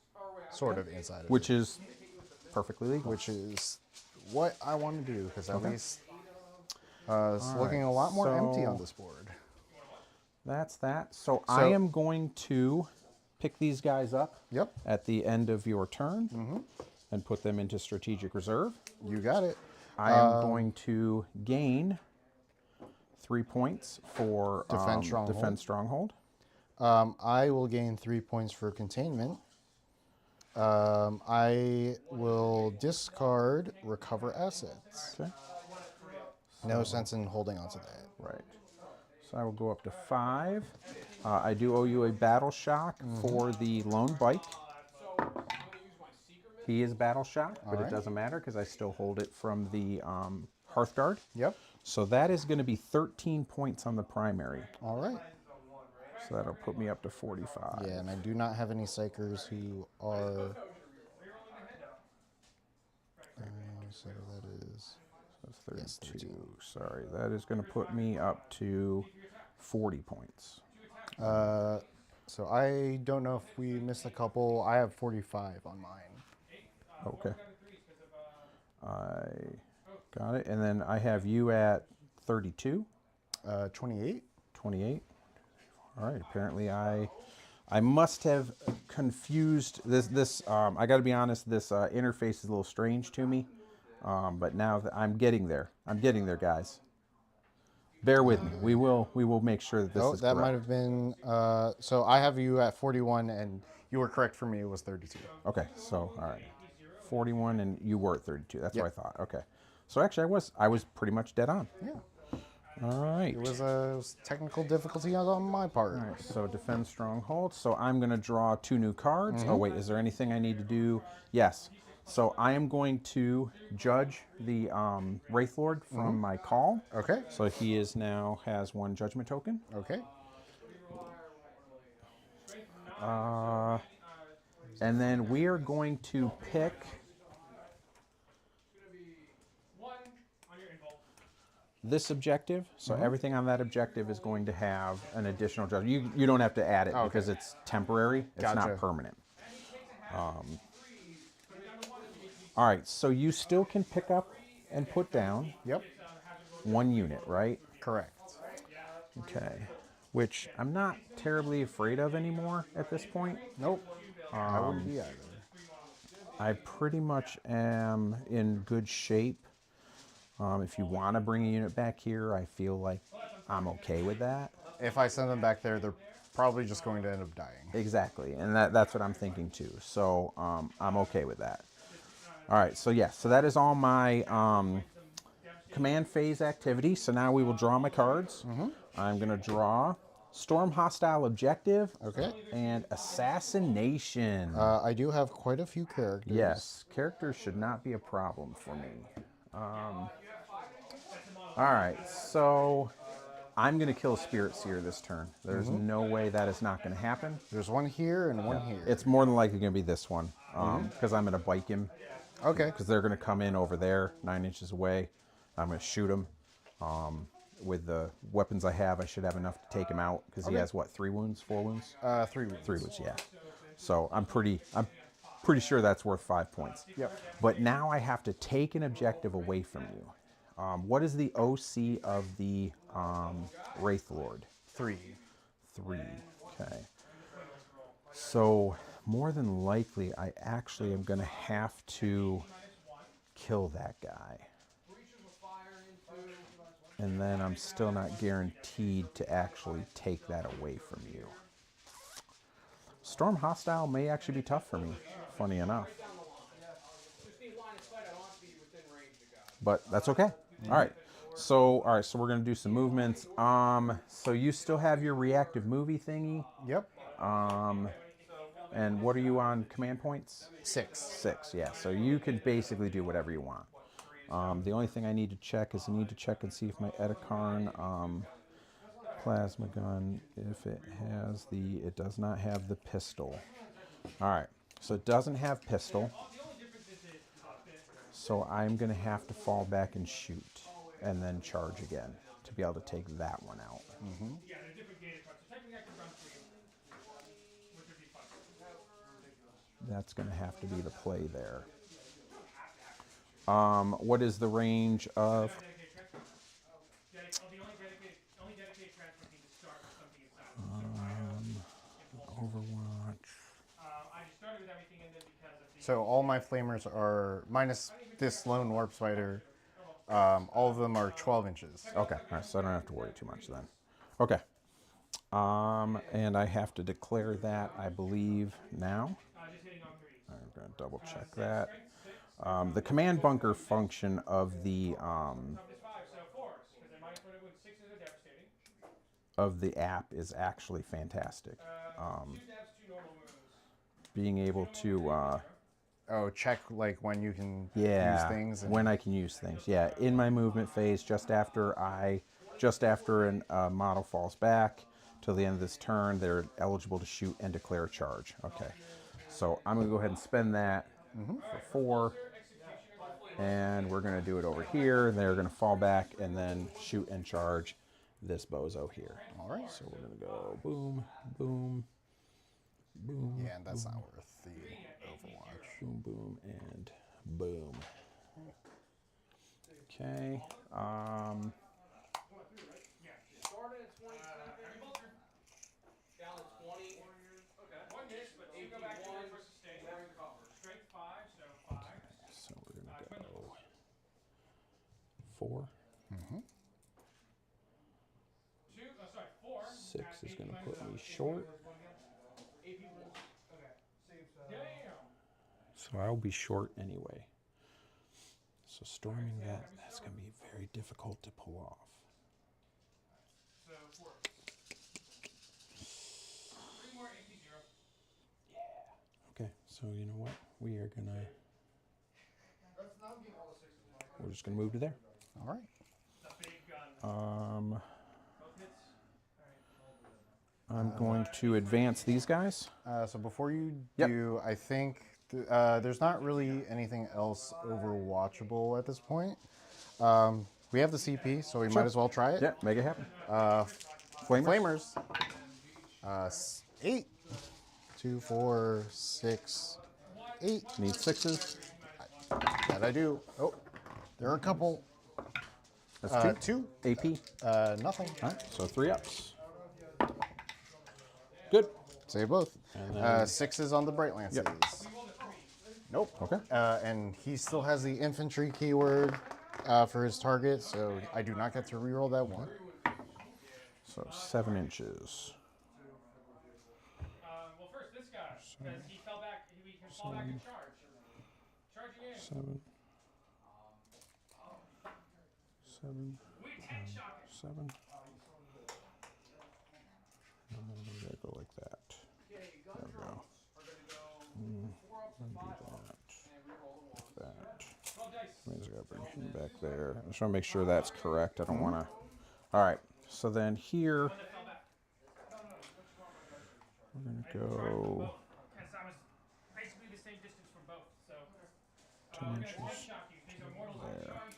sort of inside of Which it, is perfectly legal. which is what I want to do because at least it's looking a lot more empty on so- this board. That's that. So I am going to pick these guys up Yep, at the end of your turn and put them into strategic reserve. you got it. I am going to gain 3 points for Defend Stronghold. I will gain 3 points for containment. I will discard recover assets. Okay. No sense in holding on to that. Right. So I will go up to 5. I do owe you a battle shock for the lone bike. He is battle shock, but it doesn't matter because I still hold it from the Hearthguard. Yep. So that is going to be 13 points on the primary. All right. So that'll put me up to 45. Yeah, and I do not have any psychers who are. So that is. That's 32. Sorry, that is going to put me up to 40 points. So I don't know if we missed a couple. I have 45 on mine. Okay. I got it. And then I have you at 32. 28. 28. All right. Apparently I must have confused this. I got to be honest. This interface is a little strange to me. But now that I'm getting there. I'm getting there, guys. Bear with me. We will make sure that this is that correct. might have been. So I have you at 41, and you were correct for me. It was 32. Okay. So all right. 41 and you were at 32. That's Yep. what I thought. Okay. So actually I was pretty much dead on. Yeah. All right. It was technical difficulty on my part. All right, so defend stronghold. So I'm going to draw 2 new cards. Oh, wait, is there anything I need to do? Yes. So I am going to judge the Wraith Lord from my call. Okay. So he is now has 1 judgment token. Okay. And then we are going to pick this objective. So everything on that objective is going to have an additional judgment. You don't have to add it because it's temporary. It's Gotcha. not permanent. All right, so you still can pick up and put down Yep. 1 unit, right? Correct. Okay. Which I'm not terribly afraid of anymore at this point. Nope. I wouldn't be either. I pretty much am in good shape. If you want to bring a unit back here, I feel like I'm okay with that. If I send them back there, they're probably just going to end up dying. Exactly, and that's what I'm thinking too. So I'm okay with that. All right, so yeah, so that is all my command phase activity. So now we will draw my cards. I'm going to draw Storm hostile objective. Okay. And assassination. I do have quite a few characters. Yes, characters should not be a problem for me. All right, so I'm going to kill a Spirit Seer this turn. There's no way that is not going to happen. There's one here and one here. It's more than likely going to be this one because I'm going to bike him. Okay. Because they're going to come in over there, 9 inches away. I'm going to shoot him. With the weapons I have, I should have enough to take him out because he has what, 3 wounds, 4 wounds? 3 wounds. 3 wounds, yeah. So I'm pretty sure that's worth 5 points. Yep. But now I have to take an objective away from you. What is the OC of the Wraith Lord? 3. 3. Okay. So more than likely, I actually am going to have to kill that guy. And then I'm still not guaranteed to actually take that away from you. Storm Hostile may actually be tough for me, funny enough. But that's okay. All right. So we're going to do some movements. So you still have your reactive movie thingy? Yep. And what are you on command points? 6. 6, yeah. So you can basically do whatever you want. The only thing I need to check is and see if my Edikarn plasma gun, if it has it does not have the pistol. All right, so it doesn't have pistol. So I'm going to have to fall back and shoot and then charge again to be able to take that one out. Yeah, they're different data cards. So technically I could run 3, which would be fun. That's going to have to be the play there. What is the range of? The only dedicated transfer need to start with something inside. Overwatch. I just started with everything, and then because of the So all my flamers are, minus this lone warp spider, all of them are 12 inches. Okay, all right, so I don't have to worry too much then. Okay. And I have to declare that, I believe, now. just hitting on 3. I'm going to double check that. The command bunker function of the 5, so 4s, because they're minus 1 wounds. 6s are devastating. of the app is actually fantastic. 2 stabs, 2 normal wounds. Being able to Oh, check like when you can use yeah, things. And when I can use things. Yeah, in my movement phase, just after a model falls back till the end of this turn, they're eligible to shoot and declare a charge. Okay, so I'm gonna go ahead and spend that for 4, and we're gonna do it over here. They're gonna fall back and then shoot and charge this bozo here. All right. So we're gonna go boom, boom, boom. Yeah, and that's not worth the Overwatch. Boom, boom, and boom. Okay. Started at 27, down to 20. Okay. 1 miss, but 2 go back to your first sustain. Strength 5, so 5. So we're gonna go 4. 4. 6 is gonna put me short. Damn. So I'll be short anyway. So storming that's gonna be very difficult to pull off. So 4. 3 more AP 0. Okay, so you know what? We are gonna we're just gonna move to there. All right. The big gun. Both hits. I'm going to advance these guys. So before you Yep. do, I think there's not really anything else overwatchable at this point. We have the CP, so we might as well try it. Yeah, make it happen. Flamers. 8. 2, 4, 6, 8. Need 6s. That I do. Oh, there are a couple. That's 2. 2. AP. Nothing. All right, so 3 ups. Good. Save both. And then- 6s on the Bright Lances. Nope. Okay. And he still has the infantry keyword for his target, so I do not get to reroll that one. So 7 inches. Well, first this guy, because he fell back. He can fall back and charge. Charging in. 7. 7. We 10 shot. 7. go like that. Okay, gun There we go. drums are going to go 4 ups and 5 ups. And re-roll the ones. That. 12 dice. Means I gotta bring him back there. I just want to make sure that's correct. I don't want to. All right. So then here One that fell back. we're gonna I charged them go both because I was basically the same distance from both. So 2 we're going to inches tank shock you. These are mortals on there. charge.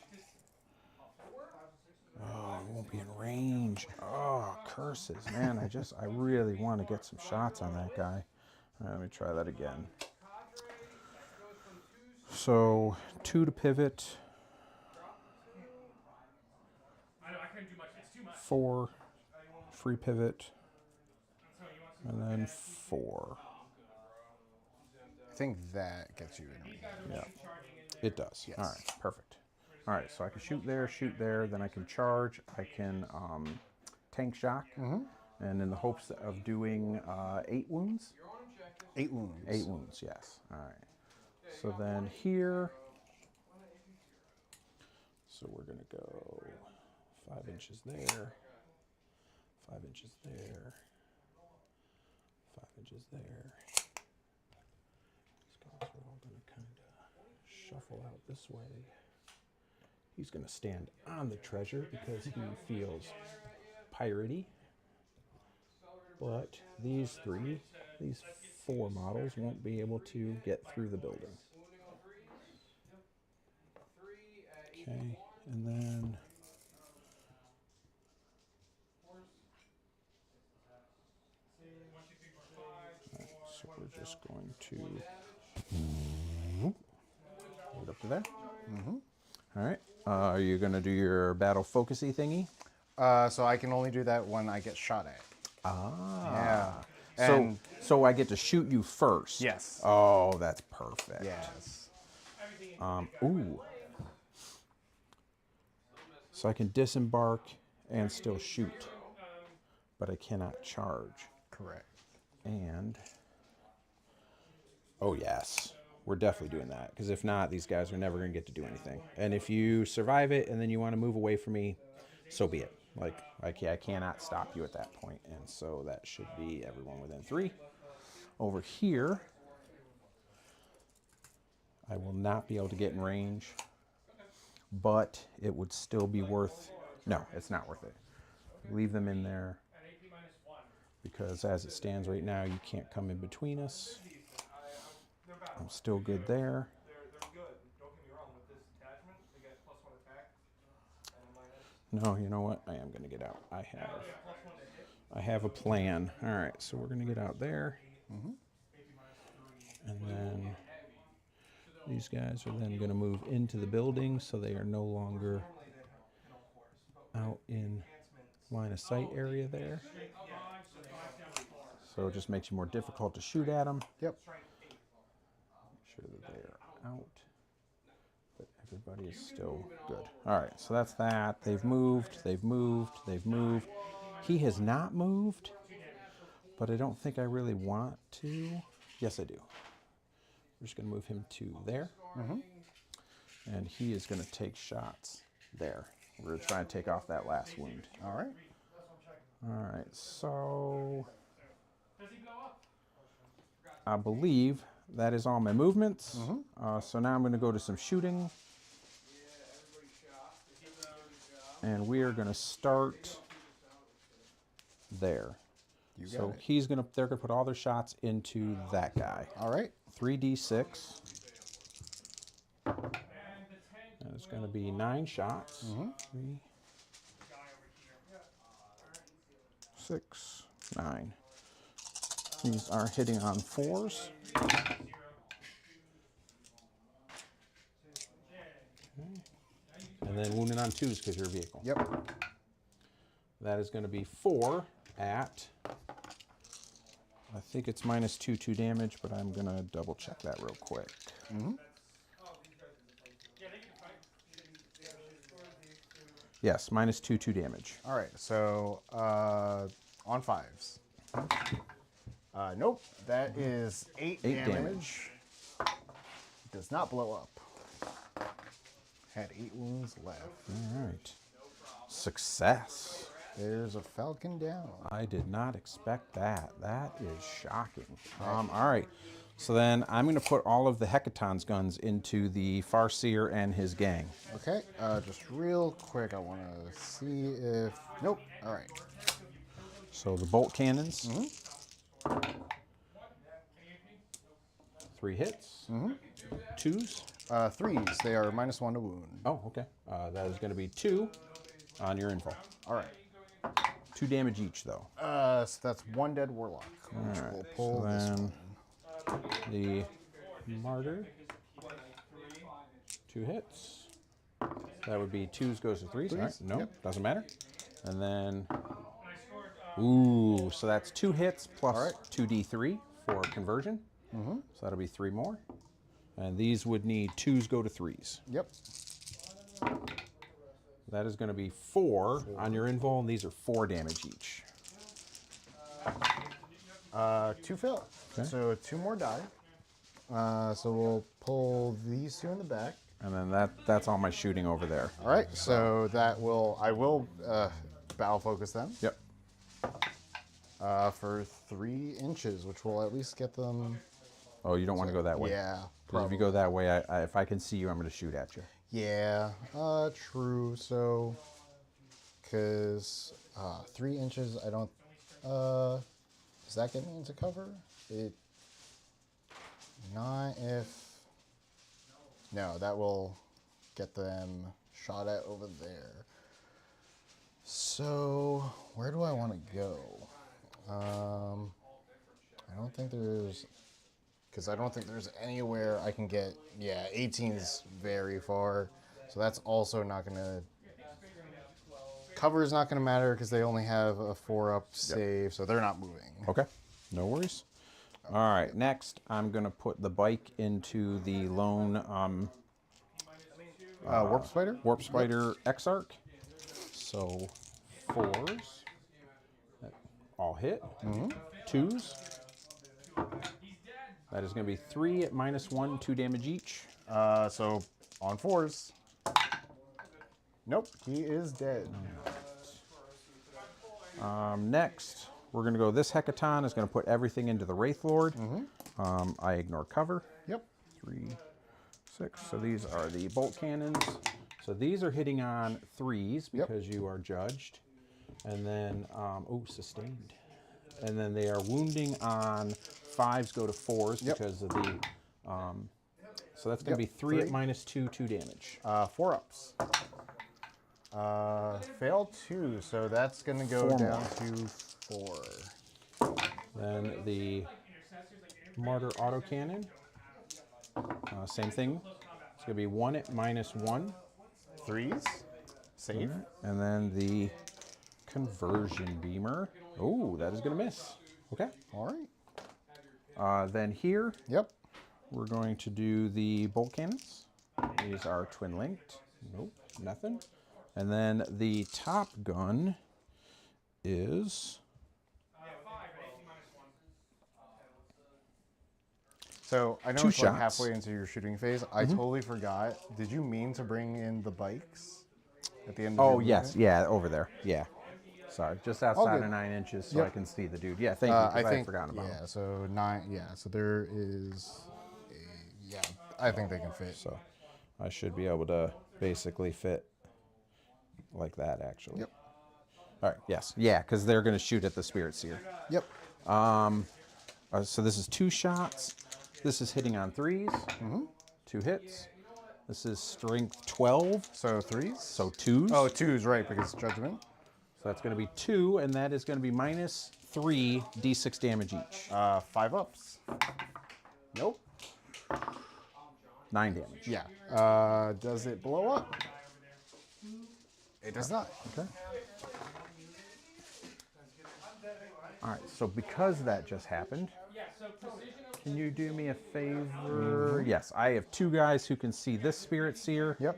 Oh, it won't be in range. Oh, curses, man! I really want to get some shots on that guy. All right, let me try that again. So 2 to pivot, I know I couldn't do much. It's too much. 4 free pivot, So you want some and then 4. I think that gets you in range. Yeah, charging in there. it does. Yes. All right, perfect. All right, so I can shoot there, then I can charge. I can tank shock, and in the hopes of doing 8 wounds. 8 wounds. 8 wounds, yes. All right. So then here, so we're gonna go 5 inches there, 5 inches there, 5 inches there. These guys are all gonna kind of shuffle out this way. He's gonna stand on the treasure because he feels piratey. But these 4 models won't be able to get through the building. Okay, and then so we're just going to get up to there. All right. Are you going to do your battle focusy thingy? So I can only do that when I get shot at. Ah. Yeah. So And so I get to shoot you first. yes. Oh, that's perfect. Yes. Ooh. So I can disembark and still shoot, but I cannot charge. Correct. And oh yes, we're definitely doing that, because if not, these guys are never going to get to do anything. And if you survive it and then you want to move away from me, so be it. Like I cannot stop you at that point, and so that should be everyone within 3. Over here, I will not be able to get in range, but it would still be worth. No, it's not worth it. Leave them in there, because as it stands right now, you can't come in between us. I'm still good there. They're good. Don't get me wrong. With this attachment, they get +1 attack and a minus. No, you know what? I am going to get out. I have a plan. All right, so we're going to get out there. And then these guys are then going to move into the building, so they are no longer out in line of sight area there. So it just makes you more difficult to shoot at them. Yep. Make sure that they are out, but everybody is still good. All right, so that's that. They've moved, they've moved, they've moved. He has not moved, but I don't think I really want to. Yes, I do. We're just going to move him to there. And he is going to take shots there. We're going to try and take off that last wound. All right. All right, so I believe that is all my movements. So now I'm going to go to some shooting. And we are going to start there. You got So it. they're going to put all their shots into that guy. All right. 3d6. And it's going to be 9 shots. 3, 6, 9. These are hitting on 4s. And then wounded on 2s because you're a vehicle. Yep. That is going to be 4 at, I think it's -2 damage, but I'm going to double check that real quick. Yes, -2 damage. All right. So on 5s. Nope. That is 8 8 damage. Does not blow up. Had 8 wounds left. All right. Success. There's a falcon down. I did not expect that. That is shocking. All right. So then I'm going to put all of the Hecaton's guns into the Farseer and his gang. Okay, just real quick, I want to see if... Nope, all right. So the bolt cannons. 3 hits. 2s. 3s, they are -1 to wound. Oh, okay. That is going to be 2 on your info. All right. 2 damage each, though. So that's 1 dead warlock. Which All will right. pull So this then one. the martyr. 2 hits. That would be 2s goes to 3s. All right. No, Yep. doesn't matter. And then, ooh, so that's 2 hits plus All right. 2d3 for conversion. So that'll be 3 more. And these would need 2s go to 3s. Yep. That is going to be 4 on your invul, and these are 4 damage each. 2 fail. Okay. So 2 more die. So we'll pull these 2 in the back. And then that's all my shooting over there. All right, so I will battle focus them. Yep. For 3 inches, which will at least get them. Oh, you don't want to go that way? Yeah. Because if you go that way, if I can see you, I'm going to shoot at you. Yeah. True. So, because 3 inches, I don't. Does that get me into cover? Not if. No, that will get them shot at over there. So, where do I want to go? I don't think there's, because I don't think there's anywhere I can get, 18's very far. So that's also not going to, cover is not going to matter because they only have a 4-up save, so they're not moving. Okay, no worries. All right, next I'm going to put the bike into the lone Warp Spider. Exarch. So 4s. All hit. 2s. That is going to be 3 at -1, 2 damage each. So on 4s. Nope, he is dead. Next, we're going to go. This Hecaton is going to put everything into the Wraith Lord. I ignore cover. Yep. 3, 6. So these are the bolt cannons. So these are hitting on 3s because you are judged. And then, sustained. And then they are wounding on 5s go to 4s because of the, so that's going to be 3 at -2, 2 damage. 4-ups. Fail 2, so that's going to go 4 down more. to 4. Then the Martyr autocannon, same thing. It's going to be 1 at -1. 3s. Save. And then the conversion beamer. Oh, that is going to miss. Okay. All right. Then here, Yep. we're going to do the bolt cannons. These are twin linked. Nope, nothing. And then the top gun is... So I know 2 it's like shots. halfway into your shooting phase. I totally forgot. Did you mean to bring in the bikes at the end of Oh, your yes. movement? Yeah, over there. Yeah. Sorry, just outside good. of 9 inches so Yep. I can see the dude. Yeah, thank you, because I had forgotten about yeah, him. so 9, so there is I think they can fit. So I should be able to basically fit like that, actually. Yep. All right, yes. Yeah, because they're going to shoot at the Spirit Seer. Yep. So this is 2 shots. This is hitting on 3s. 2 hits. This is strength 12. So 3s? So 2s. Oh, 2s, right, because judgment. So that's going to be 2, and that is going to be -3 d6 damage each. 5-ups. Nope. 9 damage. Yeah. Does it blow up? It does not. Okay. All right, so because that just happened, can you do me a favor? Yes, I have 2 guys who can see this Spirit Seer. Yep.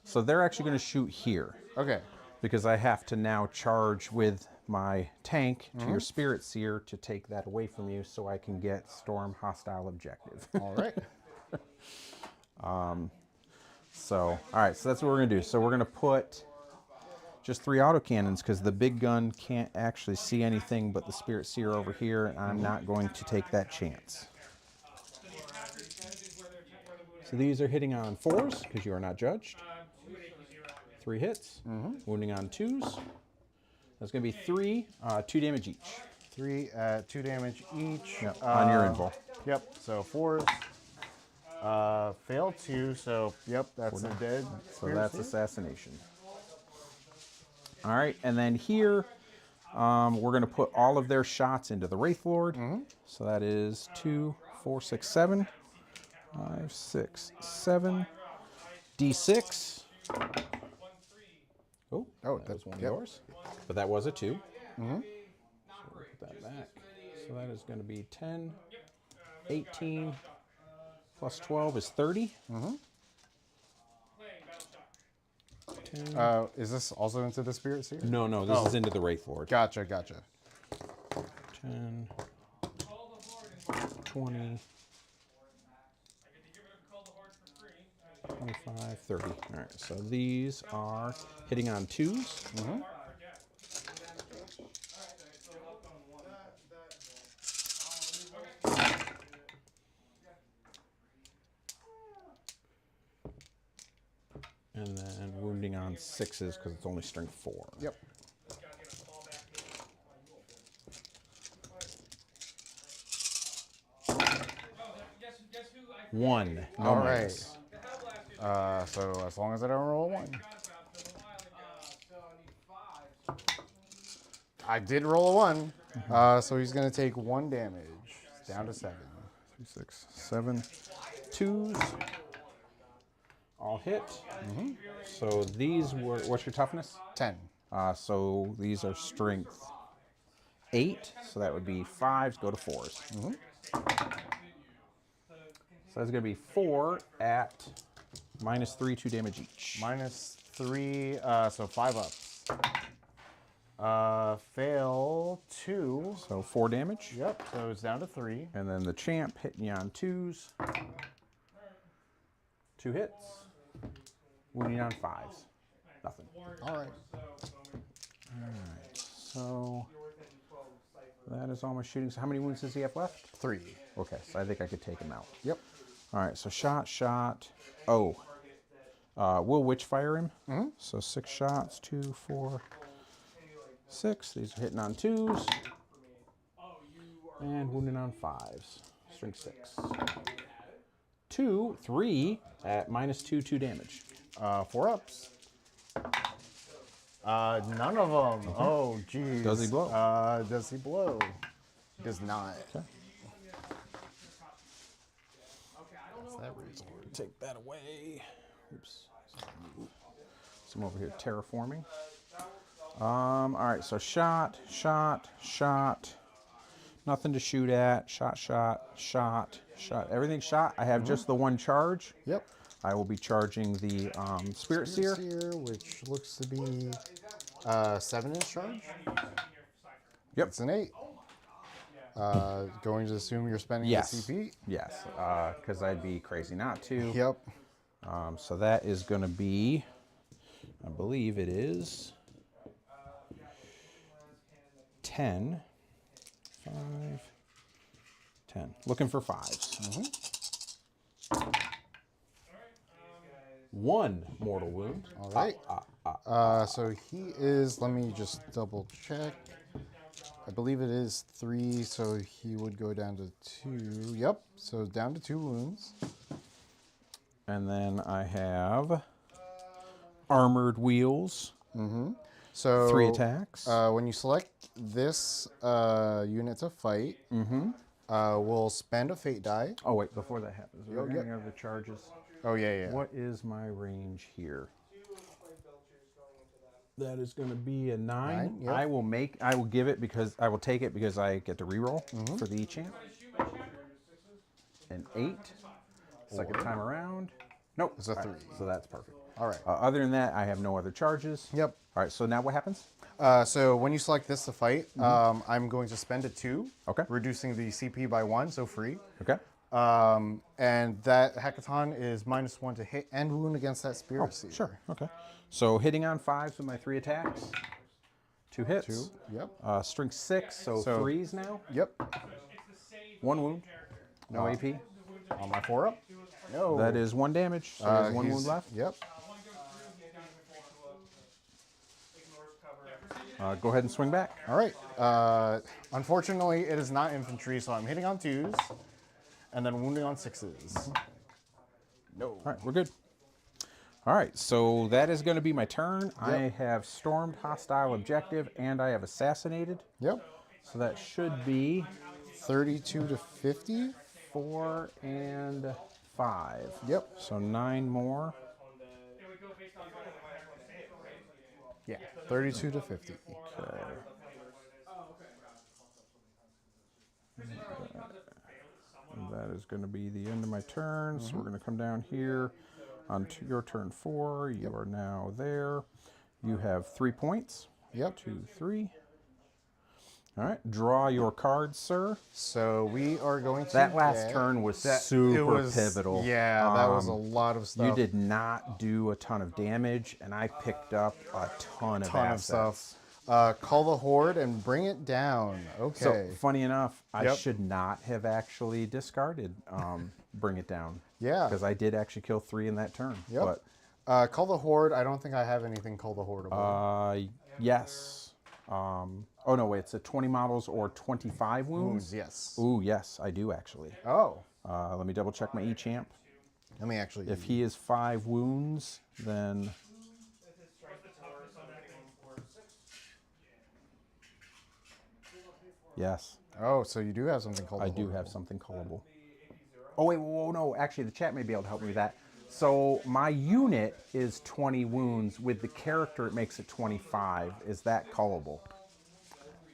So they're actually going to shoot here Okay. because I have to now charge with my tank to your Spirit Seer to take that away from you so I can get Storm Hostile Objective. All right. So, all right, so that's what we're going to do. So we're going to put just 3 autocannons because the big gun can't actually see anything but the Spirit Seer over here, and I'm not going to take that chance. So these are hitting on 4s because you are not judged. 3 hits. Wounding on 2s. That's going to be 3, 2 damage each. 3 at 2 damage each. Yep, on your info. Yep, so 4s. Fail 2, so yep, that's a dead. So that's assassination. All right, and then here we're going to put all of their shots into the Wraith Lord. So that is 2, 4, 6, 7, 5, 6, 7, D6. Oh, that was one of yours. But that was a 2. So we'll put that back. So that is going to be 10, 18, plus 12 is 30. 10. Is this also into the Spirit Seer? No, this is into the Wraith Lord. Gotcha. 10, 20, 25, 30. All right, so these are hitting on 2s. And then wounding on 6s because it's only strength 4. Yep. One. No All minus. right. So as long as I don't roll a 1. I did roll a 1. So he's going to take 1 damage. Down to 7. 3, 6, 7. 2s. All hit. So these were, what's your toughness? 10. So these are strength 8. So that would be 5s go to 4s. So that's going to be 4 at -3, 2 damage each. -3, so 5 ups. Fail 2. So 4 damage. Yep, so it's down to 3. And then the champ hitting you on 2s. 2 hits. Wounding on 5s. Nothing. All right. Alright, so that is all my shooting. So how many wounds does he have left? 3. Okay, so I think I could take him out. Yep. Alright, so shot. Oh. We'll witchfire him. So 6 shots. 2, 4, 6. These are hitting on 2s. And wounding on 5s. Strength 6. 2, 3 at -2, 2 damage. 4 ups. None of them. Oh, geez. Does he blow? Does he blow? Does not. Okay. What's that reason? Take that away. Oops. So I'm over here terraforming. All right, so shot. Nothing to shoot at. Shot. Everything's shot. I have just the 1 charge. Yep. I will be charging the Spirit Seer. Which looks to be 7-inch charge. Yep. It's an 8. Going to assume you're spending Yes. the CP. Yes, because I'd be crazy not to. Yep. So that is going to be, I believe it is 10, 5, 10. Looking for 5s. 1 mortal wound. All right. So he is, let me just double check. I believe it is 3, so he would go down to 2. Yep, so down to 2 wounds. And then I have armored wheels. So 3 attacks. When you select this unit to fight, we'll spend a fate die. Oh wait, before that happens, are there any other charges? Oh yeah. What is my range here? That is going to be a 9. Yep. I will give it because I will take it because I get to reroll for the champ. An 8. Second time around. Nope. It's a 3. So that's perfect. All right. Other than that, I have no other charges. Yep. All right. So now what happens? So when you select this to fight, I'm going to spend a 2. Okay. Reducing the CP by 1, so free. Okay. And that hackathon is -1 to hit and wound against that spirit seer. Sure. Okay. So hitting on 5s with my 3 attacks. 2 hits. 2. Yep. Strength 6, so So- 3s now. Yep. 1 wound. No AP. On my 4-up. No. That is 1 damage. So there's 1 he's- wound left. Yep. Go ahead and swing back. All right. Unfortunately, it is not infantry, so I'm hitting on 2s and then wounding on 6s. No. All right, we're good. All right, so that is going to be my turn. I have stormed hostile objective and I have assassinated. Yep. So that should be 32 to 50. 4 and 5. Yep. So 9 more. Yeah. 32 to 50. Okay. And that is going to be the end of my turn. So we're going to come down here onto your turn 4. You are now there. You have 3 points. Yep. 2, 3. All right. Draw your cards, sir. So we are going to. That last get- turn was it super was- pivotal. Yeah, that was a lot of stuff. You did not do a ton of damage, and I picked up a ton of ton of assets. stuff. Call the horde and bring it down. Okay. So, funny enough, I Yep. should not have actually discarded Bring It Down. Yeah. Because I did actually kill 3 in that turn. Yep. Call the horde. I don't think I have anything call the horde about. But, yes. Oh, no, wait. It's a 20 models or 25 wounds? Yes. Ooh, yes, I do actually. Oh. Let me double check my E-Champ. Let me actually. If he is 5 wounds, then... Yes, Oh, so you do have something called. I do have something callable. Oh, wait, whoa, no. Actually, the chat may be able to help me with that. So my unit is 20 wounds. With the character, it makes it 25. Is that callable?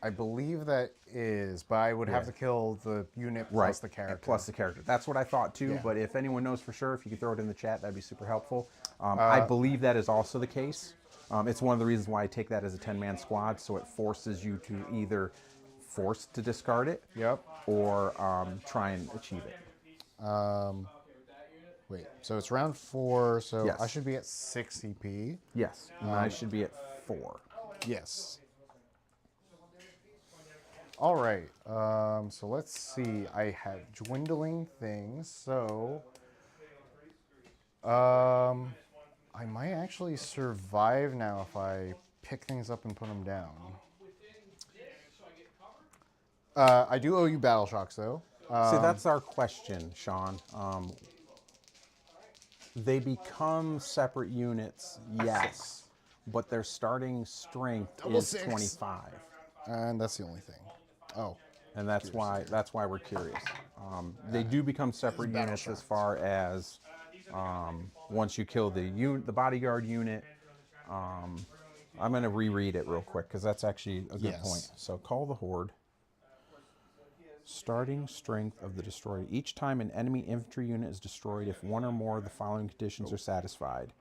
I believe that is, but I would have to kill the unit plus the character. Plus the character. That's what I thought too, Yeah. but if anyone knows for sure, if you could throw it in the chat, that'd be super helpful. I believe that is also the case. It's one of the reasons why I take that as a 10-man squad, so it forces you to either force to discard it Yep. or try and achieve it. Wait. So it's round 4. So Yes. I should be at 6 CP. Yes, and I should be at 4. Yes. All right. So let's see. I have dwindling things. So I might actually survive now if I pick things up and put them down. I do owe you battle shocks though. See, that's our question, Sean. They become separate units, yes, but their starting strength is 6. 25. And that's the only thing. Oh. And that's why we're curious. They do become separate units as far as once you kill the bodyguard unit. I'm going to reread it real quick because that's actually a good point. So call the horde. Starting strength of the destroyer. Each time an enemy infantry unit is destroyed, if one or more of the following conditions are satisfied.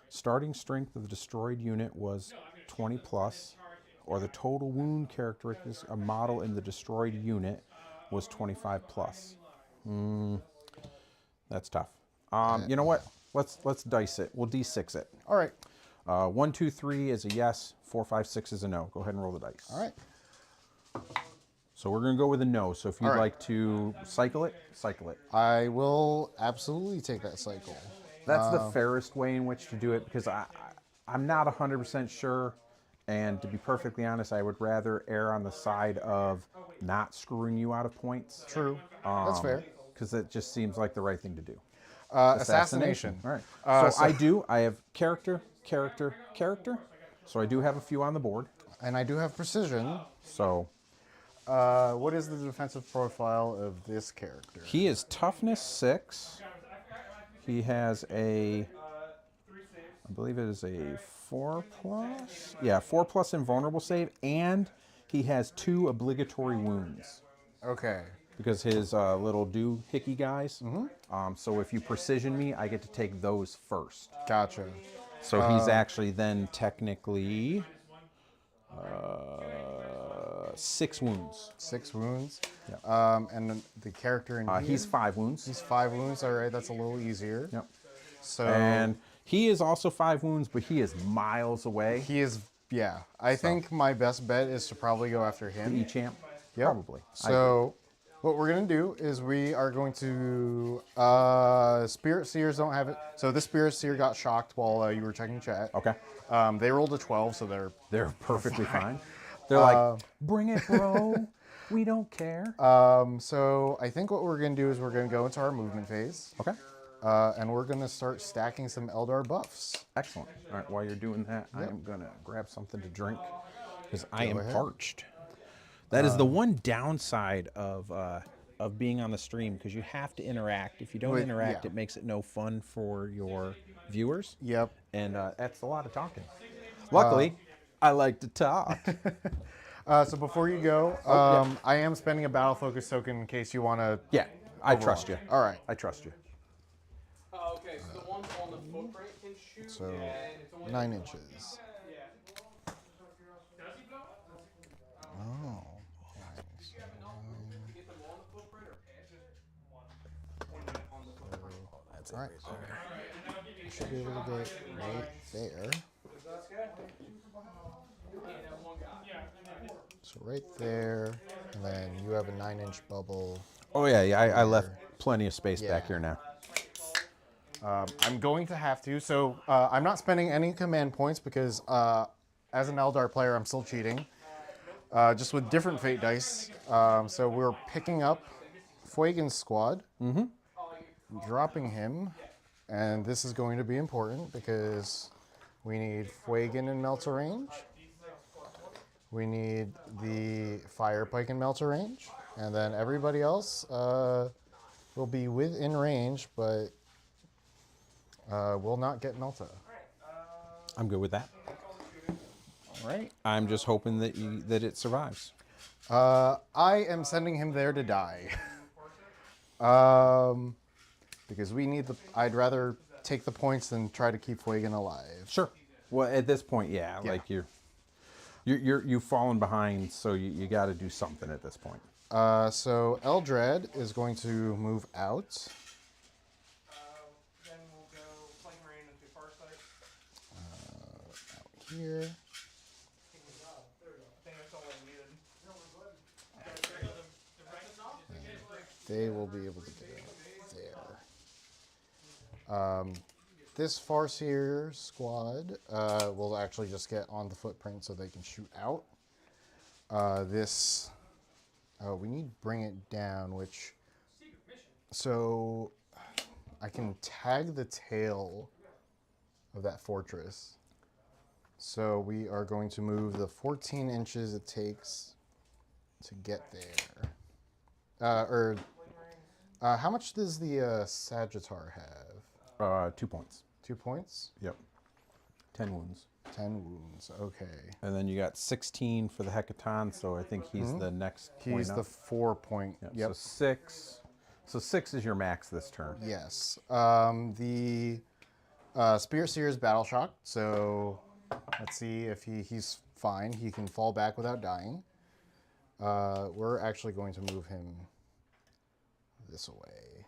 Starting strength of the destroyed unit was 20 plus, or the total wound characteristics a model in the destroyed unit was 25 plus. That's tough. You know what? Let's dice it. We'll D6 it. All right. 1, 2, 3 is a yes. 4, 5, 6 is a no. Go ahead and roll the dice. All right. So we're going to go with a no. So if you'd right. like to cycle it, cycle it. I will absolutely take that cycle. That's the fairest way in which to do it because I'm not 100% sure. And to be perfectly honest, I would rather err on the side of not screwing you out of points. True. That's fair. Because it just seems like the right thing to do. Assassination. All right. So I have character, character, character. So I do have a few on the board. And I do have precision. So What is the defensive profile of this character? he is toughness 6. He has I believe it is a 4 plus. Yeah, 4 plus invulnerable save, and he has 2 obligatory wounds Okay. because his little doohickey guys. So if you precision me, I get to take those first. Gotcha. So he's actually then technically 6 wounds. 6 wounds. Yep. And then the character in here, He's 5 wounds. he's 5 wounds. All right, that's a little easier. Yep. So And he is also 5 wounds, but he is miles away. he is, yeah. I think my best bet is to probably go after him. E-champ? Yep. Probably. So what we're going to do is we are going to, Spirit Seers don't have it. So this Spirit Seer got shocked while you were checking chat. Okay. They rolled a 12, so They're perfectly fine. They're like, bring it, bro. We don't care. so I think what we're going to do is we're going to go into our movement phase. Okay. And we're going to start stacking some Eldar buffs. Excellent. All right, while you're doing that, I am going to grab something to drink because I am ahead. parched. That is the one downside of being on the stream because you have to interact. If you don't interact, yeah. it makes it no fun for your viewers. Yep. And that's a lot of talking. Luckily, I like to talk. So before you go, I am spending a battle focus token in case you want to. Yeah, I trust you. All right. I trust you. Okay, so the ones on the footprint can shoot. So and it's only 9 inches. Yeah. Oh. Get them on the footprint or past it? On the footprint. That's All right. Should be able to get right there. So right there, and then you have a 9-inch bubble. Oh, yeah, I left plenty of space Yeah. back here now. I'm going to have to. So I'm not spending any command points because as an Eldar player, I'm still cheating. Just with different fate dice. So we're picking up Fuegan's squad, dropping him, and this is going to be important because we need Fuegan in Melter range. We need the Fire Pike in Melter range, and then everybody else will be within range, but will not get Melta. I'm good with that. All right. I'm just hoping that it survives. I am sending him there to die. Because we need the. I'd rather take the points than try to keep Fuegan alive. Sure. Well, at this point, yeah. Like you've fallen behind, so you got to do something at this point. So Eldrad is going to move out. Then we'll go Flame Rain into Farsight. Out here. I think that's all I needed. They will be able to get out there. This Farseer squad will actually just get on the footprint so they can shoot out. We need to bring it down, which, so I can tag the tail of that fortress. So we are going to move the 14 inches it takes to get there. How much does the Sagittar have? 2 points. 2 points? Yep. 10 wounds. 10 wounds, okay. And then you got 16 for the Hecaton, so I think he's the next point He's up. the 4 point. Yep. So 6. So 6 is your max this turn. Yes. The Spirit Seer is battle shocked, so let's see if he's fine. He can fall back without dying. We're actually going to move him this way.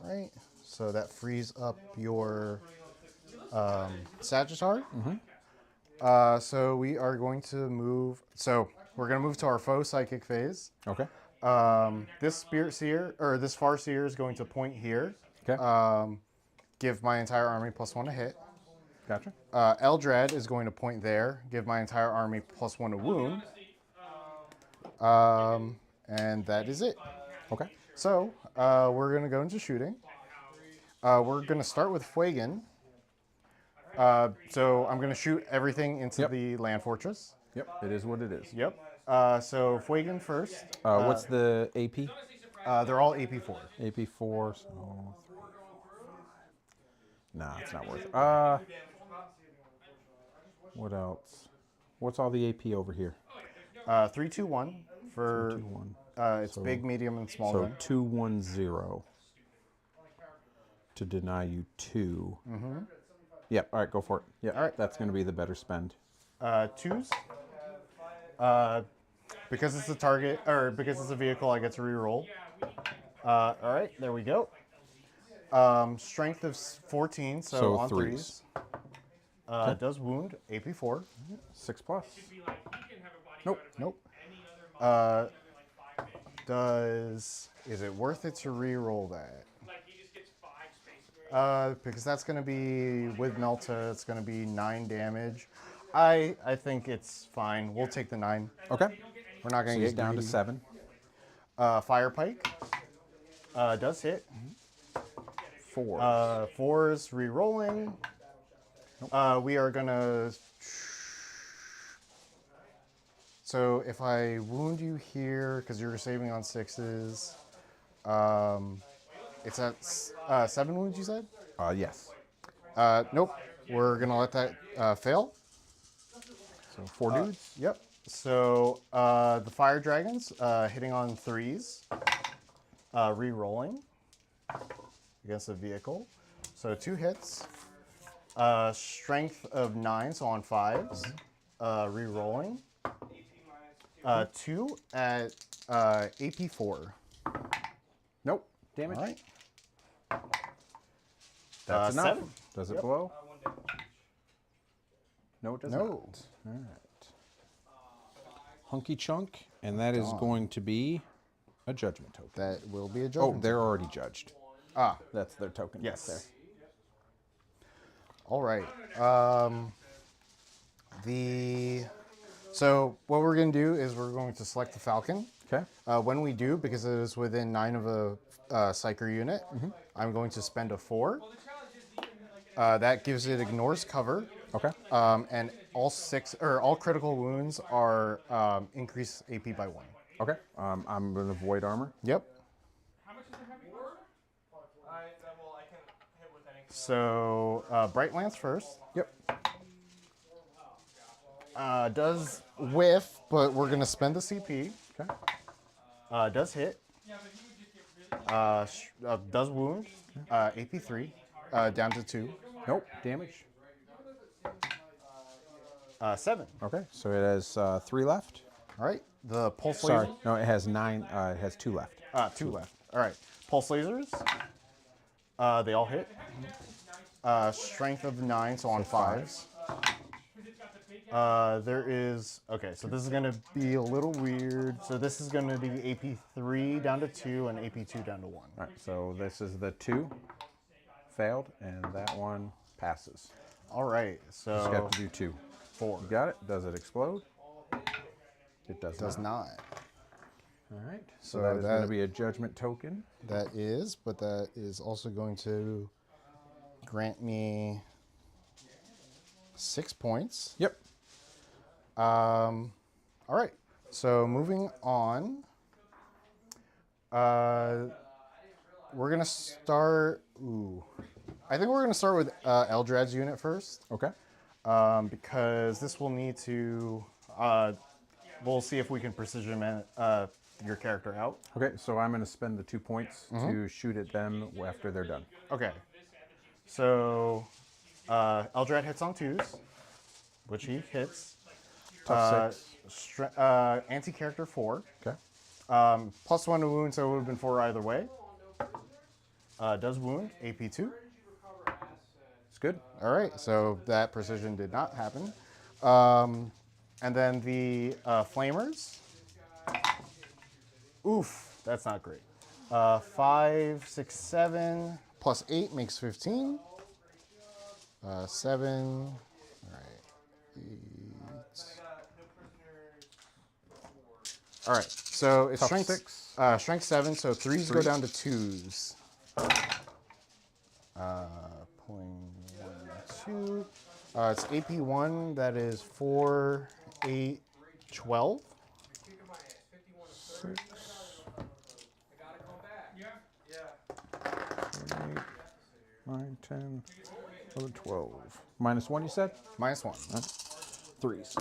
All right. So that frees up your Sagittar. So we are going to move. So we're going to move to our faux psychic phase. Okay. This Spirit Seer, or this Farseer is going to point here. Okay. Give my entire army +1 to hit. Gotcha. Eldrad is going to point there. Give my entire army +1 to wound. And that is it. Okay. So we're going to go into shooting. We're going to start with Fuegan. So I'm going to shoot everything into the land fortress. Yep. It is what it is. Yep. So Fuegan first. What's the AP? They're all AP4. AP4. So nah, it's not worth it. What else? What's all the AP over here? 3, 2, 1 for 2, 1. it's big, medium, and small. So gun. 2, 1, 0 to deny you 2. Yep. All right, go for it. Yep. All right. That's going to be the better spend. 2s. Because it's a target, or because it's a vehicle, I get to re-roll. All right, there we go. Strength of 14, so So on threes. 3s. Does wound, AP 4. 6+. Nope, nope. Is it worth it to re-roll that? Because that's going to be, with Melta, it's going to be 9 damage. I think it's fine. We'll take the 9. Okay. We're not So going to he's get down to greedy. 7. Fire Pike does hit. 4. 4s re-rolling. We are going to... So if I wound you here, because you're saving on 6s, it's at 7 wounds, you said? Yes. Nope. We're going to let that fail. So 4 dudes. Yep. So the fire dragons hitting on 3s, re-rolling against a vehicle. So 2 hits. Strength of 9, so on 5s, re-rolling. 2 at AP 4. Nope. Damage. All right. That's enough. 7. Does it Yep. blow? No, it does No. not. All right. Hunky chunk, and that is going to be a judgment token. That will be a Oh, judgment. they're already judged. Ah, That's their token. yes. There. All right. So what we're going to do is we're going to select the Falcon. Okay. When we do, because it is within 9 of a Psyker unit, I'm going to spend a 4. That gives it ignores cover. Okay. And all critical wounds are increased AP by 1. Okay. I'm going to void armor. Yep. Well, I can hit with any. So Bright Lance first. Yep. Does whiff, but we're going to spend the CP. Okay. Does hit. Does wound. AP 3. Down to 2. Nope. Damage. 7. Okay. So it has 3 left. All right. The pulse Sorry. laser. No, it has 9. It has 2 left. 2 left. All right. Pulse lasers. They all hit. Strength of 9, so on 5s. There is... Okay, so this is going to be a little weird. So this is going to be AP 3 down to 2 and AP 2 down to 1. All right. So this is the 2. Failed, and that one passes. All right. So... Just got to do 2. 4. You got it? Does it explode? It Does not. All right. So So that is going to that- be a judgment token. That is, but that is also going to grant me 6 points. Yep. All right. So moving on, we're gonna start. I think we're gonna start with Eldrad's unit first, Okay. because this will need to. We'll see if we can precision your character out. Okay, so I'm going to spend the 2 points to shoot at them after they're done. Okay. So Eldrad hits on 2s, which he hits. Tough 6. Anti-character 4. Okay. +1 to wound, so it would have been 4 either way. Does wound, AP 2. It's good. All right, so that precision did not happen. And then the flamers. Oof, that's not great. 5, 6, 7, plus 8 makes 15. 7, all right, 8. All right, so it's Tough strength 6. Strength 7, so 3s go down to 2s. 0.12. It's AP 1, that is 4, 8, 12. 6. 8, 9, 10, 11, 12. -1, you said? -1. 3s.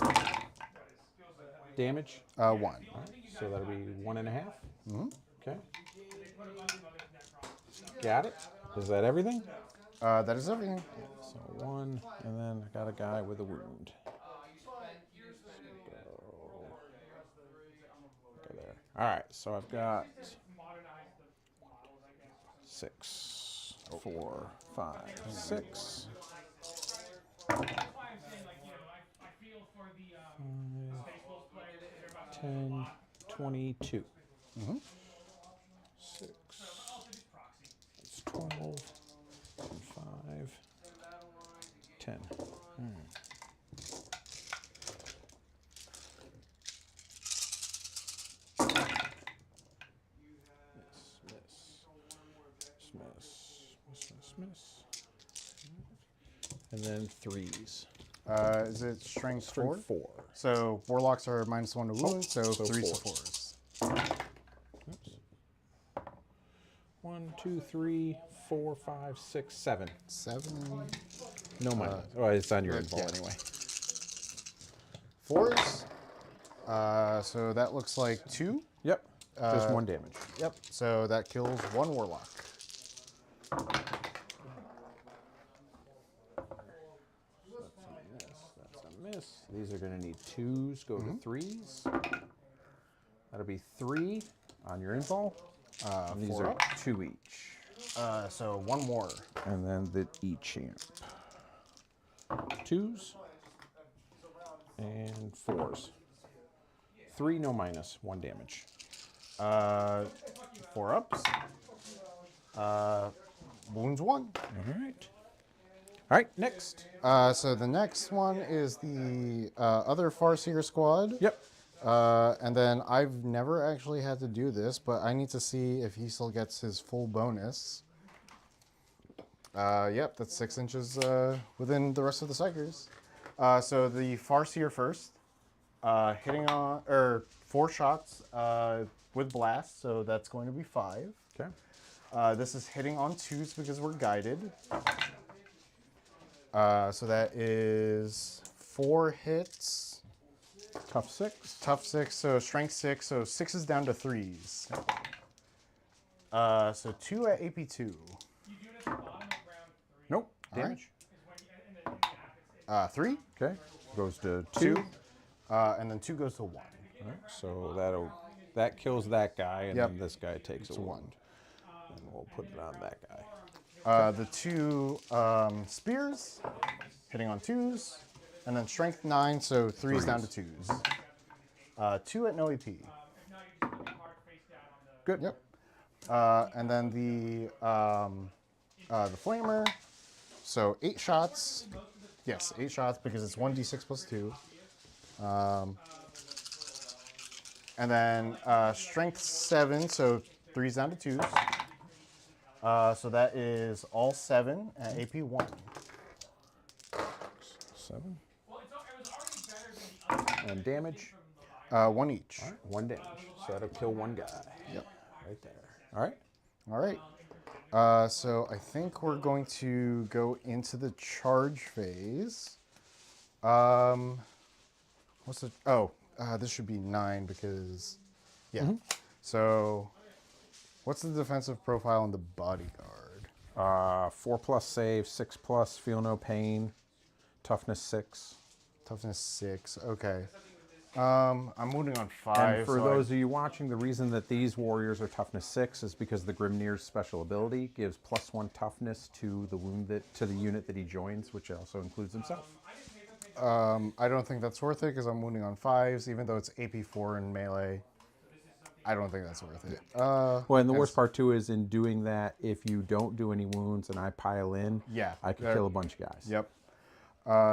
Damage? 1. So that'll be 1.5. Okay. Got it. Is that everything? That is everything. So 1, and then I got a guy with a wound. Go there. All right, so I've got Modernize the models, I guess. 6, 4, 5, 6. That's why I'm saying, like, you know, I feel for the Spaceballs players because they're about to lose a 10, lot. 22. Mm-hmm. 6. So, but also just proxy. It's 12, and 5, 10. Miss. And then 3s. Is it strength Strength 4? 4. So warlocks are -1 to wound, so so 3s to 4s. 4s. Oops. 1, 2, 3, 4, 5, 6, 7. 7. No minus. Well, it's on your info yeah. anyway. 4s. So that looks like 2. Yep. Just 1 damage. Yep. So that kills 1 warlock. That's a miss. These are going to need 2s. Go to 3s. That'll be 3 on your info. And these 4 are up. 2 each. So 1 more. And then the E-champ. 2s and 4s. 3 no minus, 1 damage. 4 ups. Wounds 1. All right. All right, next. So the next one is the other Farseer squad. Yep. And then I've never actually had to do this, but I need to see if he still gets his full bonus. Yep, that's 6 inches within the rest of the Psychers. So the Farseer first, hitting on, or 4 shots with blast, so that's going to be 5. Okay. This is hitting on 2s because we're guided. So that is 4 hits. Tough 6. Tough 6, so strength 6, so 6 is down to 3s. So 2 at AP2. You do it at the bottom of round 3. Nope. All right. Damage. Is when you, in the app, it's 3, Okay. Goes to 2. 2, and then 2 goes to 1. All right. So that kills that guy, and Yep. then this guy takes a a 1. wound. And we'll put it on that guy. The 2 spears, hitting on 2s, and then strength 9, so 3's down to 2s. 2 at no AP. if not, you just put the card face down on the. Good. Yep. And then the flamer, so 8 shots. Yes, 8 shots because it's 1d6 plus 2. And then strength 7, so 3's down to 2s. So that is all 7 at AP 1. 7. Well, it was already better than the other. And damage. 1 each. All right. 1 damage. So that'll kill 1 guy. Yep. Right there. All right. All right. So I think we're going to go into the charge phase. What's the? Oh, this should be 9 because, yeah. So, what's the defensive profile on the bodyguard? 4+ save, 6+, feel no pain, toughness 6. Toughness 6. Okay. I'm moving on 5. And for so those of you watching, the reason that these warriors are toughness 6 is because the Grimnir's special ability gives +1 toughness to the unit that he joins, which also includes himself. I don't think that's worth it because I'm wounding on 5s, even though it's AP4 in melee. I don't think that's worth it. Well, and the worst part too is in doing that, if you don't do any wounds and I pile in, Yeah, I can kill a bunch of guys. Yep.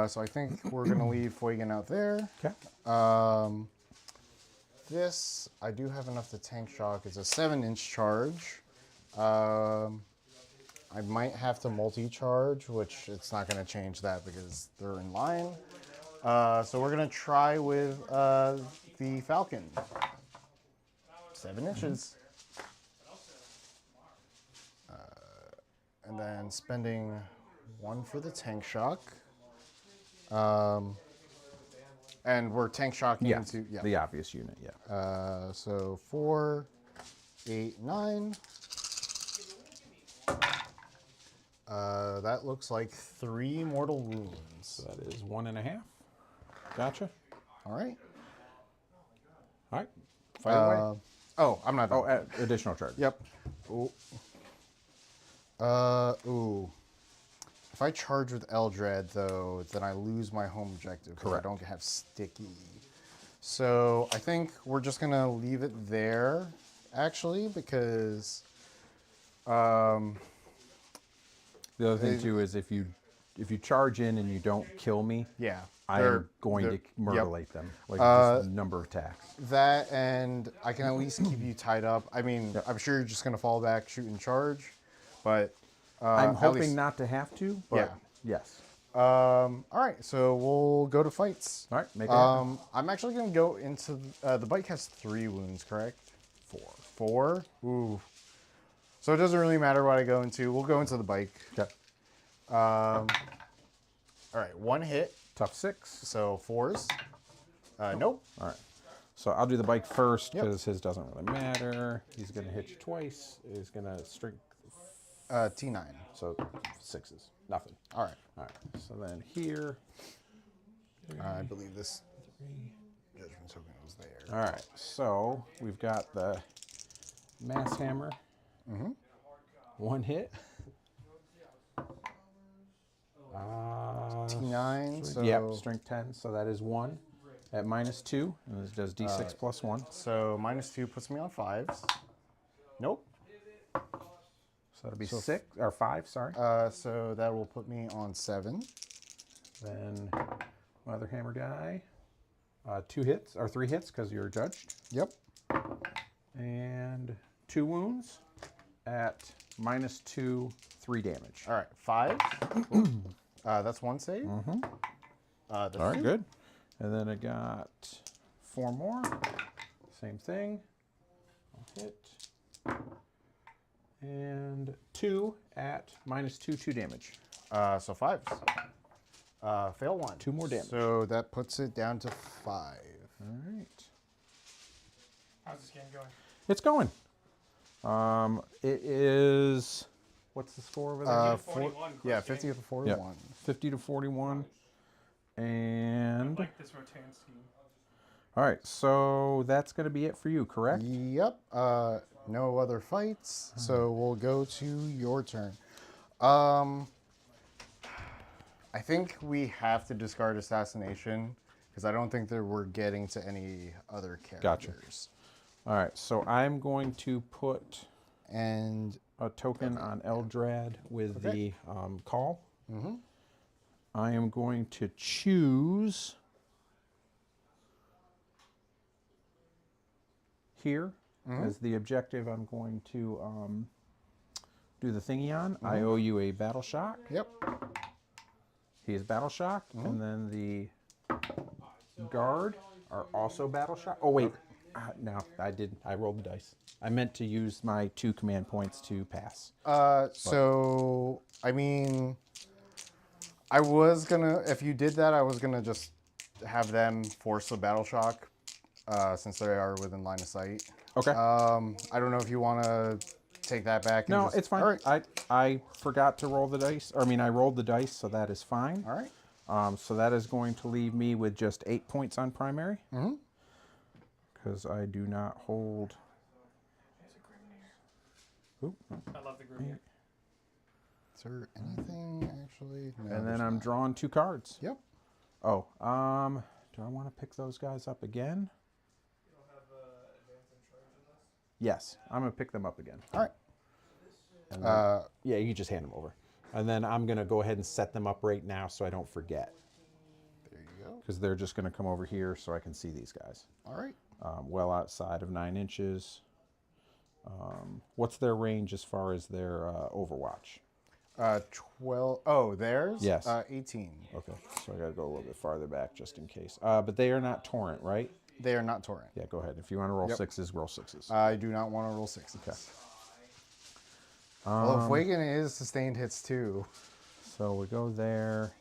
So I think we're going to leave Fuigan out there. Okay. This, I do have enough to tank shock. It's a 7-inch charge. I might have to multi-charge, which it's not going to change that because they're in line. So we're going to try with the Falcon. 7 inches. And then spending 1 for the tank shock. And we're tank shocking Yes, into the obvious unit, yeah. so 4, 8, 9. That looks like 3 mortal wounds. So that is 1.5. Gotcha. All right. All right. Fight away. Oh, I'm not done. Oh, additional charge. Yep. Ooh. Ooh. If I charge with Eldred, though, then I lose my home objective. 'Cause Correct. I don't have sticky. So I think we're just going to leave it there, actually, because... The other thing too is if you charge in and you don't kill me, yeah. I am going to murderate them. Like just the number of attacks. That, and I can at least keep you tied up. I mean, I'm sure you're just going to fall back, shoot, and charge, but... I'm at hoping least- not to have to, but Yeah. yes. All right, so we'll go to fights. All right, make it happen. I'm actually going to go into... the bike has 3 wounds, correct? 4. Ooh. So it doesn't really matter what I go into. We'll go into the bike. Okay. All right, 1 hit, Tough 6. so 4s. Nope. All right. So I'll do the bike first Yep. because his doesn't really matter. He's going to hit you twice. He's going to strength. T9. So 6s. Nothing. All right. All right. So then here. I believe this judgment token was there. All right. So we've got the mass hammer. 1 hit. T9, so... Yep, strength 10. So that is 1 at -2. And this does d6 plus 1. So -2 puts me on 5s. Nope. So that'll be 6 or 5, sorry. So that will put me on 7. Then my other hammer guy, 2 hits or 3 hits because you're judged. Yep. And 2 wounds at -2, 3 damage. All right, 5. That's 1 save. That's All right, 2. good. And then I got 4 more. Same thing. I'll hit. And 2 at -2, 2 damage. So 5s. Fail 1. 2 more damage. So that puts it down to 5. All right. How's this game going? It's going. It is. What's the score over there? 41, Yeah, close 50 game. to 41. 50 to 41. And I like this Votann scheme. all right, so that's going to be it for you, correct? Yep. No other fights. So we'll go to your turn. I think we have to discard assassination because I don't think that we're getting to any other Gotcha. characters. All right, so I'm going to put And a token on Eldrad with Okay. the call. I am going to choose here as the objective. I'm going to do the thingy on. I owe you a battle shock. yep. He is battle shocked, and then the guard are also battle shocked. Oh wait, no, I didn't. I rolled the dice. I meant to use my 2 command points to pass. So I mean, I was gonna, if you did that, I was gonna just have them force a battle shock, since they are within line of sight. Okay. I don't know if you want to take that back. And No, just, it's fine. All right. I forgot to roll the dice. Or, I mean, I rolled the dice, so that is fine. All right. So that is going to leave me with just 8 points on primary. Because I do not hold. Ooh, I love the Grimir. Is there anything actually? No, and there's then I'm not. drawing 2 cards. Yep. Oh, do I want to pick those guys up again? You don't have advance and charge in this? Yes, I'm going to pick them up again. All right. And then, yeah, you just hand them over. And then I'm going to go ahead and set them up right now so I don't forget. There you go. Because they're just going to come over here so I can see these guys. All right. Well outside of 9 inches. What's their range as far as their Overwatch? 12. Oh, theirs? Yes. 18. Okay, so I got to go a little bit farther back just in case. But they are not torrent, right? They are not torrent. Yeah, go ahead. If you want to roll Yep. 6s, roll 6s. I do not want to roll 6s. Okay. Well, if Wagon is sustained hits too. So we go there.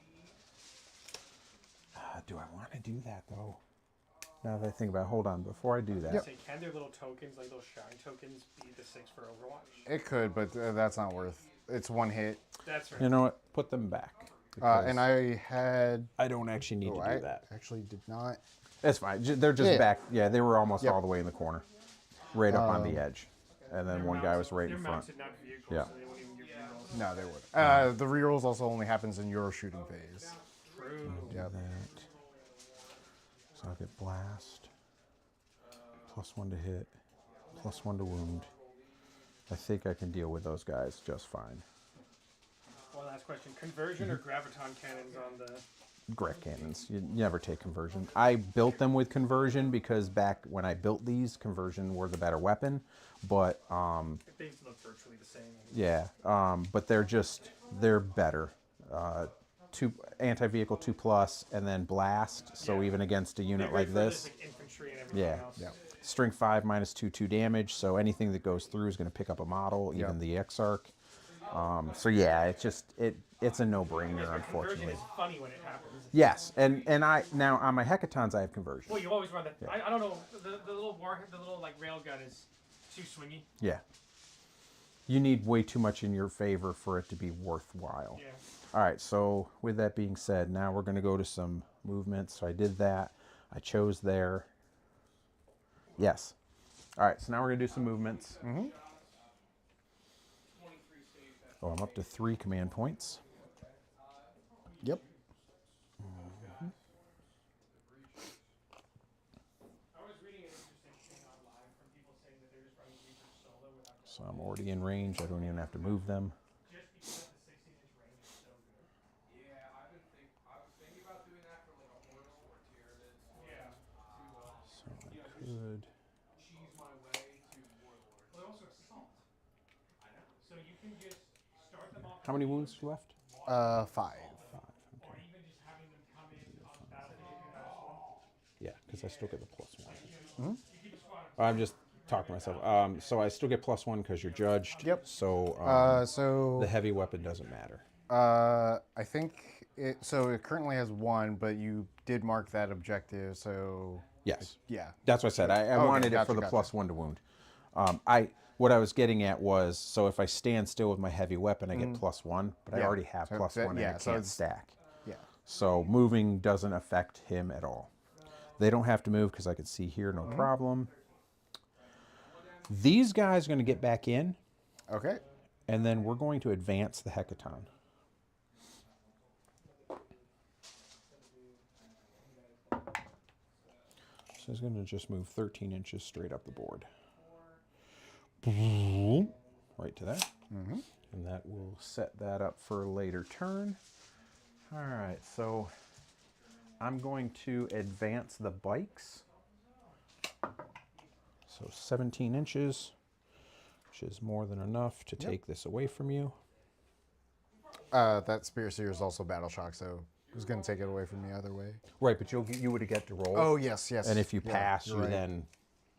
Do I want to do that though? now that I think about it, hold on. Before I do that, Say, can their little tokens, like those shine tokens, be the 6 for Overwatch? It could, but that's not worth. It's one hit. That's right. you know what? Put them back. And I had. I don't actually need Oh, to do I that. actually did not. That's fine. They're just Yeah. back. Yeah, they were almost Yep. all the way in the corner, right up on the edge, and then one guy was right They're in front. mounted, not vehicles, Yeah. so they won't even give rerolls. No, they would. The rerolls also only happens in your shooting phase. True. Yep. That. So I'll get blast. +1 to hit. +1 to wound. I think I can deal with those guys just fine. One last question. Conversion or graviton cannons on the... Grit cannons. You never take conversion. I built them with conversion because back when I built these, conversion were the better weapon. But They look virtually the same. yeah, but they're better. Anti-vehicle 2+, and then blast. So even against a unit like this, Like infantry and everything yeah. else. Yeah. Strength 5 -2 damage. So anything that goes through is going to pick up a model, even Yeah. the Exarch. So yeah, it's a no-brainer, Conversion unfortunately. is funny when it happens. Yes, and I now on my hecatons I have conversion. Well, you always run that. I don't know. The little the little like rail gun is too swingy. Yeah. You need way too much in your favor for it to be worthwhile. Yeah. All right, so with that being said, now we're going to go to some movements. So I did that. I chose there. Yes. All right, so now we're going to do some movements. Oh, I'm up to 3 command points. Yep. I was reading an interesting thing online from people saying that they're just running Reaper solo without So I'm already in range. I don't even have to move them. just because the 16-inch range is so good. Yeah, I was thinking about doing that for like a horse or Tyranid. Yeah. So I could. Cheese my way to Warlord. Well, they also have salt. I know. So you can just start them off. How many wounds left? 5. 5. Or Okay. even just having them come in on the battlefield if you -1. Yeah, because I still get the +1. You keep a squad of I'm just talking to myself. So I still get +1 because you're judged. Yep. So So the heavy weapon doesn't matter. I think it. So it currently has 1, but you did mark that objective. So Yes. yeah. That's what I said. I Okay, wanted it gotcha, for the gotcha. +1 to wound. What I was getting at was, so if I stand still with my heavy weapon, I get +1, but I Yeah. already have So +1 and yeah, I so can't it's- stack. Yeah. So moving doesn't affect him at all. They don't have to move because I can see here, no problem. These guys are going to get back in, Okay. and then we're going to advance the hecaton. So he's going to just move 13 inches straight up the board. Right to that. And that will set that up for a later turn. All right, so I'm going to advance the bikes. So 17 inches, which is more than enough to take this away from you. That Spirit Seer is also Battle Shock, so it was going to take it away from me either way. Right, but you would get to roll. Oh, yes, yes. And if you Yeah, pass, you're you're right.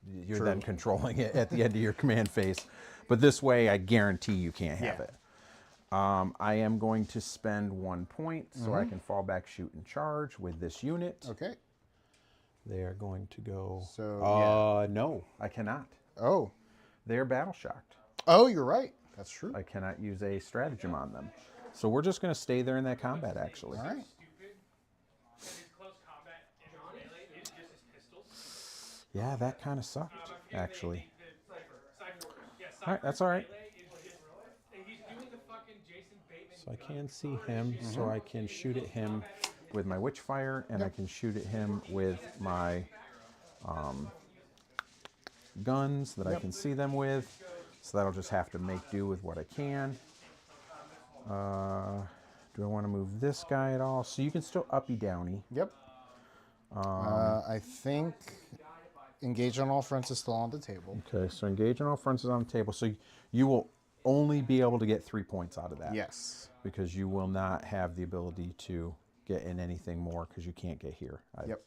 you're True. then controlling it at the end of your command phase. But this way, I guarantee you can't have Yeah. it. I am going to spend 1 point so I can fall back, shoot, and charge with this unit. Okay. They are going to go. So, no, I cannot. Oh. They are battle shocked. Oh, you're right. That's true. I cannot use a stratagem on them. So we're just going to stay there in that combat, actually. All right. stupid. Because his close combat in melee is just his pistols. Yeah, that kind of sucked, actually. Cypher. Yeah, All right, that's all right. melee is just, and he's doing the fucking Jason Bateman. So I can see him, so I can shoot at him with my Witchfire, and I can shoot at him with my guns that I can see them with. So that'll just have to make do with what I can. Do I want to move this guy at all? So you can still uppy downy. Yep. I think engage on all fronts is still on the table. Okay, so engage on all fronts is on the table. So you will only be able to get 3 points out of that. Yes. Because you will not have the ability to get in anything more because you can't get here. I Yep.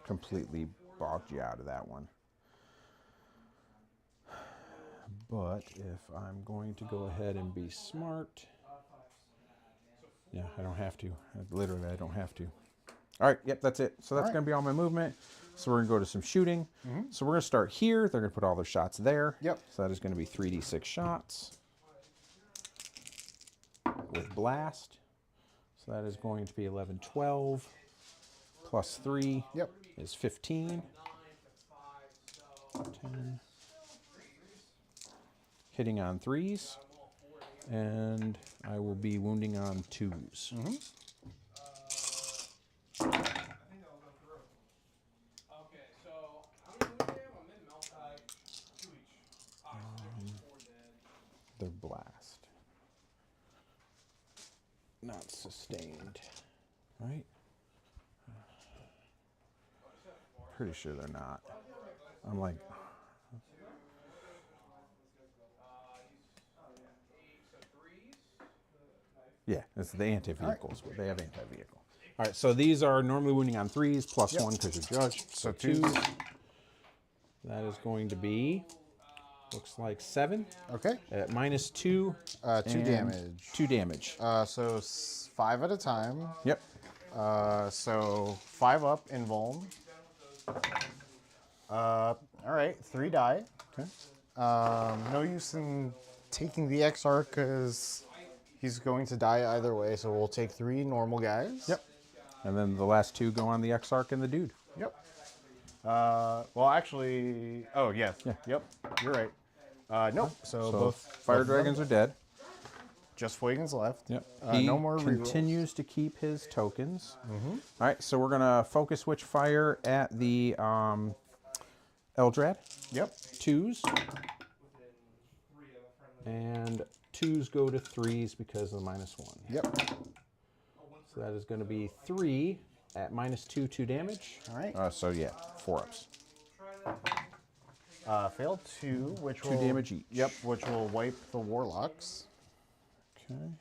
completely bogged you out of that one. But if I'm going to go ahead and be smart, yeah, I don't have to. Literally, I don't have to. All right, yep, that's it. So that's All right. going to be all my movement. So we're going to go to some shooting. So we're going to start here. They're going to put all their shots there. Yep. So that is going to be 3d6 shots with blast. So that is going to be 11, 12 plus 3 Yep. is 15. 10. Hitting on 3s. And I will be wounding on 2s. Okay, so how many wounds do you have? I'm in melt. 2 each. Alright, so 4 dead. Their blast. Not sustained. Right? Pretty sure they're not. I'm like, yeah, it's the anti-vehicles. They have anti-vehicle. All right, so these are normally wounding on 3s, plus 1 because you're judged. So 2s. That is going to be, looks like 7. Okay. At minus 2. 2 and damage. 2 damage. So 5 at a time. Yep. So 5 up in Vuln. All right, 3 die. Okay. No use in taking the XR because he's going to die either way. So we'll take 3 normal guys. Yep. And then the last 2 go on the Exarch and the dude. Yep. Well, actually, oh yes. Yeah. Yep. You're right. Nope. So both fire both of them. dragons are dead. Just Fuegan's left. Yep. No more rerolls. continues to keep his tokens. All right, so we're gonna focus switch fire at the Eldrad. Yep. 2s. And 2s go to 3s because of the -1. Yep. So that is going to be 3 at -2, 2 damage. All right. So yeah, 4 ups. Failed 2, which 2 will damage each. Yep, which will wipe the warlocks. Okay.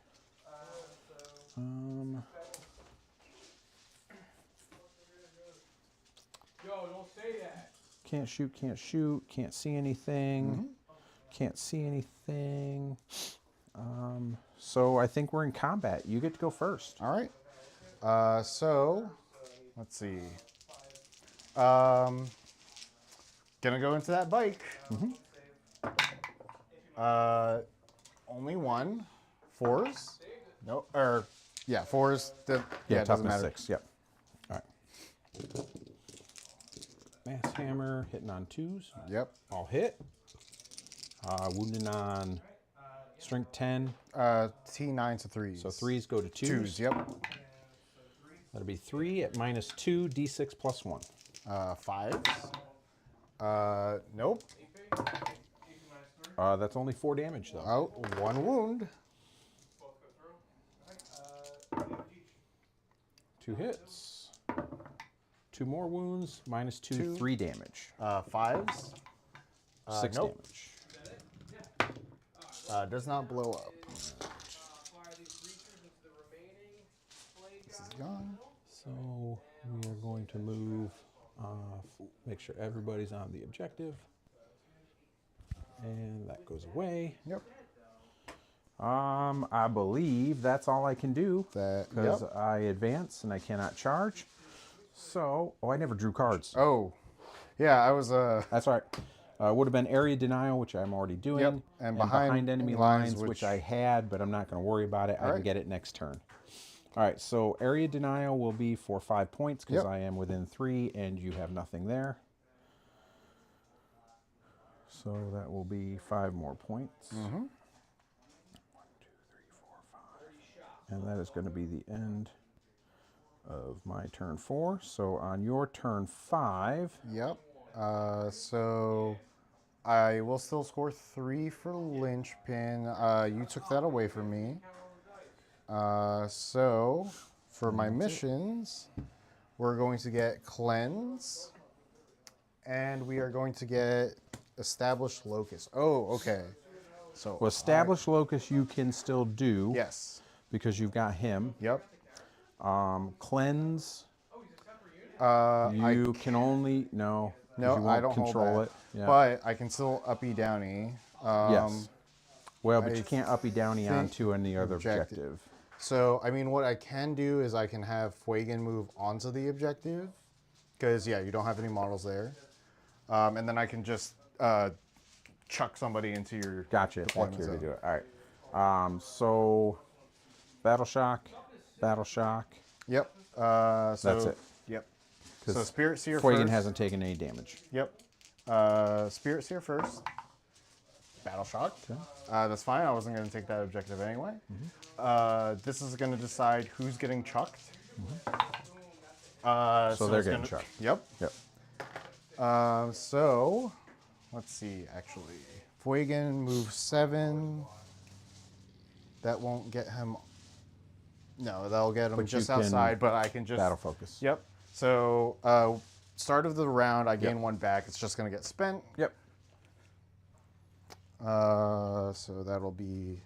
Yo, don't say that. Can't shoot, can't shoot, can't see anything. Can't see anything. So I think we're in combat. You get to go first. All right. So let's see. Gonna go into that bike. Only 1. 4s. No, or yeah, 4s. Yeah, it doesn't toughness matter. 6. Yep. All right. Mass hammer hitting on 2s. Yep. All hit. Wounding on strength 10. T9 to 3s. So 3s go to 2s. 2s. Yep. That'll be 3 at -2, d6 plus 1. 5s. Nope. That's only 4 damage though. Oh, 1 wound. 2 hits. 2 more wounds. -2, 3 damage. 5s. 6 nope. damage. Does not blow up. This is gone. So we are going to move, make sure everybody's on the objective. And that goes away. Yep. I believe that's all I can do because Yep. I advance and I cannot charge. So, I never drew cards. Oh, yeah, I was That's all right. Would have been area denial, which I'm already doing. Yep, and behind enemy lines, lines, which which I had, but I'm not going to worry about it. I can right. get it next turn. All right, so area denial will be for 5 points because Yep. I am within 3 and you have nothing there. So that will be 5 more points. 1, 2, 3, 4, 5. And that is going to be the end of my turn 4. So on your turn 5. Yep. So I will still score 3 for linchpin. You took that away from me. So for my missions, we're going to get cleanse, and we are going to get established locus. Oh, okay. So Well, established locus you can still do. yes. Because you've got him. Yep. Cleanse. I You can only no. 'cause no, you won't I don't control hold it. that. Yeah. But I can still uppy downy. Yes. Well, but I you can't uppy downy think onto any other objective. objective. So I mean, what I can do is I can have Fuegan move onto the objective. because yeah, you don't have any models there. And then I can just chuck somebody into your Gotcha. deployment Back here to zone. do it. All right. So battle shock, battle shock. Yep. That's it. Yep. So Because Spirit Seer Fuegan first. hasn't taken any damage. Yep. Spirit Seer first. Battle shock. That's fine. I wasn't going to take that objective anyway. This is going to decide who's getting chucked. So they're it's getting gonna- chucked. Yep. Yep. So let's see. Actually, Fuegan moves 7. That won't get him. No, that'll get him But you just can outside. But I can just Battle focus. Yep. So start of the round, I gain 1 back. It's just going to get spent. Yep. So that'll be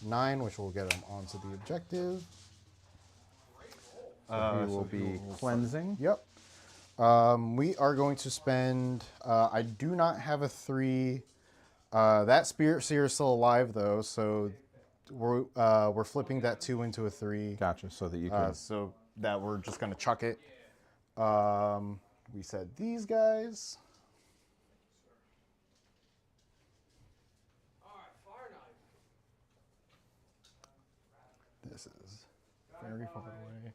9, which will get him onto the objective. So he will be cleansing. Yep. We are going to spend. I do not have a 3. That Spirit Seer is still alive though, so we're flipping that 2 into a 3. Gotcha. So that you can. So that we're just gonna chuck it. We said these guys. This is very far away.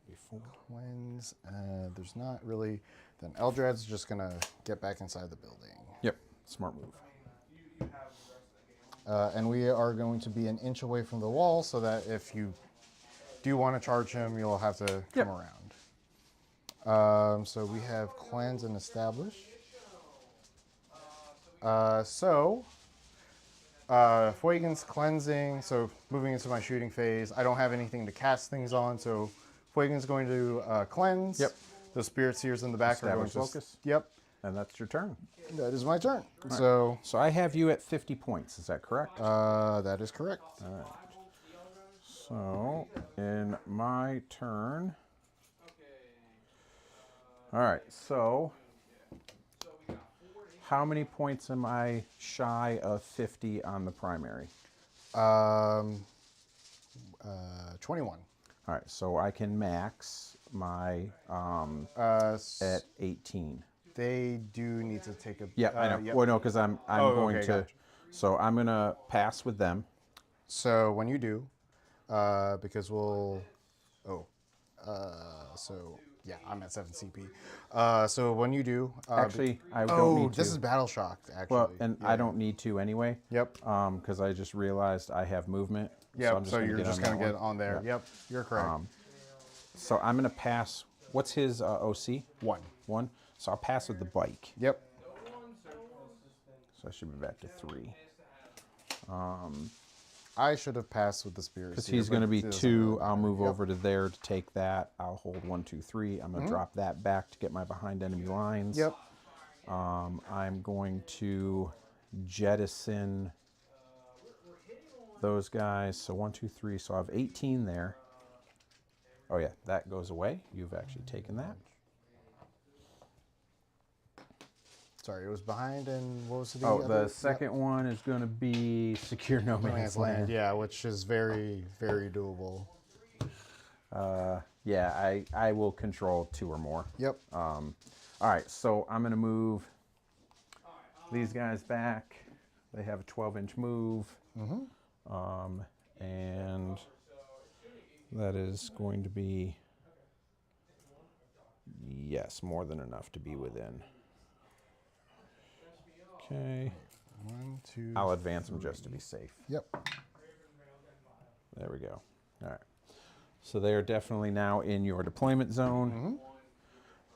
Before. Wins. There's not really. Then Eldrad's just gonna get back inside the building. Yep. Smart move. And we are going to be an inch away from the wall so that if you do want to charge him, you'll have to come around. So we have cleanse and establish. Fuegan's cleansing, so moving into my shooting phase. I don't have anything to cast things on, so Fuegan's going to cleanse. Yep. The Spirit Seers in the back are going Establish to... focus. Yep. And that's your turn. That is my turn. So So I have you at 50 points. Is that correct? that is correct. So in my turn. All right. So how many points am I shy of 50 on the primary? 21. All right. So I can max my at 18. They do need to take a... Yeah, I know. Yep. Well, no, because I'm going okay, to. gotcha. So I'm gonna pass with them. So when you do, because we'll... so yeah, I'm at 7 CP. So when you do... Actually, I don't need to. this is Battle Shocked, actually. Well, and I don't need to anyway. Yep. Because I just realized I have movement. Yep, so you're just going to get on there. Yeah. Yep, you're correct. So I'm gonna pass. What's his OC? 1. 1. So I'll pass with the bike. Yep. So I should be back to 3. I should have passed with the Spirit Because Seer, he's going to but be it doesn't 2. really I'll matter. move Yep. over to there to take that. I'll hold 1, 2, 3. I'm going to drop that back to get my behind enemy lines. Yep. I'm going to jettison those guys. So 1, 2, 3. So I have 18 there. Oh yeah, that goes away. You've actually taken that. Sorry, it was behind, and what was the Oh, other? the second one is going to be secure no man's land. Yeah, which is very, very doable. Yeah, I will control 2 or more. Yep. All right, so I'm going to move these guys back. They have a 12-inch move. And that is going to be, yes, more than enough to be within. Okay. 1, 2. I'll advance them just to be safe. Yep. There we go. All right. So they are definitely now in your deployment zone.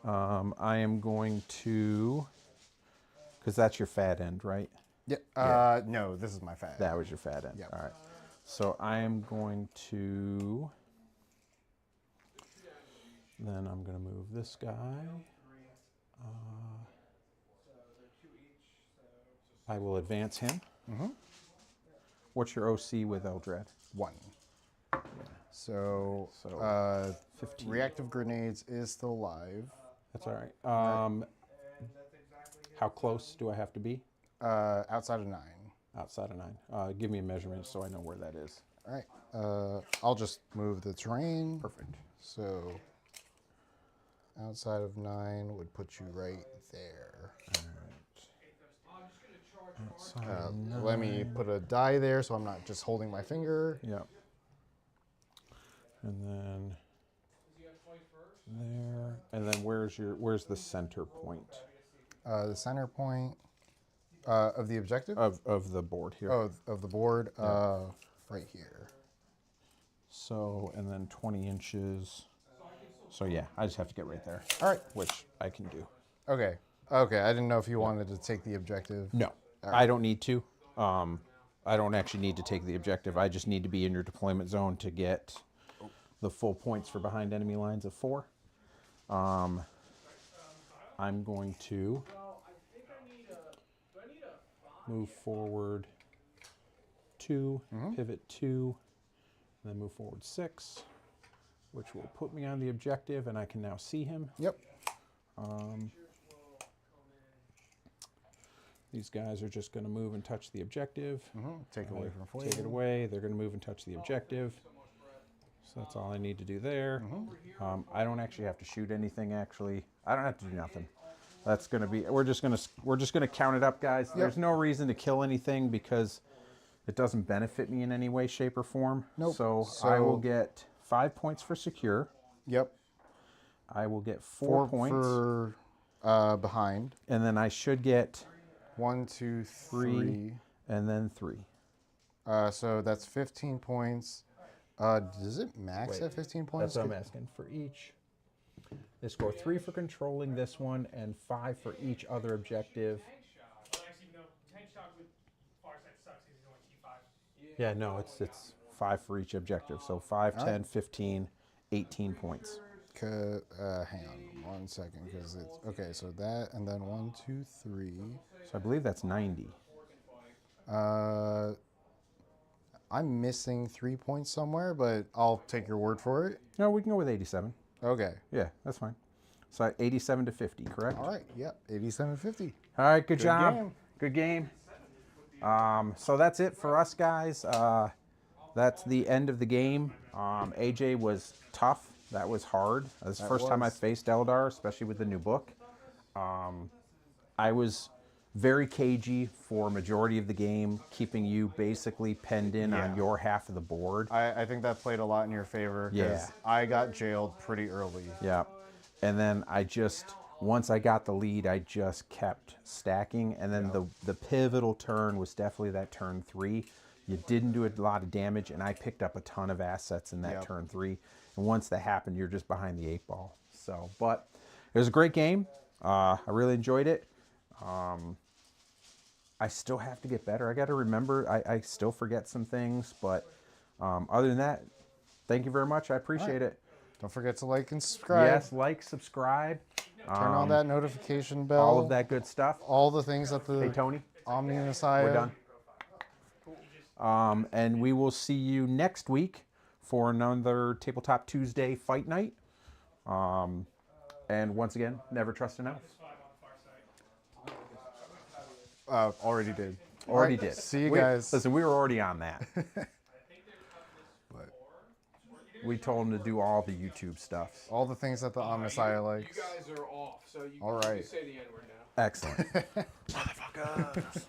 I am going to, because that's your fat end, right? Yeah. No, this is my fat. That was your fat end. Yep. All right. So I am going to, then I'm going to move this guy. I will advance him. What's your OC with Eldrad? 1. So, So, 15. reactive grenades is still live. That's all right. How close do I have to be? Outside of 9. Outside of 9. Give me a measurement so I know where that is. All right. I'll just move the terrain. Perfect. So outside of 9 would put you right there. Let me put a die there so I'm not just holding my finger. Yep. And then there. And then where's the center point? The center point of the objective? Of the board here. Of the board, right here. So, and then 20 inches. So yeah, I just have to get right there. All right. Which I can do. Okay. Okay, I didn't know if you wanted to take the objective. No, I don't need to. I don't actually need to take the objective. I just need to be in your deployment zone to get the full points for behind enemy lines of 4. I'm going to move forward 2, pivot 2, and then move forward 6, which will put me on the objective, and I can now see him. Yep. These guys are just going to move and touch the objective. Take away from flavor. Take it away. They're going to move and touch the objective. So that's all I need to do there. I don't actually have to shoot anything. Actually, I don't have to do nothing. That's going to be. We're just going to count it up, guys. Yep. There's no reason to kill anything because it doesn't benefit me in any way, shape, or form. Nope. So I will get 5 points for secure. Yep. I will get 4 points for behind. and then I should get 1, 2, 3, 3. and then 3. So that's 15 points. Does it max at 15 points? That's what I'm asking for each. They score 3 for controlling this one and 5 for each other objective. Actually, no. Tank shot with Farsight sucks because he's only T5. Yeah, no, it's 5 for each objective. So 5, 10, 15, 18 points. Hang on 1 second, because it's okay. So that, and then 1, 2, 3. So I believe that's 90. I'm missing 3 points somewhere, but I'll take your word for it. No, we can go with 87. Okay. Yeah, that's fine. So 87 to 50, correct? All right. Yep. 87.50. All right, good job. game. Good game. So that's it for us, guys. That's the end of the game. AJ was tough. That was hard. That's the first time I faced Aeldar, especially with the new book. I was very cagey for majority of the game, keeping you basically penned in on your half of the board. I think that played a lot in your favor because I got jailed pretty early. Yeah. And then once I got the lead, I just kept stacking. And then the pivotal turn was definitely that turn 3. You didn't do a lot of damage, and I picked up a ton of assets in that turn 3. And once that happened, you're just behind the 8 ball. So, but it was a great game. I really enjoyed it. I still have to get better. I got to remember, I still forget some things. But other than that, thank you very much. I appreciate it. Don't forget to like and subscribe. Yes, like, subscribe. Turn on that notification bell. All of that good stuff. All the things that the Hey, Tony. Omni Messiah. We're done. And we will see you next week for another Tabletop Tuesday fight night. And once again, never trust an elf. Already did. Already Alright, did. See you guys. Listen, we were already on that. We told him to do all the YouTube stuff. All the things that the Omni Messiah likes. You guys are off, so you All can right. say the N-word now. Excellent. Motherfuckers.